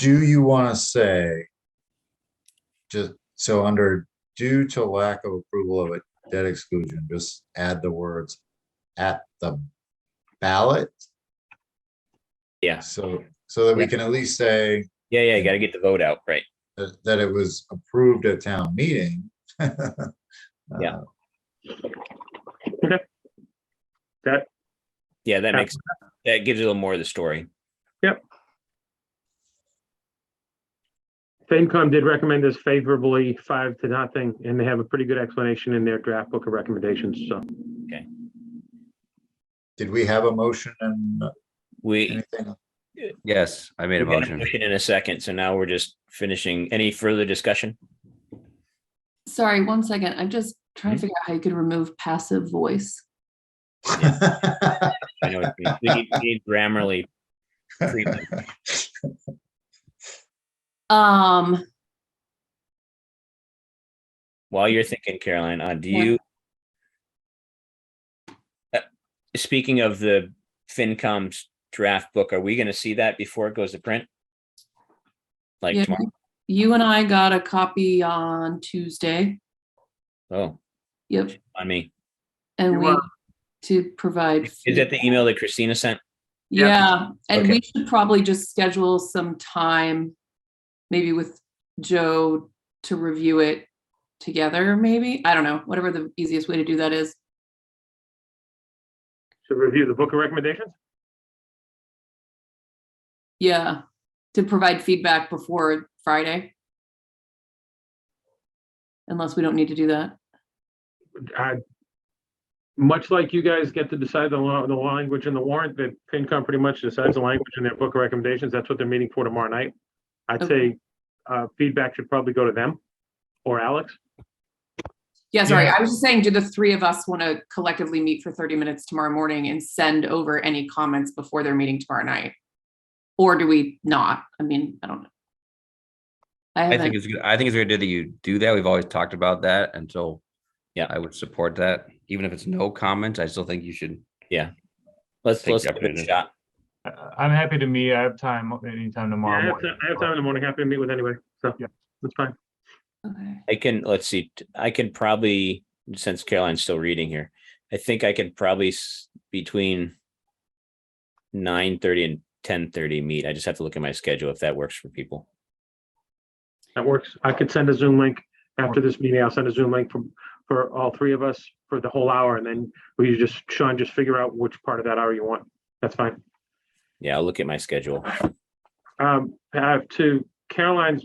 do you want to say just so under due to lack of approval of a debt exclusion, just add the words at the ballot? Yeah. So that we can at least say, Yeah, you got to get the vote out, right? that it was approved at town meeting. Yeah. Okay. That, Yeah, that gives you a little more of the story. yep. FinCom did recommend this favorably 5-0, and they have a pretty good explanation in their draft book of recommendations, so. Okay. Did we have a motion and We anything? Yes, I made a got motion. in a second, so now we're just finishing. Any further discussion? Sorry, 1 second. I'm just trying to figure out how you could remove passive voice. I know what you mean. We need Grammarly treatment. While you're thinking, Caroline, do you, speaking of the FinCom's draft book, are we going to see that before it goes to print? Like Yeah, tomorrow? you and I got a copy on Tuesday. Oh, Yep. on me. And we to provide. Is that the email that Christina sent? Yeah, and Okay. we should probably just schedule some time, maybe with Joe to review it together, maybe. I don't know, whatever the easiest way to do that is. To review the book of recommendations? Yeah, to provide feedback before Friday. Unless we don't need to do that. Much like you guys get to decide the language in the warrant, that FinCom pretty much decides the language in their book of recommendations. That's what they're meeting for tomorrow night. I'd say feedback should probably go to them or Alex. Yeah, sorry, I was just saying, do the three of us want to collectively meet for 30 minutes tomorrow morning and send over any comments before their meeting tomorrow night? Or do we not? I mean, I don't know. I think it's good. I think it's a good idea that you do that. We've always talked about that. And so, yeah, I would support that. Even if it's no comments, I still think you should. Yeah. Let's give it a shot. I'm happy to meet. I have time anytime tomorrow morning. I have time in the morning. Happy to meet with anybody. So yeah, that's fine. Okay. Let's see. I can probably, since Caroline's still reading here, I think I could probably between 9:30 and 10:30 meet. I just have to look at my schedule if that works for people. That works. I could send a Zoom link after this meeting. I'll send a Zoom link for all three of us for the whole hour, and then Sean, just figure out which part of that hour you want. That's fine. Yeah, I'll look at my schedule. To Caroline's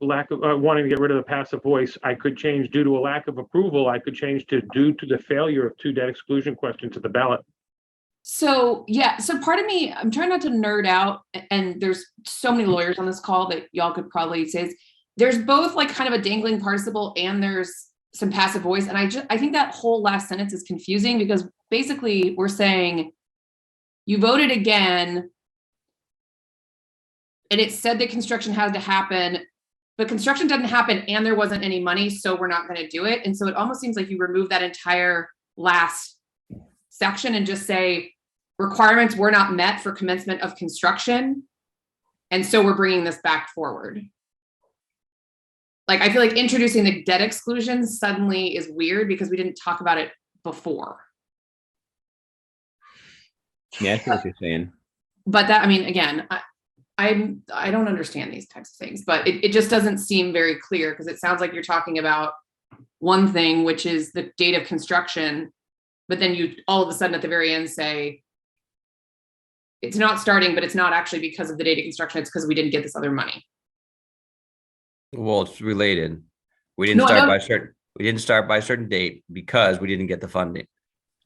lack of wanting to get rid of the passive voice, I could change due to a lack of approval. I could change to due to the failure of 2 debt exclusion questions to the ballot. So, yeah, so part of me, I'm trying not to nerd out, and there's so many lawyers on this call that y'all could probably say, there's both like kind of a dangling participle and there's some passive voice. And I think that whole last sentence is confusing because basically we're saying you voted again and it said that construction had to happen, but construction didn't happen and there wasn't any money, so we're not going to do it. And so it almost seems like you remove that entire last section and just say requirements were not met for commencement of construction. And so we're bringing this back forward. Like, I feel like introducing the debt exclusion suddenly is weird because we didn't talk about it before. Yeah, I see what you're saying. But that, I mean, again, I don't understand these types of things, but it just doesn't seem very clear because it sounds like you're talking about one thing, which is the date of construction, but then you all of a sudden at the very end say, it's not starting, but it's not actually because of the date of construction, it's because we didn't get this other money. Well, it's related. We didn't start by a certain date because we didn't get the funding.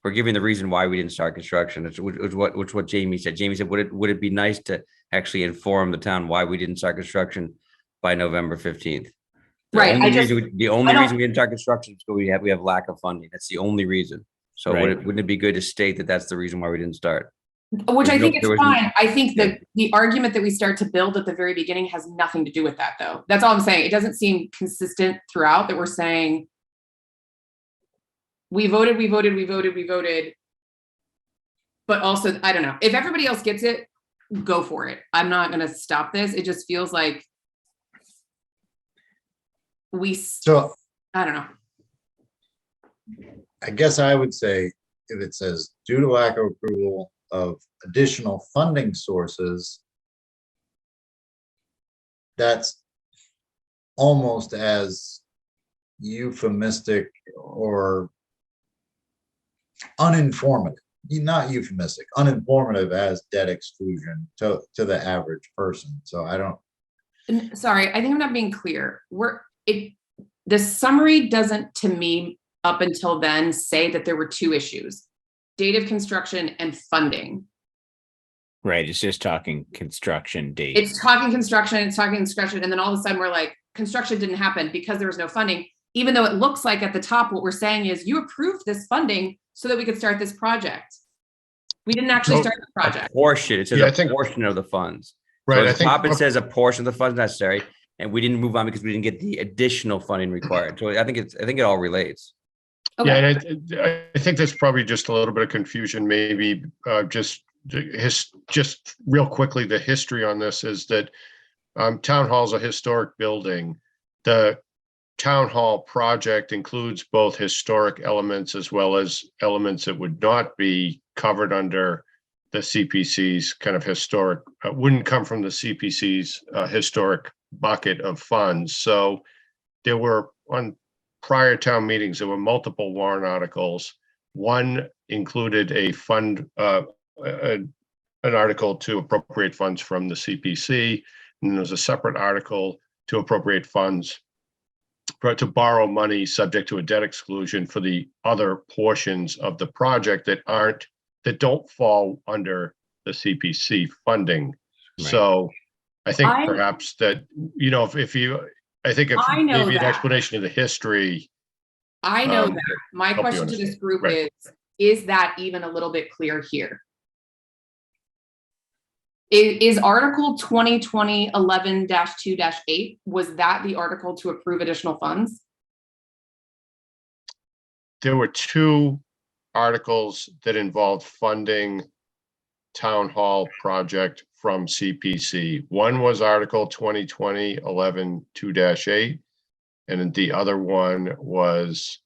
We're giving the reason why we didn't start construction. It's what Jamie said. Jamie said, would it be nice to actually inform the town why we didn't start construction by November 15th? Right. The only reason we didn't start construction is because we have lack of funding. That's the only reason. So wouldn't it be good to state that that's the reason why we didn't start? Which I think it's fine. I think that the argument that we start to build at the very beginning has nothing to do with that, though. That's all I'm saying. It doesn't seem consistent throughout that we're saying we voted. But also, I don't know. If everybody else gets it, go for it. I'm not going to stop this. It just feels like I don't know. I guess I would say if it says due to lack of approval of additional funding sources, that's almost as euphemistic or uninformative, not euphemistic, uninformative as debt exclusion to the average person. So I don't. Sorry, I think I'm not being clear. The summary doesn't, to me, up until then, say that there were two issues: date of construction and funding. Right. It's just talking construction date. It's talking construction, and then all of a sudden we're like, construction didn't happen because there was no funding, even though it looks like at the top what we're saying is you approved this funding so that we could start this project. We didn't actually start the project. A portion, it says Yeah, I a think- portion of the funds. Right, So I at the think- top, it says a portion of the funds necessary, and we didn't move on because we didn't get the additional funding required. So I think it all relates. Okay. Yeah, and I think there's probably just a little bit of confusion, maybe just real quickly, the history on this is that town hall is a historic building. The town hall project includes both historic elements as well as elements that would not be covered under the CPC's kind of historic, wouldn't come from the CPC's historic bucket of funds. So there were, on prior town meetings, there were multiple warrant articles. One included a fund, an article to appropriate funds from the CPC, and there was a separate article to appropriate funds to borrow money subject to a debt exclusion for the other portions of the project that don't fall under the CPC funding. Right. So I think perhaps that, I know maybe an that. explanation of the history. I know that. My help you question to this understand. group Right. is that even a little bit clear here? Is Article 2020-11-2-8, was that the article to approve additional funds? There were two articles that involved funding town hall project from CPC. One was Article 2020-11-2-8, and then the other one was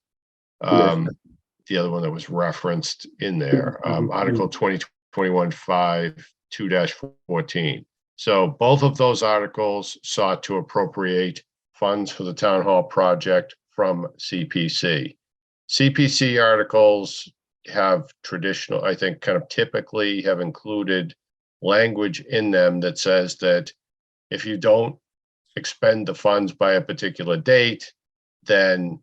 the other one that was referenced in there, Article 2021-5-2-14. So both of those articles sought to appropriate funds for the town hall project from CPC. CPC articles have traditional, I think, kind of typically have included language in them that says that if you don't expend the funds by a particular date, then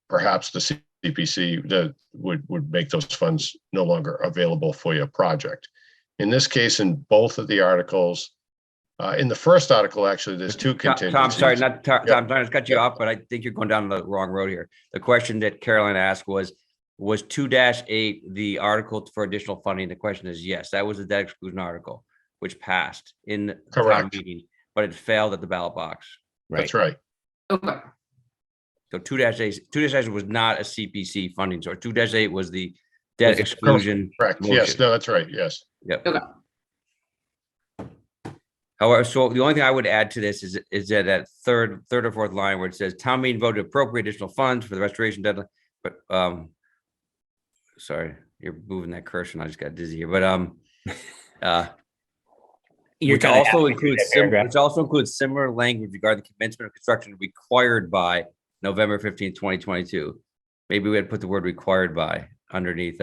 perhaps the CPC would make those funds no longer available for your project. In this case, in both of the articles, in the first article, actually, there's two contingencies. Tom, sorry, Tom, I'm trying to cut you off, but I think you're going down the wrong road here. The question that Caroline asked was 2-8 the article for additional funding? The question is yes, that was the debt exclusion article, which passed in the town meeting, but it failed at the ballot box. Right. That's right. Okay. So 2-8 was not a CPC funding source. 2-8 was the debt exclusion. Correct. motion. Yes, no, that's right. Yes. Yep. Okay. However, so the only thing I would add to this is that third or fourth line where it says town meeting voted to appropriate additional funds for the restoration deadline. But sorry, you're moving that cursor and I just got dizzy here. But which also includes similar language regarding the commencement of construction required by November 15th, 2022. Maybe we had put the word required by underneath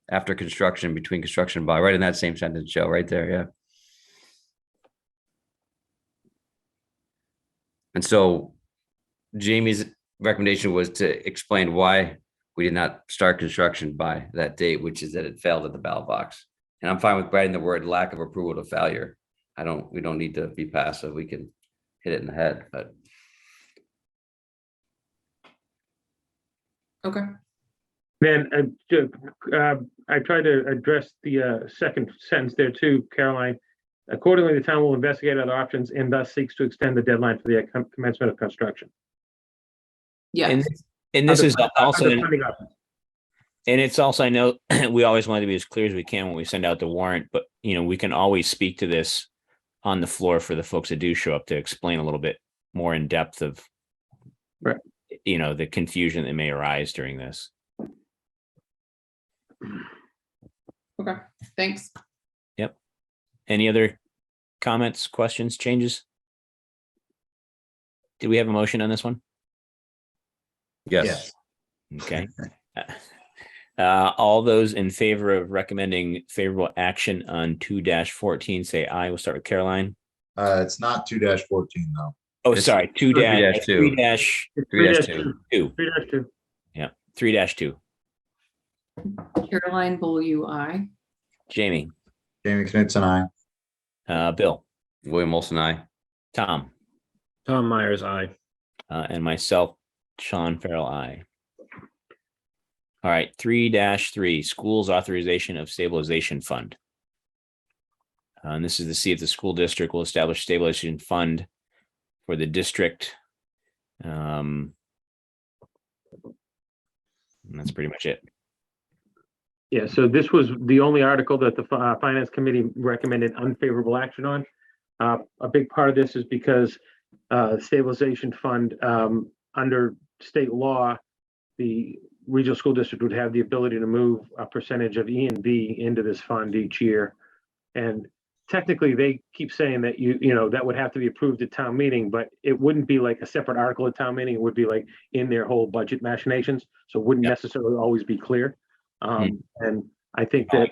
after construction, between construction by, right in that same sentence, Joe, right there. Yeah. And so Jamie's recommendation was to explain why we did not start construction by that date, which is that it failed at the ballot box. And I'm fine with writing the word lack of approval to failure. We don't need to be passive. We can hit it in the head, but. Okay. Then I tried to address the second sentence there too, Caroline. Accordingly, the town will investigate other options and thus seeks to extend the deadline for the commencement of construction. Yeah. And this is also, Other funding options. and it's also, I know we always want to be as clear as we can when we send out the warrant, but we can always speak to this on the floor for the folks that do show up to explain a little bit more in depth of, right, the confusion that may arise during this. Okay, thanks. Yep. Any other comments, questions, changes? Did we have a motion on this one? Yes. Okay. All those in favor of recommending favorable action on 2-14, say aye. We'll start with Caroline. It's not 2-14 though. Oh, It's sorry, 2 dash 3-2. 3-2. 3-2. Yeah, 3-2. Caroline Bullough, aye. Jamie, Jamie Knutson, aye. Bill, William Olson, I. Tom, Tom Myers, aye. and myself, Sean Farrell, aye. All right, 3-3, schools authorization of stabilization fund. And this is to see if the school district will establish stabilization fund for the district. And that's pretty much it. Yeah, so this was the only article that the Finance Committee recommended unfavorable action on. A big part of this is because stabilization fund, under state law, the regional school district would have the ability to move a percentage of E and B into this fund each year. And technically, they keep saying that that would have to be approved at town meeting, but it wouldn't be like a separate article at town meeting. It would be like in their whole budget machinations. So it wouldn't necessarily always be clear. And I think that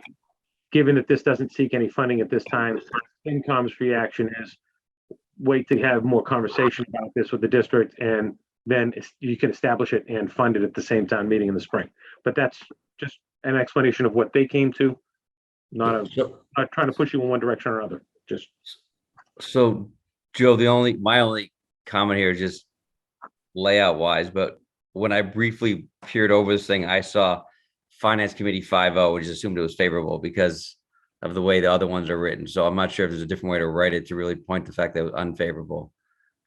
given that this doesn't seek any funding at this time, FinCom's reaction is wait to have more conversation about this with the district, and then you can establish it and fund it at the same town meeting in the spring. But that's just an explanation of what they came to. Not trying to push you in one direction or another. Just So, Joe, my only comment here is just layout wise, but when I briefly peered over this thing, I saw Finance Committee 5-0, which assumed it was favorable because of the way the other ones are written. So I'm not sure if there's a different way to write it to really point the fact that it was unfavorable,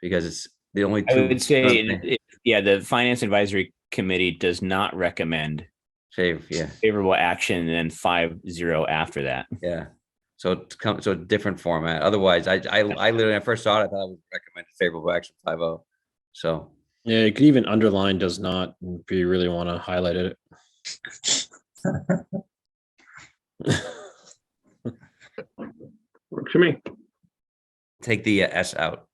because it's the only two. I would say, the Finance Advisory Committee does not recommend favorable action and then 5-0 after that. Yeah. So a different format. Otherwise, I literally, when I first saw it, I thought I would recommend favorable action 5-0. So Yeah, you could even underline does not if you really want to highlight it. works for me. take the S out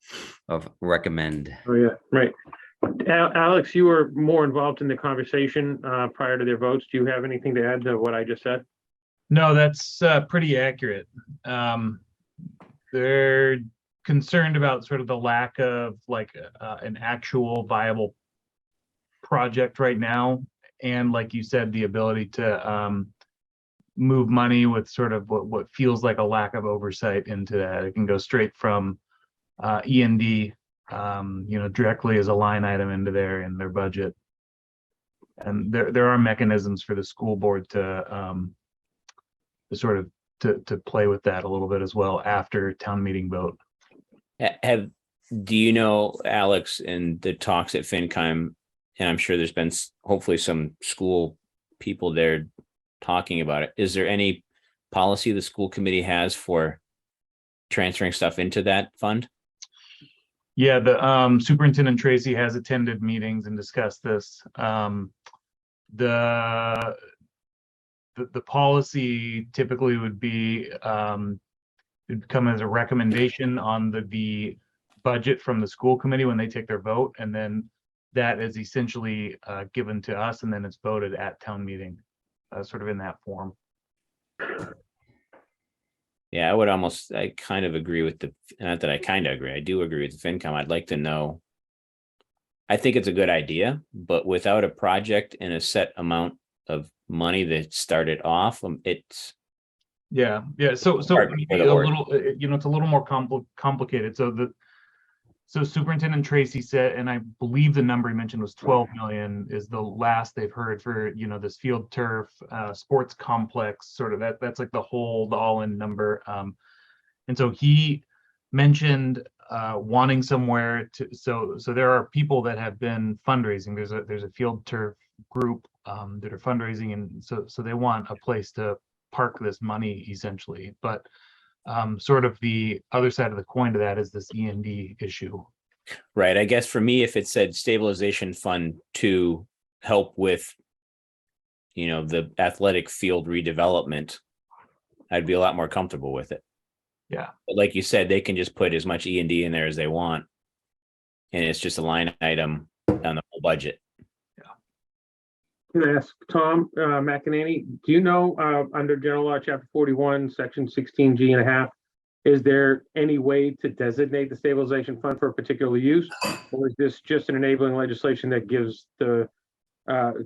of recommend. Oh, yeah, right. Alex, you were more involved in the conversation prior to their votes. Do you have anything to add to what I just said? No, that's pretty accurate. They're concerned about sort of the lack of like an actual viable project right now. And like you said, the ability to move money with sort of what feels like a lack of oversight into that. It can go straight from E&D, directly as a line item into in their budget. And there are mechanisms for the school board to sort of to play with that a little bit as well after town meeting vote. Do you know, Alex, in the talks at FinCom, and I'm sure there's been hopefully some school people there talking about it, is there any policy the school committee has for transferring stuff into that fund? Yeah, the Superintendent Tracy has attended meetings and discussed this. The policy typically would be it'd come as a recommendation on the budget from the school committee when they take their vote, and then that is essentially given to us, and then it's voted at town meeting, sort of in that form. Yeah, I kind of agree with not that I kind of agree, I do agree with the FinCom. I'd like to know. I think it's a good idea, but without a project and a set amount of money that started off, it's yeah. So it's a little more complicated. So Superintendent Tracy said, and I believe the number he mentioned was 12 million is the last they've heard for, this field turf, sports complex, sort of that's like the all-in number. And so he mentioned wanting somewhere to, so there are people that have been fundraising. There's a field turf group that are fundraising, and so they want a place to park this money essentially. But sort of the other side of the coin to that is this E&D issue. right. I guess for me, if it said stabilization fund to help with, the athletic field redevelopment, I'd be a lot more comfortable with it. Yeah. But like you said, they can just put as much E&D in there as they want. and it's just a line item on the whole budget. Can I ask Tom McEnany, do you know, under General Law, Chapter 41, Section 16G.5, is there any way to designate the stabilization fund for a particular use? Or is this just an enabling legislation that gives the,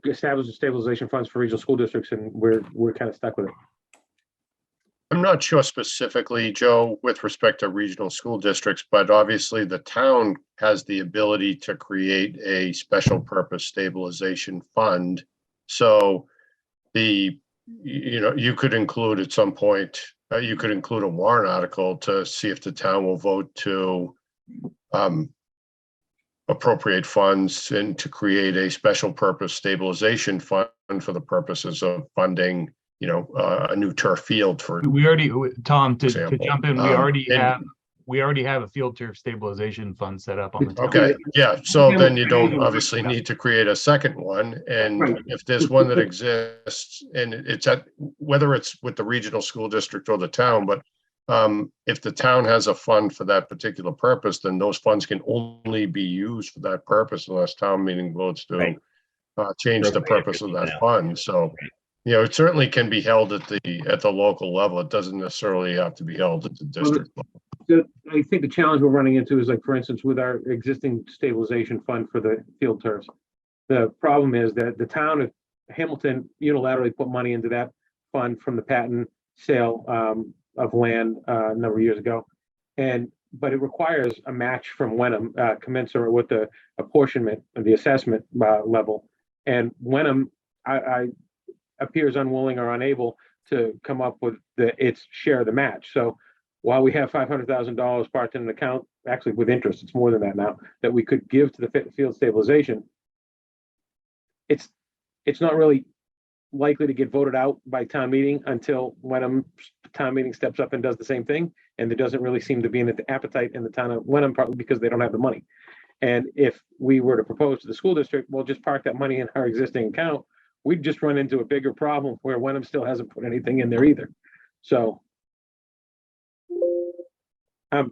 establishes stabilization funds for regional school districts, and we're kind of stuck with it? I'm not sure specifically, Joe, with respect to regional school districts, but obviously the town has the ability to create a special purpose stabilization fund. So you could include at some point, you could include a warrant article to see if the town will vote to appropriate funds and to create a special purpose stabilization fund for the purposes of funding, a new turf field for. We already, Tom, to example. jump in, we already have a field turf stabilization fund set up on the town. Okay, yeah, so then you don't obviously need to create a second one, and Right. if there's one that exists, and it's whether it's with the regional school district or the town, but if the town has a fund for that particular purpose, then those funds can only be used for that purpose unless town meeting votes to Right. change the purpose of that fund, so. It certainly can be held at the local level. It doesn't necessarily have to be held at the district level. I think the challenge we're running into is, like, for instance, with our existing stabilization fund for the field turfs, the problem is that the town of Hamilton unilaterally put money into that fund from the patent sale of land a number of years ago. But it requires a match from Wenham commensurate with the apportionment of the assessment level. And Wenham, I appears unwilling or unable to come up with its share of the match. So while we have $500,000 parked in an account, actually with interest, it's more than that now, that we could give to the field stabilization, it's not really likely to get voted out by town meeting until Wenham town meeting steps up and does the same thing. And there doesn't really seem to be an appetite in the town of Wenham, partly because they don't have the money. And if we were to propose to the school district, we'll just park that money in our existing account, we'd just run into a bigger problem where Wenham still hasn't put anything in there either. So a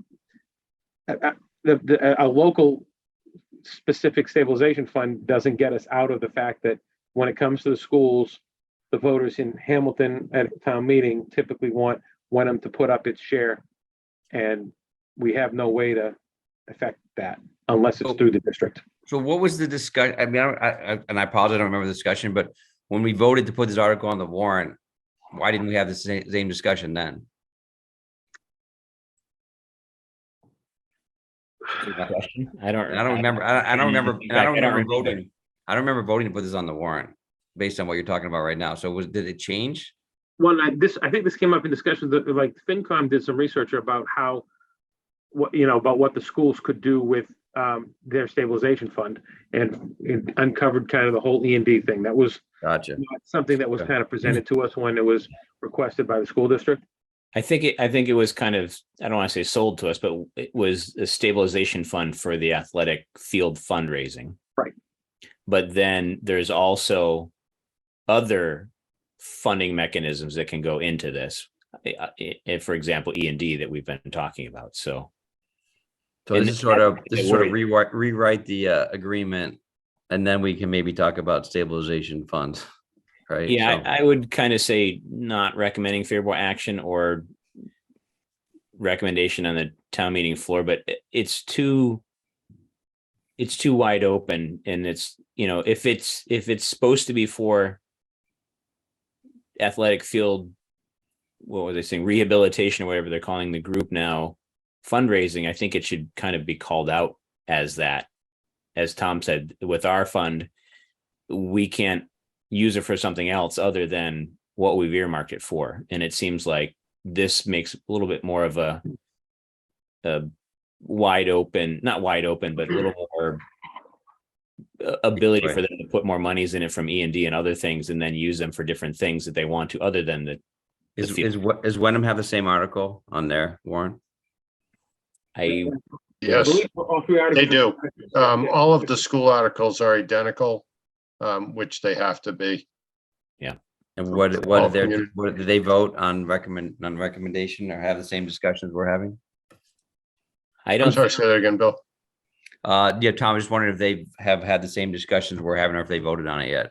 local specific stabilization fund doesn't get us out of the fact that when it comes to the schools, the voters in Hamilton at town meeting typically want Wenham to put up its share. And we have no way to affect that unless it's through the district. So what was the discussion? I mean, and I apologize, I don't remember the discussion, but when we voted to put this article on the warrant, why didn't we have the same discussion then? I don't remember. I don't remember voting. I don't remember voting to put this on the warrant based on what you're talking about right now. So did it change? Well, I think this came up in discussions that, like, FinCom did some research about about what the schools could do with their stabilization fund, and it uncovered kind of the whole E&D thing. That was something that was kind of presented to us when it was requested by the school district. I think it was kind of, I don't want to say sold to us, but it was a stabilization fund for the athletic field fundraising. Right. But then there's also other funding mechanisms that can go into this. For example, E&D that we've been talking about. So this is sort of rewrite the agreement, and then we can maybe talk about stabilization funds. Right. Yeah, so I would kind of say not recommending favorable action or recommendation on the town meeting floor, but it's too wide open. And it's, if it's supposed to be for athletic field, what was I saying, rehabilitation or whatever they're calling the group now, fundraising, I think it should kind of be called out as that. As Tom said, with our fund, we can't use it for something else other than what we've earmarked it for. And it seems like this makes a little bit more of a wide open, not wide open, but a little more ability for them to put more monies in it from E&D and other things, and then use them for different things that they want to, other than the. Is Wenham have the same article on there, Warren? Yes, they do. All of the school articles are identical. Which they have to be. Yeah. And what did they vote on recommendation or have the same discussions we're having? I'm sorry, say that again, Bill. Yeah, Tom, I was just wondering if they have had the same discussions we're having or if they voted on it yet.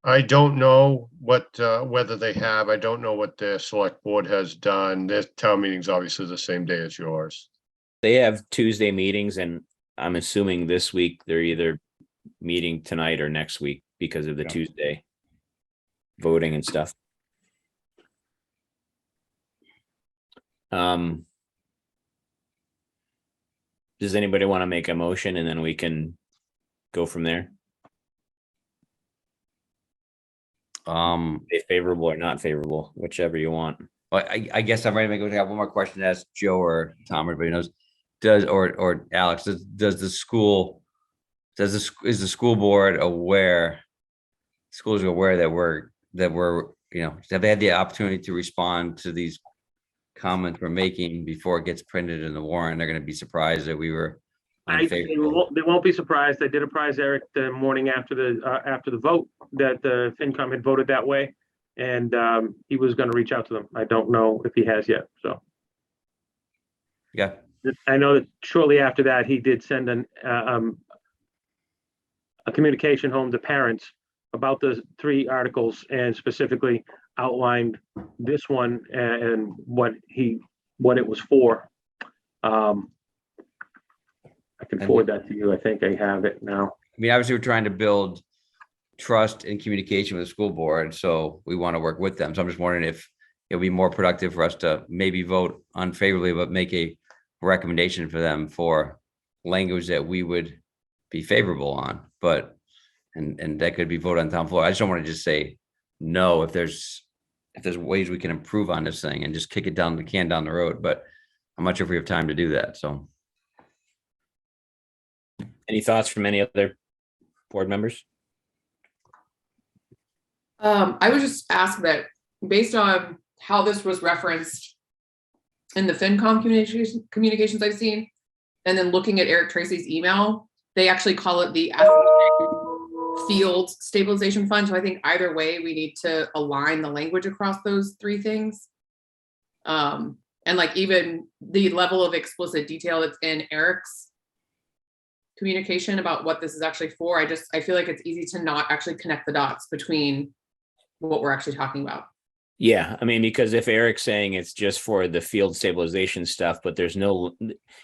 I don't know what, whether they have. I don't know what the select board has done. Their town meeting's obviously the same day as yours. They have Tuesday meetings, and I'm assuming this week they're either meeting tonight or next week because of the Yeah. Tuesday voting and stuff. Does anybody want to make a motion and then we can go from there? If favorable or not favorable, whichever you want. Well, I guess I'm ready to make, I have one more question to ask Joe or Tom, everybody knows. Does, or Alex, does the school, is the school board aware, schools are aware that we're, you know, have they had the opportunity to respond to these comments we're making before it gets printed in the warrant? They're gonna be surprised that we were They unfavorable. won't be surprised. I did apprise Eric the morning after the vote that the FinCom had voted that way. And he was going to reach out to them. I don't know if he has yet. So Yeah. I know that shortly after that, he did send a communication home to parents about the 3 articles and specifically outlined this one and what it was for. I can forward that to you. I think I have it now. I mean, obviously, we're trying to build trust and communication with the school board, so we want to work with them. So I'm just wondering if it'll be more productive for us to maybe vote unfavorably, but make a recommendation for them for language that we would be favorable on. But and that could be voted on town floor. I just don't want to just say no if there's ways we can improve on this thing and just kick it down the can down the road. But I'm not sure if we have time to do that. So. Any thoughts from any other board members? I would just ask that based on how this was referenced in the FinCom communications I've seen, and then looking at Eric Tracy's email, they actually call it the Field Stabilization Fund. So I think either way, we need to align the language across those 3 things. And like even the level of explicit detail that's in Eric's communication about what this is actually for. I feel like it's easy to not actually connect the dots between what we're actually talking about. Yeah, I mean, because if Eric's saying it's just for the field stabilization stuff, but there's no,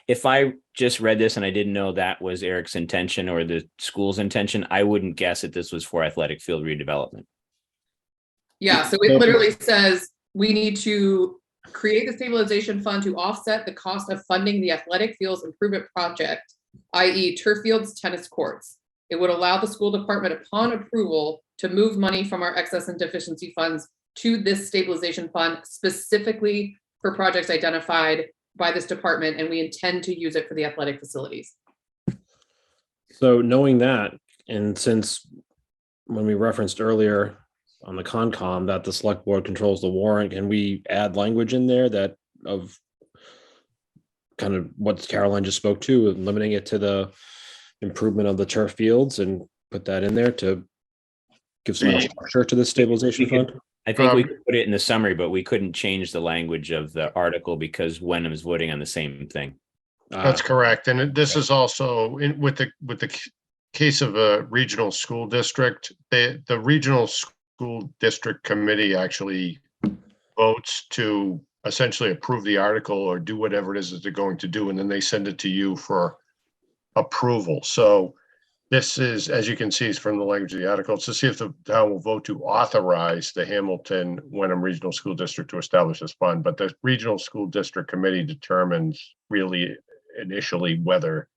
if I just read this and I didn't know that was Eric's intention or the school's intention, I wouldn't guess that this was for athletic field redevelopment. Yeah, so it literally says we need to create the stabilization fund to offset the cost of funding the athletic fields improvement project, i.e. turf fields, tennis courts. It would allow the school department upon approval to move money from our excess and deficiency funds to this stabilization fund specifically for projects identified by this department, and we intend to use it for the athletic facilities. So knowing that, and since when we referenced earlier on the Concom that the select board controls the warrant, can we add language in there that of kind of what Caroline just spoke to, limiting it to the improvement of the turf fields, and put that in there to give some structure to the stabilization fund? I think we could put it in the summary, but we couldn't change the language of the article because Wenham is voting on the same thing. That's correct. And this is also with the case of a regional school district, the regional school district committee actually votes to essentially approve the article or do whatever it is that they're going to do, and then they send it to you for approval. So this is, as you can see, is from the language of the article. It's to see if the town will vote to authorize the Hamilton Wenham Regional School District to establish this fund. But the Regional School District Committee determines really initially whether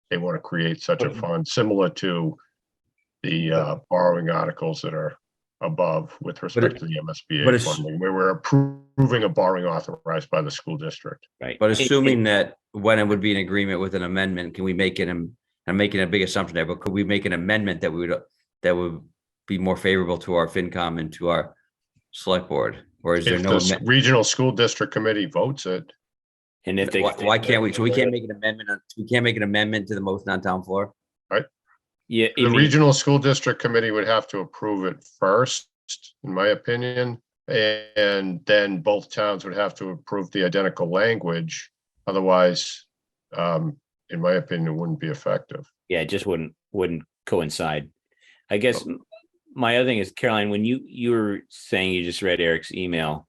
they want to create such a fund, similar to the borrowing articles that are above with respect to the MSBA funding, where we're approving a borrowing authorized by the school district. Right. But assuming that Wenham would be in agreement with an amendment, can we make it, I'm making a big assumption there, but could we make an amendment that would be more favorable to our FinCom and to our select board? Or is there If no the regional school district committee votes it? And if they, why can't we? So we can't make an amendment. We can't make an amendment to the motion on town floor. Right. Yeah. The regional school district committee would have to approve it first, in my opinion, and then both towns would have to approve the identical language. Otherwise, in my opinion, wouldn't be effective. Yeah, it just wouldn't coincide. I guess my other thing is, Caroline, when you were saying you just read Eric's email,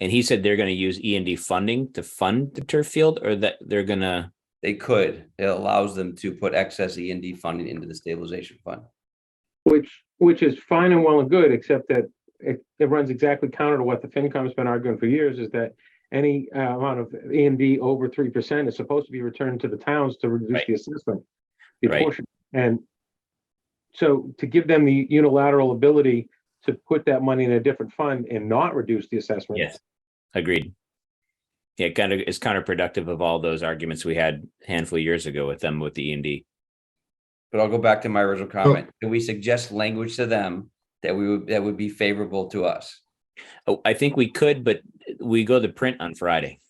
and he said they're going to use E&D funding to fund the turf field, or that they're going to. They could. It allows them to put excess E&D funding into the stabilization fund. Which is fine and well and good, except that it runs exactly counter to what the FinCom's been arguing for years, is that any amount of E&D over 3% is supposed to be returned to the towns to reduce the assessment. The portion. And so to give them the unilateral ability to put that money in a different fund and not reduce the assessment. Yes, agreed. Yeah, kind of is counterproductive of all those arguments we had a handful of years ago with them with the E&D. But I'll go back to my original comment. Can we suggest language to them that would be favorable to us? Oh, I think we could, but we go to print on Friday.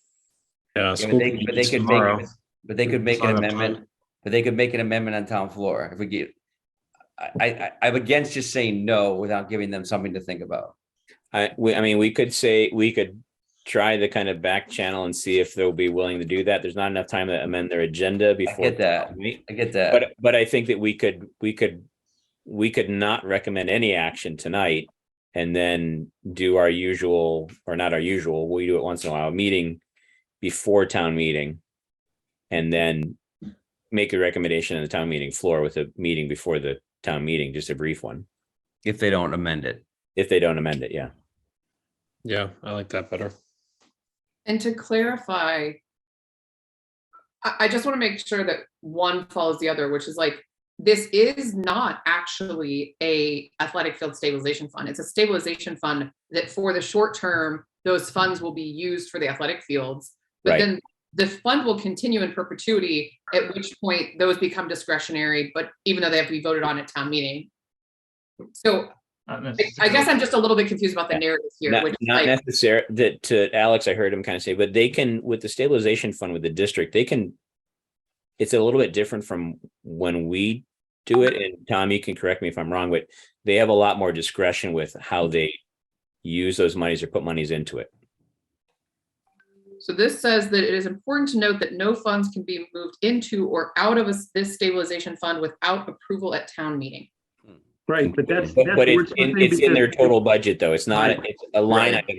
Yeah, But they could make an amendment. But they could make an amendment on town floor if we get. I'm against just saying no without giving them something to think about. I mean, we could try the kind of back channel and see if they'll be willing to do that. There's not enough time to amend their agenda before. I get that. But I think that we could not recommend any action tonight and then do our usual, or not our usual, we do it once in a while, meeting before town meeting, and then make a recommendation on the town meeting floor with a meeting before the town meeting, just a brief one. If they don't amend it. Yeah. Yeah, I like that better. And to clarify, I just want to make sure that one follows the other, which is like, this is not actually a athletic field stabilization fund. It's a stabilization fund that for the short term, those funds will be used for the athletic fields, but then the fund will continue in perpetuity, at which point those become discretionary, but even though they have to be voted on at town meeting. So I guess I'm just a little bit confused about the narrative here. Not necessary that to Alex, I heard him kind of say, but they can, with the stabilization fund with the district, they can, it's a little bit different from when we do it. And Tom, you can correct me if I'm wrong, but they have a lot more discretion with how they use those monies or put monies into it. So this says that it is important to note that no funds can be moved into or out of this stabilization fund without approval at town meeting. Right, but that's it's in their total budget though. It's not, it's a line item.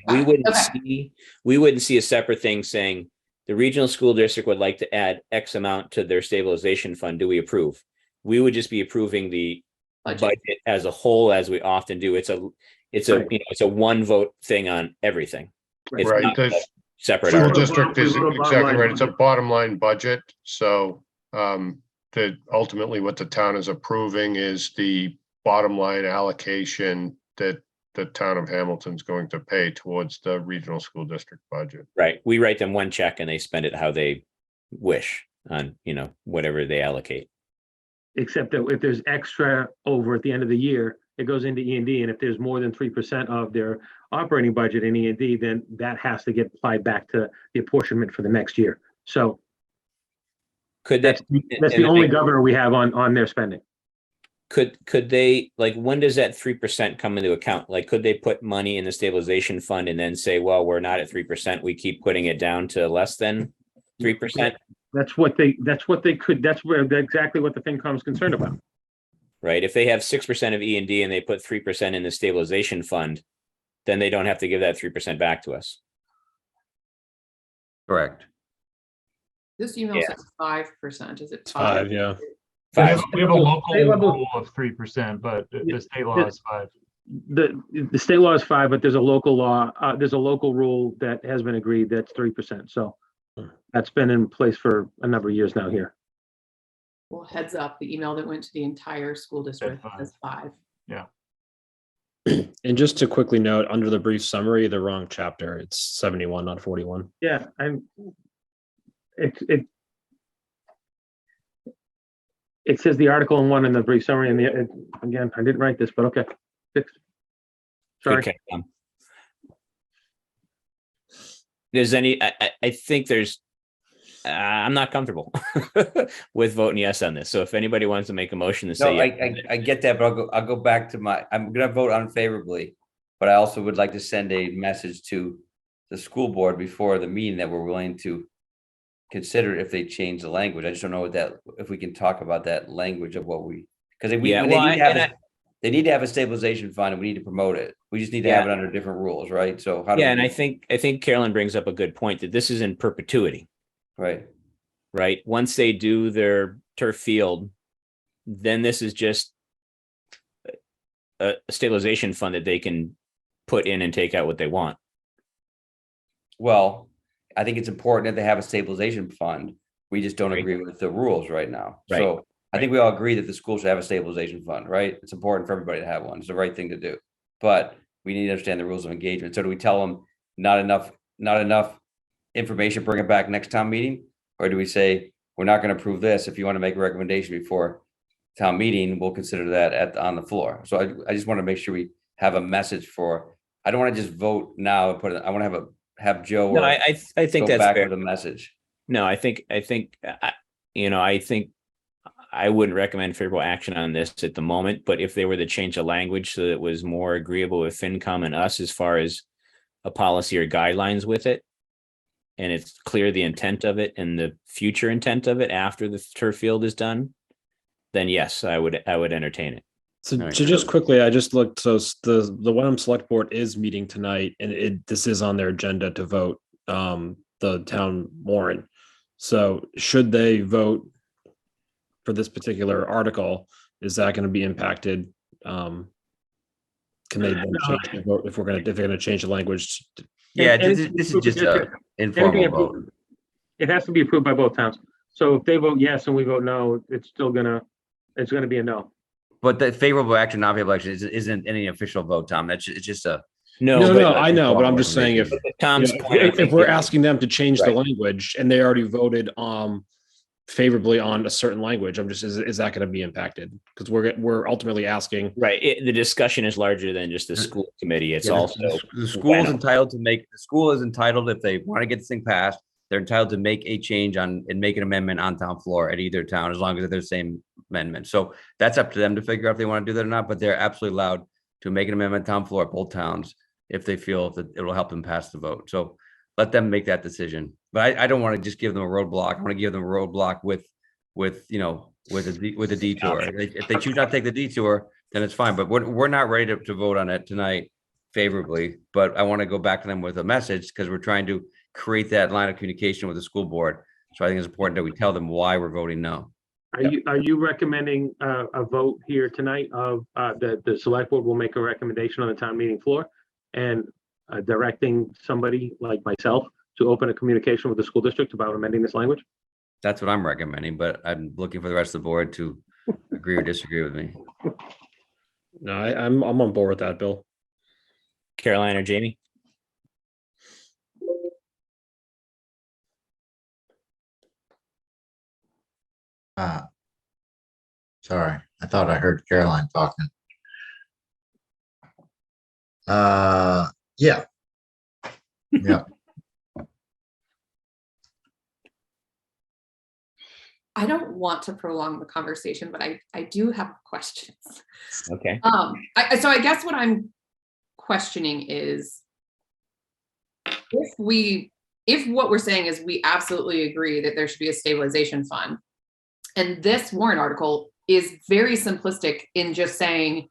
We wouldn't see a separate thing saying the regional school district would like to add X amount to their stabilization fund. Do we approve? We would just be approving the budget as a whole, as we often do. It's a one vote thing on everything. It's not a separate. School district is exactly right. It's a bottom line budget. So that ultimately what the town is approving is the bottom line allocation that the town of Hamilton's going to pay towards the regional school district budget. Right. We write them one check and they spend it how they wish on, whatever they allocate. Except that if there's extra over at the end of the year, it goes into E&D. And if there's more than 3% of their operating budget in E&D, then that has to get applied back to the apportionment for the next year. So that's the only governor we have on their spending. Could they, like, when does that 3% come into account? Like, could they put money in the stabilization fund and then say, well, we're not at 3%, we keep putting it down to less than 3%? That's what they could, that's exactly what the FinCom is concerned about. Right. If they have 6% of E&D and they put 3% in the stabilization fund, then they don't have to give that 3% back to us. Correct. This email says 5%. Is it 5? Yeah. We have a local rule of 3%, but the state law is 5. The state law is 5, but there's a local law. There's a local rule that has been agreed that's 3%. So that's been in place for a number of years now here. Well, heads up, the email that went to the entire school district says 5. Yeah. And just to quickly note, under the brief summary, the wrong chapter. It's 71, not 41. Yeah, it says the article in 1 in the brief summary, and again, I didn't write this, but okay, fixed. Sorry. Okay. There's I think there's, I'm not comfortable with voting yes on this. So if anybody wants to make a motion to say, I get that, but I'll go back to I'm going to vote unfavorably, but I also would like to send a message to the school board before the meeting that we're willing to considered if they change the language. I just don't know what that, if we can talk about that language of what we, because they Yeah, need well, to have and they need to have a stabilization fund and we need to promote it. We just need to have it under different rules, right? So how do yeah, we and do I think Carolyn brings up a good point that this is in perpetuity, right? right? Once they do their turf field, then this is just a stabilization fund that they can put in and take out what they want. Well, I think it's important that they have a stabilization fund. We just don't agree with the rules right now. Right. So I think we all agree that the school should have a stabilization fund, right? It's important for everybody to have one. It's the right thing to do. But we need to understand the rules of engagement. So do we tell them not enough information, bring it back next town meeting? Or do we say, we're not going to approve this. If you want to make a recommendation before town meeting, we'll consider that on the floor. So I just want to make sure we have a message for, I don't want to just vote now and put it, I want to have Joe. No, or I think go that's back fair. with a message. No, I think I wouldn't recommend favorable action on this at the moment, but if they were to change the language so that it was more agreeable with FinCom and us as far as a policy or guidelines with it, and it's clear the intent of it and the future intent of it after the turf field is done, then yes, I would entertain it. So, All right. so just quickly, I just looked, so the Wenham Select Board is meeting tonight, and this is on their agenda to vote the town warrant. So should they vote for this particular article, is that going to be impacted? Can they then change the vote if they're going to change the language? Yeah, And this is just an informal everything vote. It has to be approved by both towns. So if they vote yes and we vote no, it's gonna be a no. But the favorable action, not favorable action isn't any official vote, Tom. It's just a. No, I know, but I'm just saying if Tom's you know, point, I if think we're it- asking them to change the Right. language and they already voted favorably on a certain language, I'm just, is that going to be impacted? Because we're ultimately asking. right. The discussion is larger than just the school committee. It's Yeah, also the school is entitled to make, the school is entitled, if they want to get this thing passed, they're entitled to make a change and make an amendment on town floor at either town, as long as they're the same amendment. So that's up to them to figure out if they want to do that or not, but they're absolutely allowed to make an amendment town floor at both towns if they feel that it will help them pass the vote. So let them make that decision. But I don't want to just give them a roadblock. I want to give them a roadblock with a detour. If they choose not to take the detour, then it's fine. But we're not ready to vote on it tonight favorably. But I want to go back to them with a message because we're trying to create that line of communication with the school board. So I think it's important that we tell them why we're voting no. Are you recommending a vote here tonight of that the select board will make a recommendation on the town meeting floor and directing somebody like myself to open a communication with the school district about amending this language? That's what I'm recommending, but I'm looking for the rest of the board to agree or disagree with me. No, I'm on board with that, Bill. Caroline or Jamie? Sorry, I thought I heard Caroline talking. Yeah. Yeah. I don't want to prolong the conversation, but I do have questions. Okay. So I guess what I'm questioning is if what we're saying is we absolutely agree that there should be a stabilization fund, and this warrant article is very simplistic in just saying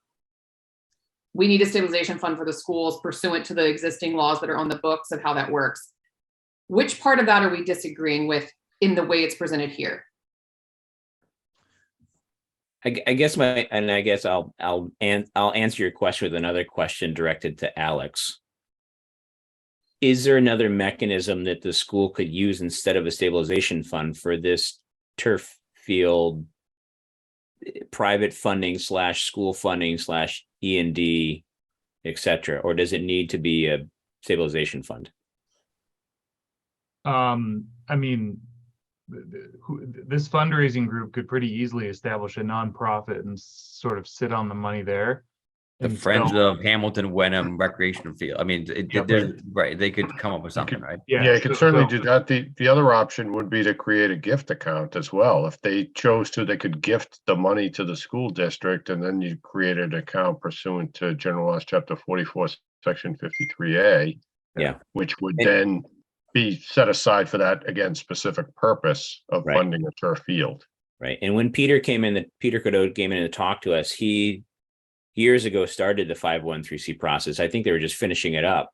we need a stabilization fund for the schools pursuant to the existing laws that are on the books of how that works. Which part of that are we disagreeing with in the way it's presented here? I guess I'll answer your question with another question directed to Alex. Is there another mechanism that the school could use instead of a stabilization fund for this turf field private funding / school funding / E&D, et cetera? Or does it need to be a stabilization fund? I mean, this fundraising group could pretty easily establish a nonprofit and sort of sit on the money there. The Friends of Hamilton Wenham Recreational Field. I mean, right. They could come up with something, right? Yeah, you could certainly do that. The other option would be to create a gift account as well. If they chose to, they could gift the money to the school district, and then you create an account pursuant to General Laws, Chapter 44, Section 53A. Yeah. Which would then be set aside for that, again, specific purpose of Right. funding a turf field. Right. And when Peter Cadeau came in to talk to us, he years ago started the 513C process. I think they were just finishing it up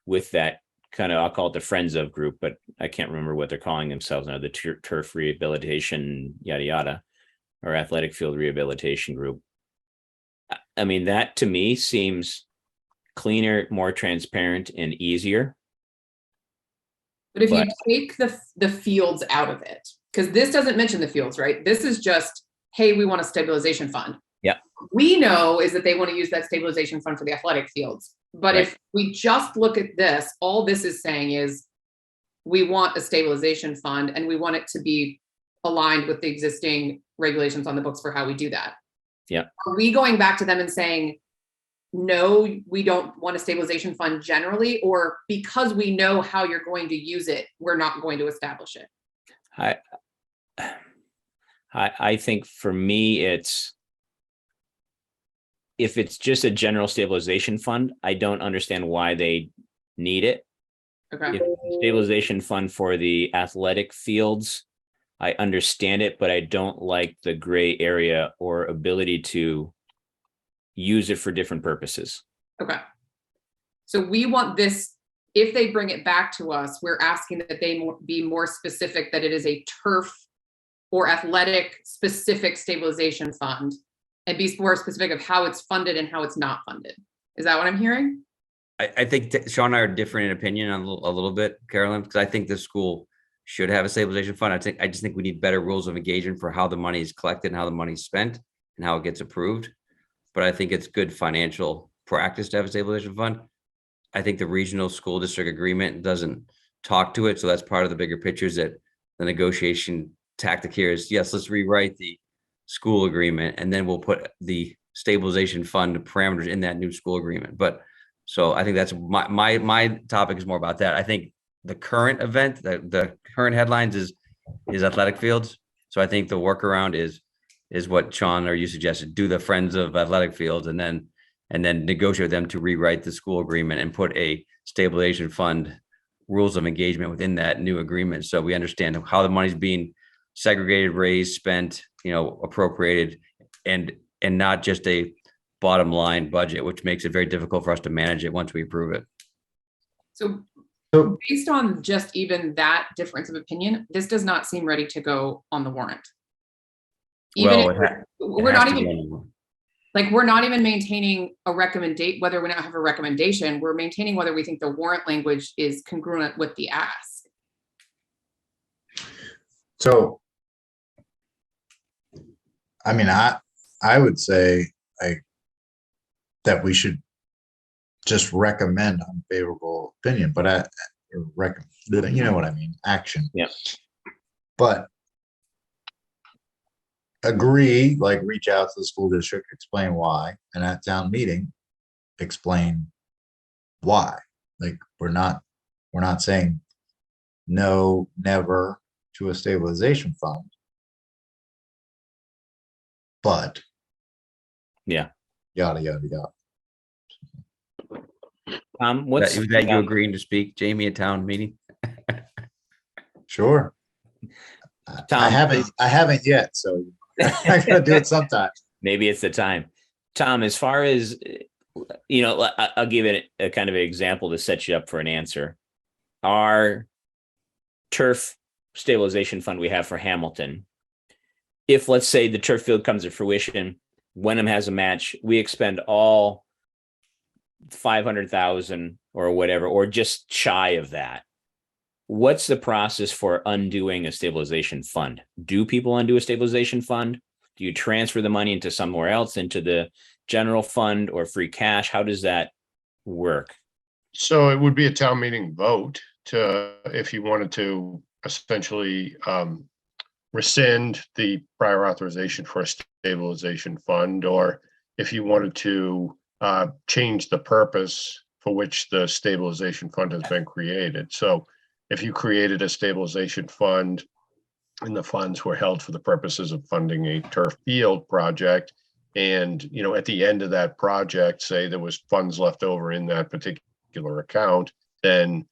with that kind of, I'll call it the Friends of group, but I can't remember what they're calling themselves now, the turf rehabilitation, yada, yada, or athletic field rehabilitation group. I mean, that to me seems cleaner, more transparent, and easier. But if you take the fields out of it, because this doesn't mention the fields, right? This is just, hey, we want a stabilization fund. Yeah. We know is that they want to use that stabilization fund for the athletic fields. But Right. if we just look at this, all this is saying is we want a stabilization fund and we want it to be aligned with the existing regulations on the books for how we do that. Yeah. Are we going back to them and saying, no, we don't want a stabilization fund generally, or because we know how you're going to use it, we're not going to establish it? I think for me, if it's just a general stabilization fund, I don't understand why they need it. Okay. If it's a stabilization fund for the athletic fields, I understand it, but I don't like the gray area or ability to use it for different purposes. Okay. So we want this, if they bring it back to us, we're asking that they be more specific, that it is a turf or athletic specific stabilization fund, and be more specific of how it's funded and how it's not funded. Is that what I'm hearing? I think Sean and I are different in opinion on a little bit, Carolyn, because I think the school should have a stabilization fund. I just think we need better rules of engagement for how the money is collected and how the money is spent and how it gets approved. But I think it's good financial practice to have a stabilization fund. I think the regional school district agreement doesn't talk to it. So that's part of the bigger picture, is that the negotiation tactic here is, yes, let's rewrite the school agreement and then we'll put the stabilization fund parameters in that new school agreement. But so I think that's my topic is more about that. I think the current event, the current headlines is athletic fields. So I think the workaround is what Sean or you suggested, do the Friends of Athletic Fields and then negotiate with them to rewrite the school agreement and put a stabilization fund rules of engagement within that new agreement. So we understand how the money's being segregated, raised, spent, appropriated, and not just a bottom line budget, which makes it very difficult for us to manage it once we approve it. So based on just even that difference of opinion, this does not seem ready to go on the warrant. Even Well, if we're not even maintaining a recommendation, whether we don't have a recommendation, we're maintaining whether we think the warrant language is congruent with the ask. So, I mean, I would say that we should just recommend unfavorable opinion, but you know what I mean, action. Yeah. But agree, like reach out to the school district, explain why, and at town meeting, explain why. Like we're not saying no, never to a stabilization fund, but yeah, yada yada yada. What's that you agreeing to speak, Jamie, at town meeting? Sure. I haven't yet, so I gotta do it sometime. Maybe it's the time. Tom, as far as I'll give it a kind of an example to set you up for an answer. Our turf stabilization fund we have for Hamilton, if let's say the turf field comes to fruition, Wenham has a match, we expend all 500,000 or whatever, or just shy of that. What's the process for undoing a stabilization fund? Do people undo a stabilization fund? Do you transfer the money into somewhere else, into the general fund or free cash? How does that work? So it would be a town meeting vote to, if you wanted to essentially rescind the prior authorization for a stabilization fund, or if you wanted to change the purpose for which the stabilization fund has been created. So if you created a stabilization fund and the funds were held for the purposes of funding a turf field project, and at the end of that project, say there was funds left over in that particular account, then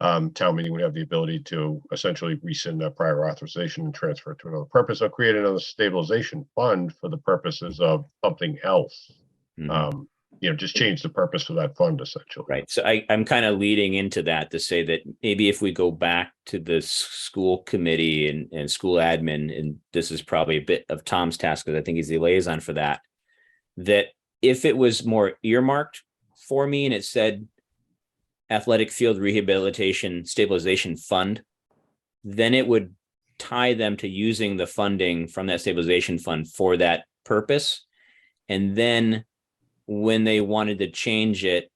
town meeting would have the ability to essentially rescind that prior authorization and transfer it to another purpose or create another stabilization fund for the purposes of something else. Mhm. Just change the purpose of that fund essentially. Right. So I'm kind of leading into that to say that maybe if we go back to the school committee and school admin, and this is probably a bit of Tom's task because I think he's the liaison for that, that if it was more earmarked for me and it said athletic field rehabilitation stabilization fund, then it would tie them to using the funding from that stabilization fund for that purpose. And then when they wanted to change it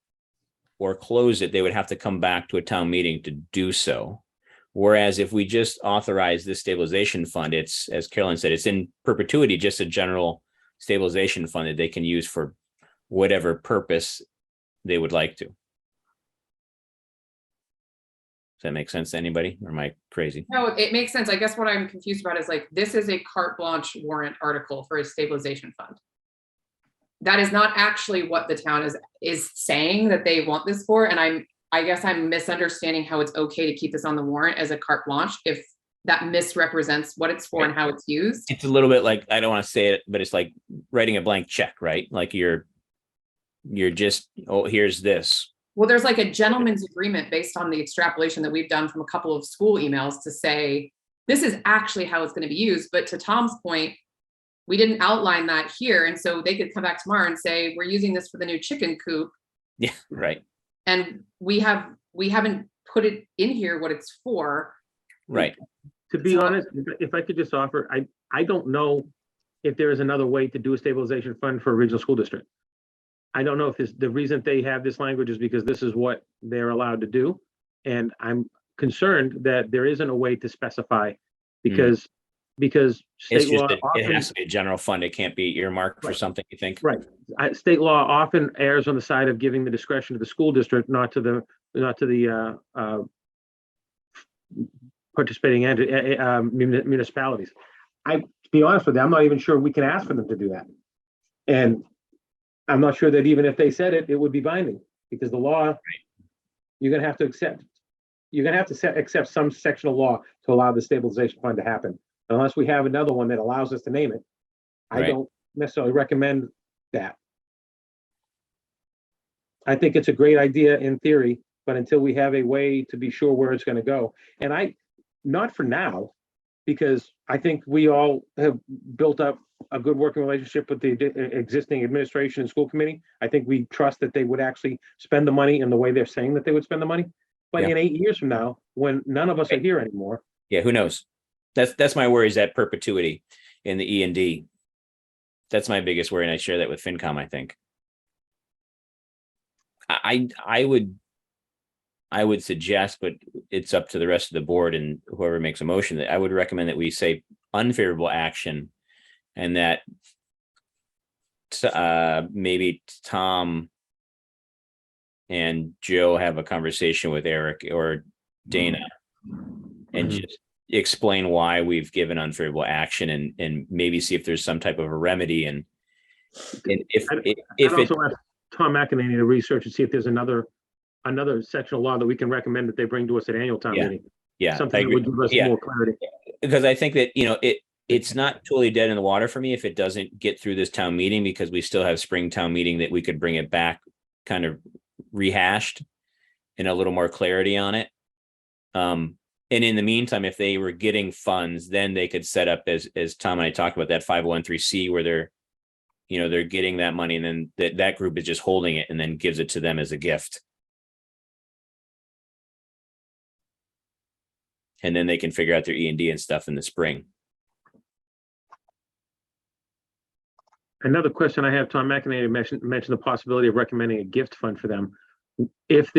or close it, they would have to come back to a town meeting to do so. Whereas if we just authorize this stabilization fund, it's, as Carolyn said, it's in perpetuity, just a general stabilization fund that they can use for whatever purpose they would like to. Does that make sense to anybody, or am I crazy? No, it makes sense. I guess what I'm confused about is like, this is a carte blanche warrant article for a stabilization fund. That is not actually what the town is saying that they want this for. And I guess I'm misunderstanding how it's okay to keep this on the warrant as a carte blanche if that misrepresents what it's for and how it's used. It's a little bit like, I don't want to say it, but it's like writing a blank check, right? Like you're just, oh, here's this. Well, there's like a gentleman's agreement based on the extrapolation that we've done from a couple of school emails to say, this is actually how it's going to be used. But to Tom's point, we didn't outline that here. And so they could come back tomorrow and say, we're using this for the new chicken coop. Yeah, right. And we haven't put it in here what it's for. Right. To be honest, if I could just offer, I don't know if there is another way to do a stabilization fund for a regional school district. I don't know if the reason they have this language is because this is what they're allowed to do. And I'm concerned that there isn't a way to specify because It's state just law that it often, has to be a general fund. It can't be earmarked for something, you think? right. State law often errs on the side of giving the discretion to the school district, not to the participating municipalities. To be honest with you, I'm not even sure we can ask for them to do that. And I'm not sure that even if they said it, it would be binding because the law, you're going to have to accept. You're going to have to accept some section of law to allow the stabilization fund to happen. Unless we have another one that allows us to name it, I don't necessarily recommend that. I think it's a great idea in theory, but until we have a way to be sure where it's going to go, and not for now, because I think we all have built up a good working relationship with the existing administration and school committee. I think we trust that they would actually spend the money in the way they're saying that they would spend the money. But in 8 years from now, when none of us are here anymore. Yeah, who knows? That's my worry, is that perpetuity in the E&D. That's my biggest worry, and I share that with FinCom, I think. I would suggest, but it's up to the rest of the board and whoever makes a motion, that I would recommend that we say unfavorable action, and that maybe Tom and Joe have a conversation with Eric or Dana and just explain why we've given unfavorable action and maybe see if there's some type of a remedy. And if also ask Tom McEnany to research and see if there's another section of law that we can recommend that they bring to us at annual town meeting. Yeah, something that would give us more clarity. Because I think that, it's not totally dead in the water for me if it doesn't get through this town meeting, because we still have spring town meeting that we could bring it back kind of rehashed and a little more clarity on it. And in the meantime, if they were getting funds, then they could set up, as Tom and I talked about, that 501(c)(3) where they're getting that money, and then that group is just holding it and then gives it to them as a gift. And then they can figure out their E&D and stuff in the spring. Another question I have, Tom McEnany mentioned the possibility of recommending a gift fund for them. If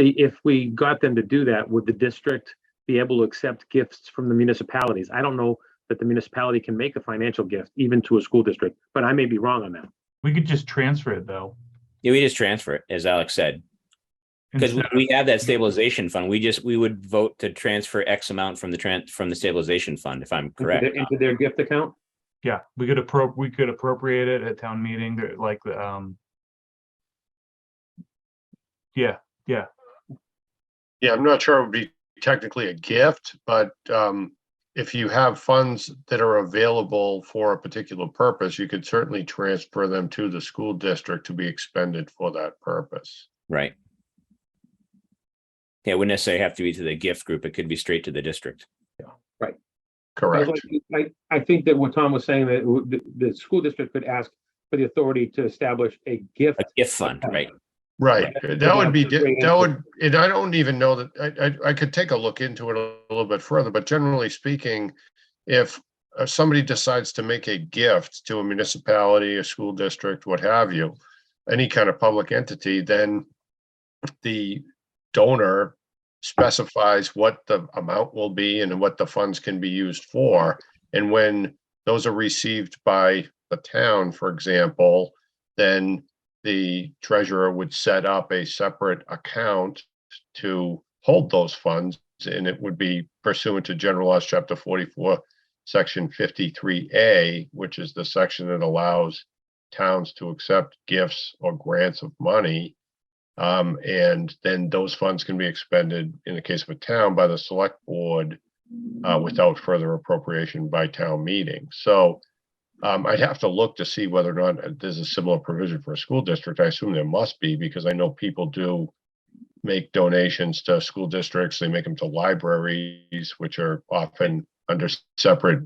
we got them to do that, would the district be able to accept gifts from the municipalities? I don't know that the municipality can make a financial gift even to a school district, but I may be wrong on that. We could just transfer it though. Yeah, we just transfer it, as Alex said. Because we have that stabilization fund, we would vote to transfer X amount from the stabilization fund, if I'm correct. Into their gift account? Yeah, we could appropriate it at town meeting, like the yeah. Yeah, I'm not sure it would be technically a gift, but if you have funds that are available for a particular purpose, you could certainly transfer them to the school district to be expended for that purpose. Right. Yeah, it wouldn't necessarily have to be to the gift group. It could be straight to the district. Correct. I think that what Tom was saying, that the school district could ask for the authority to establish a gift. A gift fund, right? Right. That would be, that would, and I don't even know that, I could take a look into it a little bit further, but generally speaking, if somebody decides to make a gift to a municipality, a school district, what have you, any kind of public entity, then the donor specifies what the amount will be and what the funds can be used for. And when those are received by the town, for example, then the treasurer would set up a separate account to hold those funds, and it would be pursuant to General Laws, Chapter 44, Section 53A, which is the section that allows towns to accept gifts or grants of money. And then those funds can be expended, in the case of a town, by the select board without further appropriation by town meeting. So I'd have to look to see whether or not there's a similar provision for a school district. I assume there must be, because I know people do make donations to school districts. They make them to libraries, which are often under separate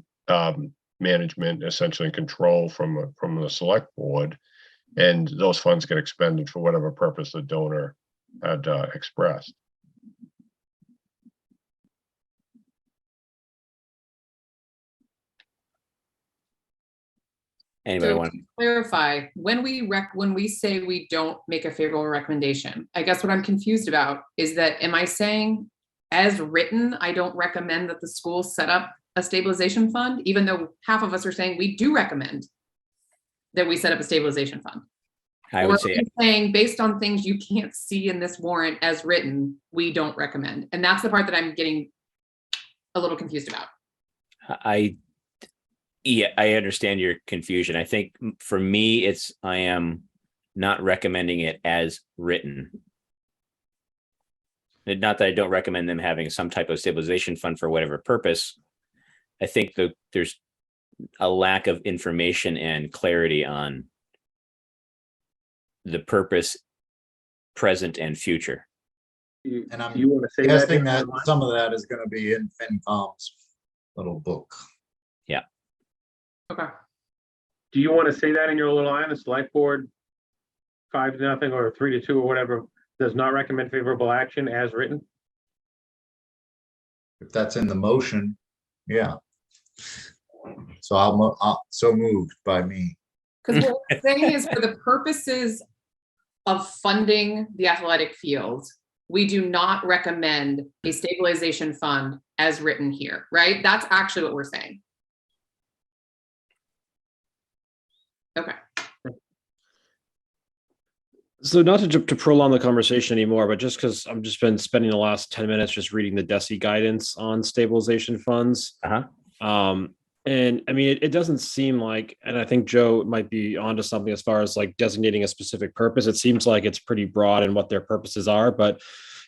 management, essentially control from the select board. And those funds get expended for whatever purpose the donor had expressed. Anybody So want to clarify, when we say we don't make a favorable recommendation, I guess what I'm confused about is that, am I saying as written, I don't recommend that the school set up a stabilization fund, even though half of us are saying we do recommend that we set up a stabilization fund? I Or would are say, you saying based on things you can't see in this warrant as written, we don't recommend? And that's the part that I'm getting a little confused about. yeah, I understand your confusion. I think for me, I am not recommending it as written. Not that I don't recommend them having some type of stabilization fund for whatever purpose. I think that there's a lack of information and clarity on the purpose, present and future. And I'm You want to say guessing that? that some of that is going to be in FinCom's little book. Okay. Do you want to say that in your little line? The select board 5-0 or 3-2 or whatever does not recommend favorable action as written? If that's in the motion, yeah. So I'll so moved by me. Because what we're saying is, for the purposes of funding the athletic field, we do not recommend a stabilization fund as written here, right? That's actually what we're saying. Okay. So not to prolong the conversation anymore, but just because I've just been spending the last 10 minutes just reading the DESI guidance on stabilization funds. And I mean, it doesn't seem like, and I think Joe might be onto something as far as like designating a specific purpose. It seems like it's pretty broad in what their purposes are, but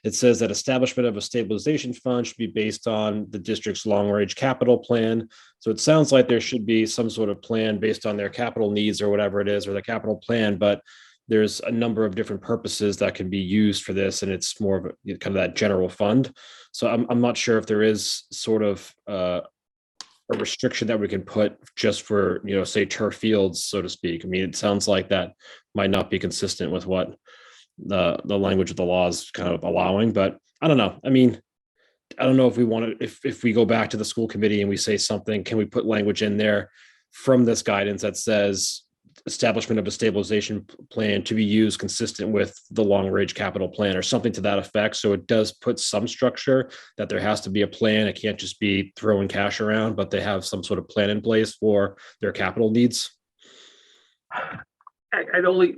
it says that establishment of a stabilization fund should be based on the district's long-range capital plan. So it sounds like there should be some sort of plan based on their capital needs or whatever it is, or the capital plan, but there's a number of different purposes that can be used for this. And it's more of a kind of that general fund. So I'm not sure if there is sort of a restriction that we can put just for, say turf fields, so to speak. I mean, it sounds like that might not be consistent with what the language of the law is kind of allowing, but I don't know. I mean, I don't know if we want to, if we go back to the school committee and we say something, can we put language in there from this guidance that says establishment of a stabilization plan to be used consistent with the long range capital plan or something to that effect? So it does put some structure that there has to be a plan. It can't just be throwing cash around, but they have some sort of plan in place for their capital needs.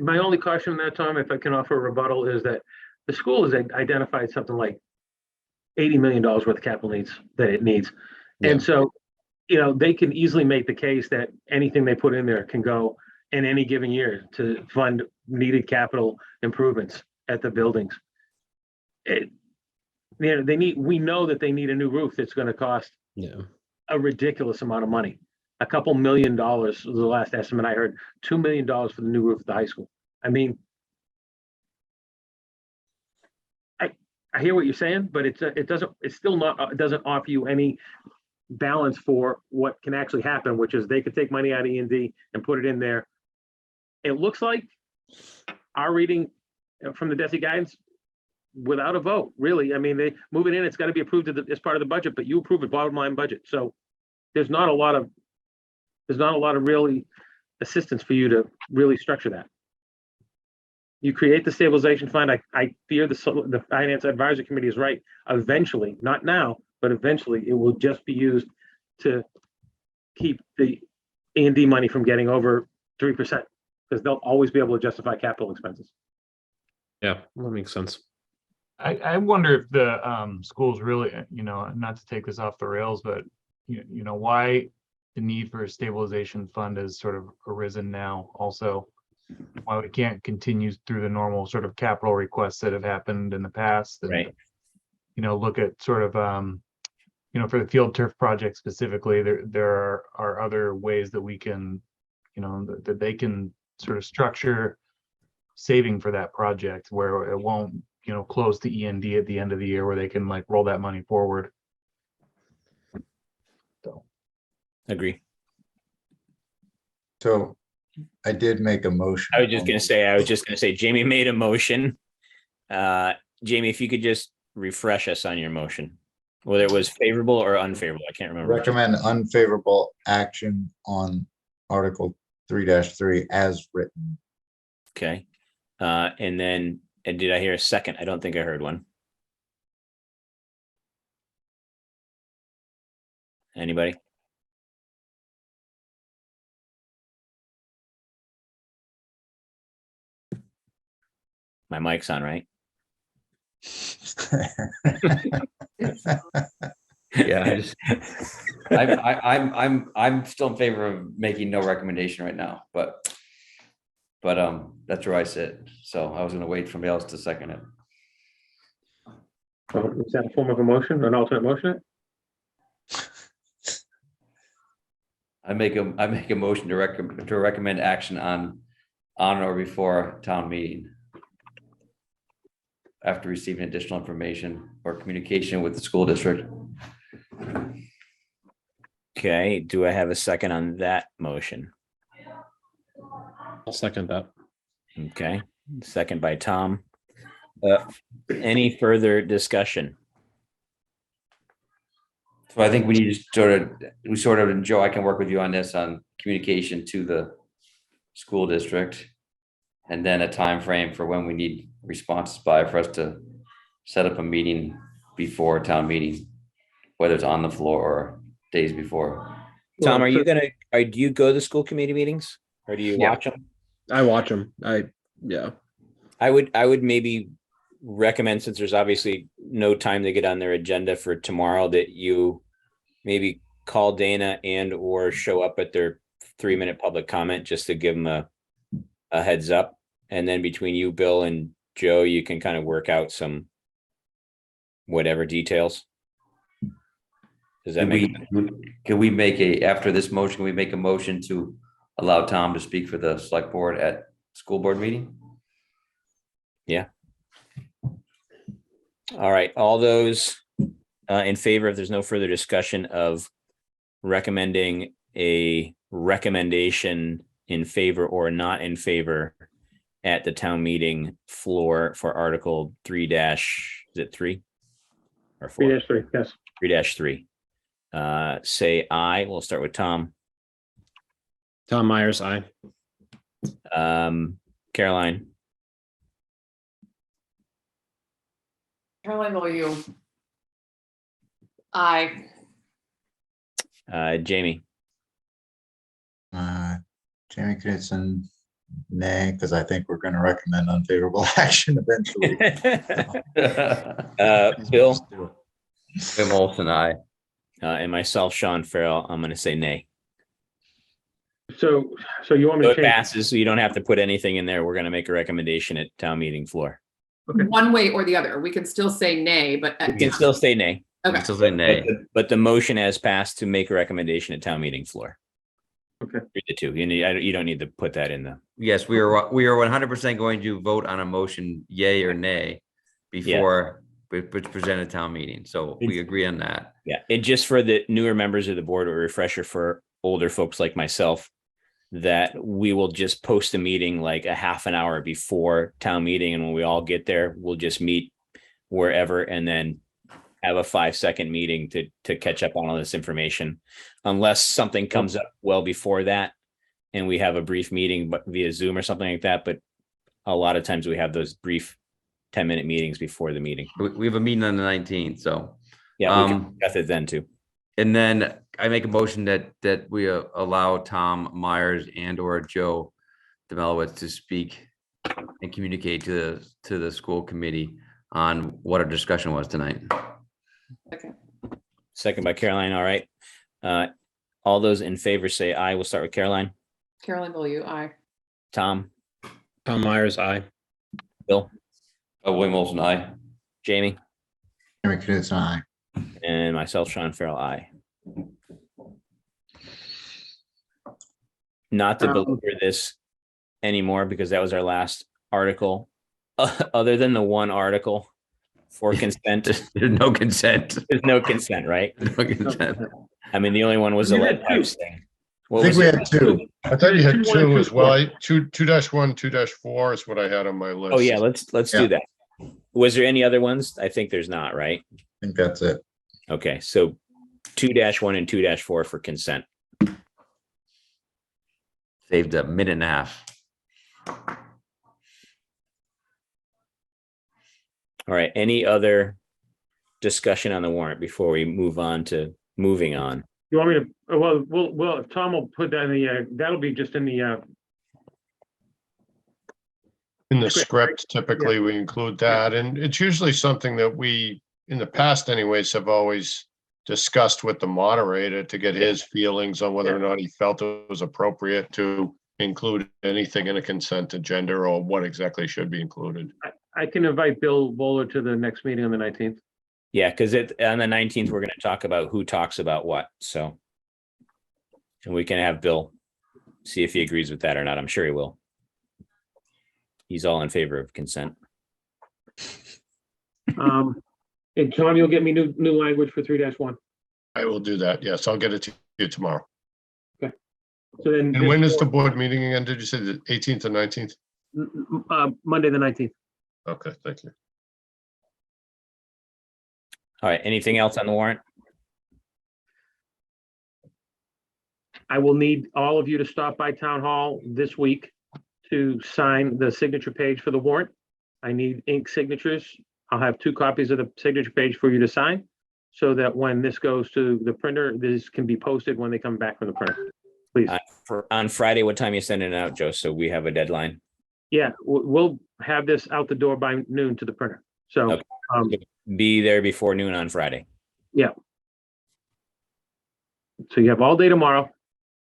My only caution on that, Tom, if I can offer a rebuttal, is that the school has identified something like $80 million worth of capital needs that it needs. Yeah. And so, they can easily make the case that anything they put in there can go in any given year to fund needed capital improvements at the buildings. we know that they need a new roof that's gonna cost Yeah. a ridiculous amount of money. A couple $1 million was the last estimate I heard, $2 million for the new roof at the high school. I mean, I hear what you're saying, but it doesn't offer you any balance for what can actually happen, which is they could take money out of E&D and put it in there. It looks like our reading from the DESI guidance without a vote, really. I mean, they move it in, it's got to be approved as part of the budget, but you approve it bottom line budget. So there's not a lot of really assistance for you to really structure that. You create the stabilization fund. I fear the finance advisory committee is right. Eventually, not now, but eventually it will just be used to keep the E&D money from getting over 3%, because they'll always be able to justify capital expenses. Yeah, that makes sense. I wonder if the schools really, not to take this off the rails, but why the need for a stabilization fund has sort of arisen now also. Why we can't continue through the normal sort of capital requests that have happened in the past. And, Right. Look at sort of, for the field turf project specifically, there are other ways that we can, that they can sort of structure saving for that project where it won't, close the E&D at the end of the year, where they can like roll that money forward. So. Agree. So I did make a motion. I was just going to say, Jamie made a motion. Jamie, if you could just refresh us on your motion, whether it was favorable or unfavorable. I can't remember. Recommend unfavorable action on Article 3-3 as written. Okay. And did I hear a second? I don't think I heard one. Anybody? My mic's on, right? Yeah, I'm still in favor of making no recommendation right now, but that's where I sit. So I was going to wait for somebody else to second it. Is that a form of a motion, an alternate motion? I make a motion to recommend action on or before town meeting, after receiving additional information or communication with the school district. Okay, do I have a second on that motion? I'll second that. Okay, second by Tom. Any further discussion? So I think we need to and Joe, I can work with you on this, on communication to the school district, and then a time frame for when we need responses by for us to set up a meeting before town meeting, whether it's on the floor or days before. Tom, do you go to the school committee meetings, or do you watch them? I watch them. I would maybe recommend, since there's obviously no time to get on their agenda for tomorrow, that you maybe call Dana and or show up at their 3-minute public comment, just to give them a heads up. And then between you, Bill, and Joe, you can kind of work out some whatever details. Does that Can we make after this motion, can we make a motion to allow Tom to speak for the select board at school board meeting? Yeah. All right. All those in favor, if there's no further discussion, of recommending a recommendation in favor or not in favor at the town meeting floor for Article 3 dash, is it 3 or 4? 3-3, yes. 3-3. Say aye. We'll start with Tom. Tom Myers, aye. Caroline. Caroline, will you? Aye. Jamie. Jamie Knudsen, nay, because I think we're going to recommend unfavorable action eventually. Bill. Tim Olson, aye. And myself, Sean Farrell, I'm going to say nay. So you want me So to it change? passes, so you don't have to put anything in there. We're going to make a recommendation at town meeting floor. one way or the other. We can still say nay, but We can still say nay. Okay. Still say nay. But the motion has passed to make a recommendation at town meeting floor. Okay. Read the two. You don't need to put that in the. Yes, we are 100% going to vote on a motion, yay or nay, before it's presented at town meeting. So we agree on that. Yeah, and just for the newer members of the board, a refresher for older folks like myself, that we will just post a meeting like a half an hour before town meeting. And when we all get there, we'll just meet wherever and then have a 5-second meeting to catch up on all this information. Unless something comes up well before that and we have a brief meeting but via Zoom or something like that. But a lot of times we have those brief 10-minute meetings before the meeting. We have a meeting on the 19th, so. Yeah, we can discuss it then too. And then I make a motion that we allow Tom Myers and or Joe Demelowitz to speak and communicate to the school committee on what our discussion was tonight. Okay. Second by Caroline. All right. All those in favor say aye. We'll start with Caroline. Caroline Beaulieu, aye. Tom, Tom Myers, aye. Bill, William Wilson, aye. Jamie, Jamie Knutson, aye. and myself, Sean Farrell, aye. Not to belabor this anymore because that was our last article. Other than the one article for consent, There's no consent. there's no consent, right? No consent. I mean, the only one was the You lead had pipes thing. I What think was we it? had two. I thought you had 2, 1, and 2 as 2, well. 4. 2-1, 2-4 is what I had on my list. Oh yeah, let's Yeah. do that. Was there any other ones? I think there's not, right? I think that's it. Okay, so 2-1 and 2-4 for consent. Saved a minute and a half. All right, any other discussion on the warrant before we move on to moving on? You want me to, well, Tom will put that in the, that'll be just in the, In the script, typically we include that, and it's usually something that we, in the past anyways, have always discussed with the moderator to get his feelings on whether or not he felt it was appropriate to include anything in a consent agenda or what exactly should be included. I can invite Bill Bowler to the next meeting on the 19th. Yeah, because on the 19th, we're going to talk about who talks about what, so. And we can have Bill see if he agrees with that or not. I'm sure he will. He's all in favor of consent. And Tom, you'll get me new language for 3-1. I will do that. Yes, I'll get it to you tomorrow. So then. And when is the board meeting again? Did you say the 18th or 19th? Monday, the 19th. Okay, thank you. All right, anything else on the warrant? I will need all of you to stop by town hall this week to sign the signature page for the warrant. I need ink signatures. I'll have 2 copies of the signature page for you to sign so that when this goes to the printer, this can be posted when they come back from the printer. Please. On Friday, what time you sending it out, Joe? So we have a deadline. Yeah, we'll have this out the door by noon to the printer. So, Okay. Be there before noon on Friday. yeah. So you have all day tomorrow.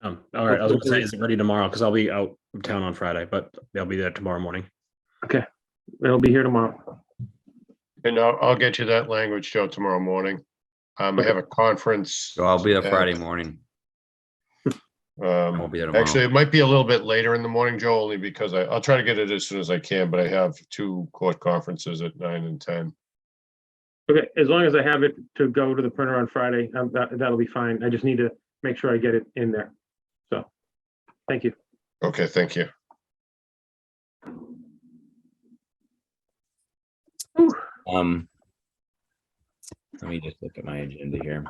All right, I was gonna say, is it ready tomorrow? Because I'll be out of town on Friday, but I'll be there tomorrow morning. Okay, it'll be here tomorrow. And I'll get you that language, Joe, tomorrow morning. I have a conference. So I'll be there Friday morning. I'll be there tomorrow. Actually, it might be a little bit later in the morning, Joe, only because I'll try to get it as soon as I can, but I have 2 court conferences at 9 and 10. Okay, as long as I have it to go to the printer on Friday, that'll be fine. I just need to make sure I get it in there. So, thank you. Okay, thank you. Let me just look at my agenda here.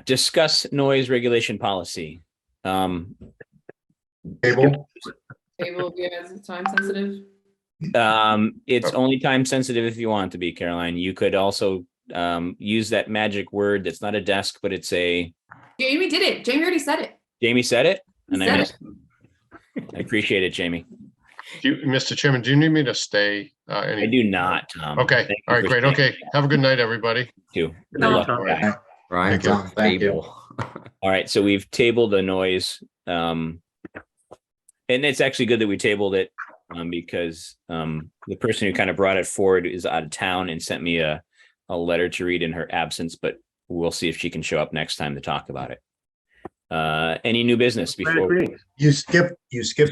Discuss noise regulation policy. Table? Table is time sensitive. It's only time sensitive if you want it to be, Caroline. You could also use that magic word that's not a desk, but it's a. Jamie did it. Jamie already said it. Jamie said it? And He I said missed it. I appreciate it, Jamie. Mr. Chairman, do you need me to stay? I do not, Tom. Okay, Thank you all right, for great. saying Okay, have a good night, everybody. Too. Good No. luck, Tom. guys. Ryan, Thanks, Tom. Thank you. table. All right, so we've tabled the noise. And it's actually good that we tabled it because the person who kind of brought it forward is out of town and sent me a letter to read in her absence, but we'll see if she can show up next time to talk about it. Any new business before? You skipped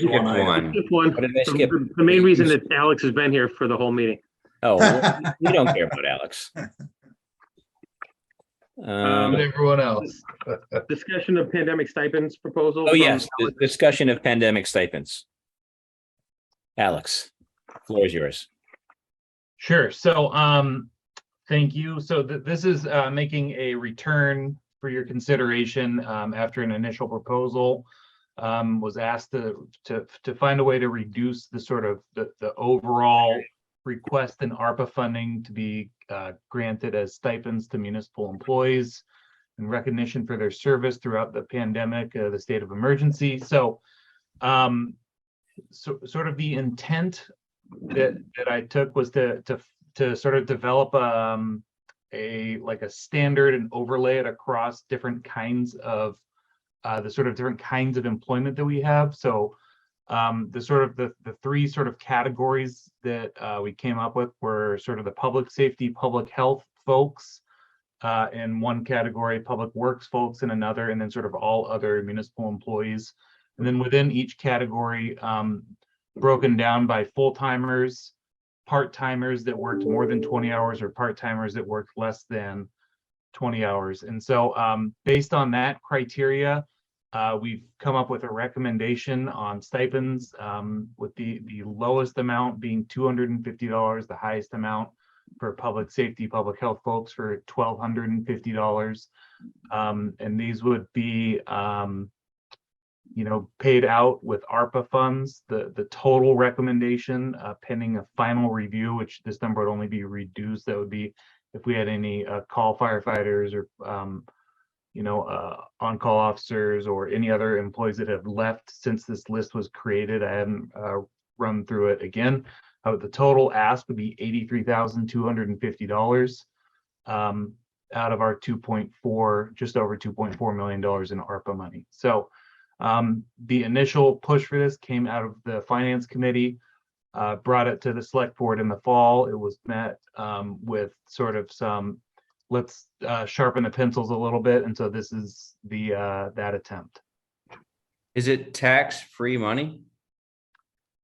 one item. Skip one. What did I skip? The main reason that Alex has been here for the whole meeting. Oh, well, we don't care about Alex. Everyone else. Discussion of pandemic stipends proposal. Oh, from yes, the Alex. discussion of pandemic stipends. Alex, floor is yours. Sure. So, thank you. So this is making a return for your consideration after an initial proposal was asked to find a way to reduce the sort of the overall request in ARPA funding to be granted as stipends to municipal employees in recognition for their service throughout the pandemic, the state of emergency. So, sort of the intent that I took was to sort of develop a standard and overlay it across different kinds of the sort of different kinds of employment that we have. So the three sort of categories that we came up with were sort of the public safety, public health folks in one category, public works folks in another, and then sort of all other municipal employees. And then within each category, broken down by full-timers, part-timers that worked more than 20 hours, or part-timers that worked less than 20 hours. And so based on that criteria, we've come up with a recommendation on stipends with the lowest amount being $250, the highest amount for public safety, public health folks for $1,250. And these would be paid out with ARPA funds. The total recommendation pending a final review, which this number would only be reduced, that would be if we had any call firefighters or on-call officers or any other employees that have left since this list was created. I haven't run through it again. The total ask would be $83,250 out of our just over $2.4 million in ARPA money. So the initial push for this came out of the finance committee, brought it to the select board in the fall. It was met with sort of some, let's sharpen the pencils a little bit. And so this is that attempt. Is it tax-free money?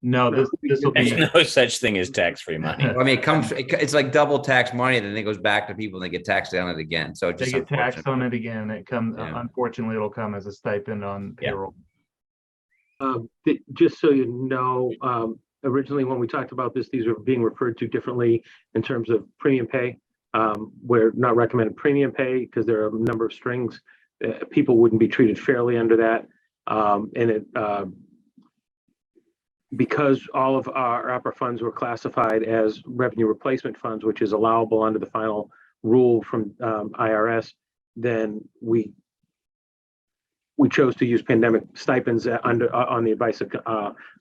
No, this will be. There's no such thing as tax-free money. I mean, it's like double tax money, then it goes back to people and they get taxed on it again. So They get taxed on it again. It comes, unfortunately, it'll come as a stipend on payroll. Just so you know, originally when we talked about this, these were being referred to differently in terms of premium pay. We're not recommending premium pay because there are a number of strings. People wouldn't be treated fairly under that. Because all of our ARPA funds were classified as revenue replacement funds, which is allowable under the final rule from IRS, then we chose to use pandemic stipends on the advice of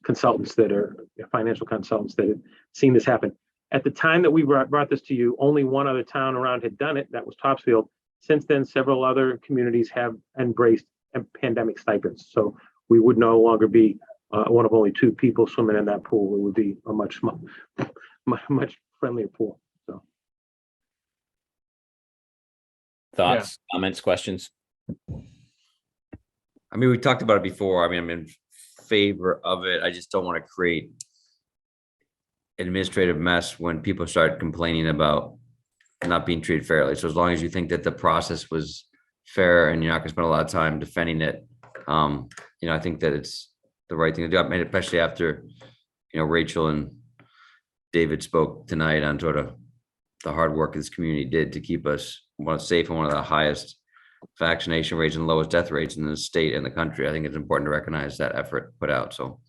consultants that are financial consultants that had seen this happen. At the time that we brought this to you, only one other town around had done it. That was Topsfield. Since then, several other communities have embraced pandemic stipends. So we would no longer be one of only two people swimming in that pool. It would be a much friendlier pool. So, thoughts, comments, questions? I mean, we talked about it before. I mean, I'm in favor of it. I just don't want to create an administrative mess when people start complaining about not being treated fairly. So as long as you think that the process was fair and you're not going to spend a lot of time defending it, I think that it's the right thing to do. I mean, especially after, Rachel and David spoke tonight on sort of the hard work this community did to keep us safe and one of the highest vaccination rates and lowest death rates in the state and the country. I think it's important to recognize that effort put out. So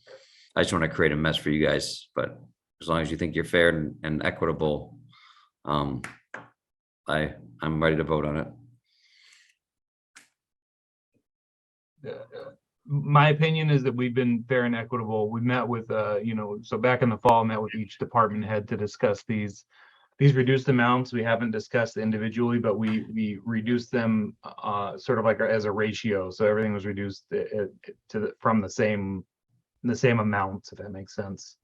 I just want to create a mess for you guys, but as long as you think you're fair and equitable, I'm ready to vote on it. My opinion is that we've been fair and equitable. We met with, so back in the fall, met with each department head to discuss these reduced amounts. We haven't discussed individually, but we reduced them sort of like as a ratio. So everything was reduced from the same amounts, if that makes sense.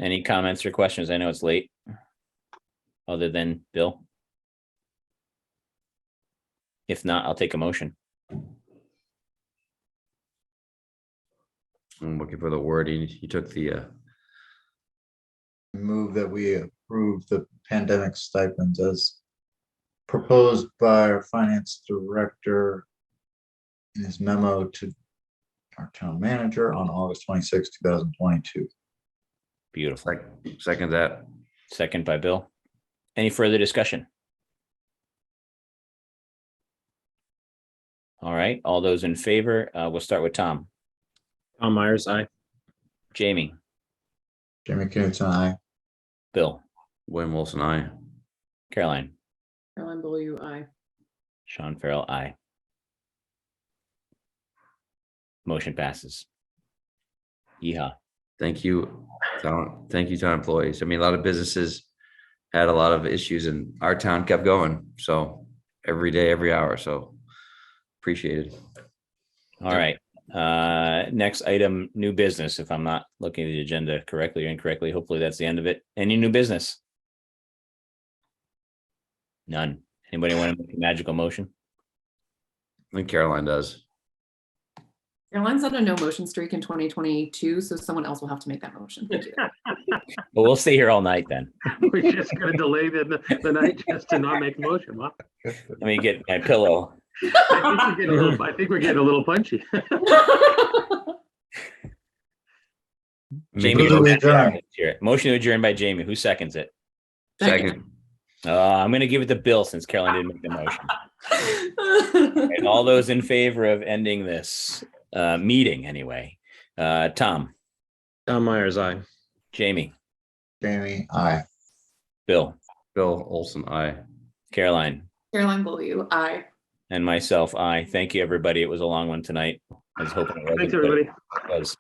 Any comments or questions? I know it's late. Other than Bill? If not, I'll take a motion. I'm looking for the wording. You took the, Move that we approve the pandemic stipends as proposed by our finance director in his memo to our town manager on August 26, 2022. Beautiful. second that. Second by Bill. Any further discussion? All right, all those in favor, we'll start with Tom. Tom Myers, aye. Jamie, Jamie Knutson, aye. Bill, William Wilson, aye. Caroline, Caroline Beaulieu, aye. Sean Farrell, aye. Motion passes. Yeehaw. Thank you, town. Thank you, town employees. I mean, a lot of businesses had a lot of issues and our town kept going. So every day, every hour. So appreciated. All right. Next item, new business. If I'm not looking at the agenda correctly or incorrectly, hopefully that's the end of it. Any new business? None. Anybody want to make a magical motion? I think Caroline does. Caroline's on a no motion streak in 2022, so someone else will have to make that motion. Thank you. Well, we'll stay here all night then. We're just gonna delay the night just to not make a motion, huh? Let me get my pillow. I think we're getting a little punchy. Jamie, Move to adjourn. motion to adjourn by Jamie. Who seconds it? Second. I'm going to give it to Bill since Caroline didn't make the motion. And all those in favor of ending this meeting anyway. Tom, Myers, aye. Jamie, Jamie, aye. Bill, Bill Olson, aye. Caroline, Caroline Beaulieu, aye. and myself, aye. Thank you, everybody. It was a long one tonight. I was hoping it wasn't. Thanks, but everybody. it was.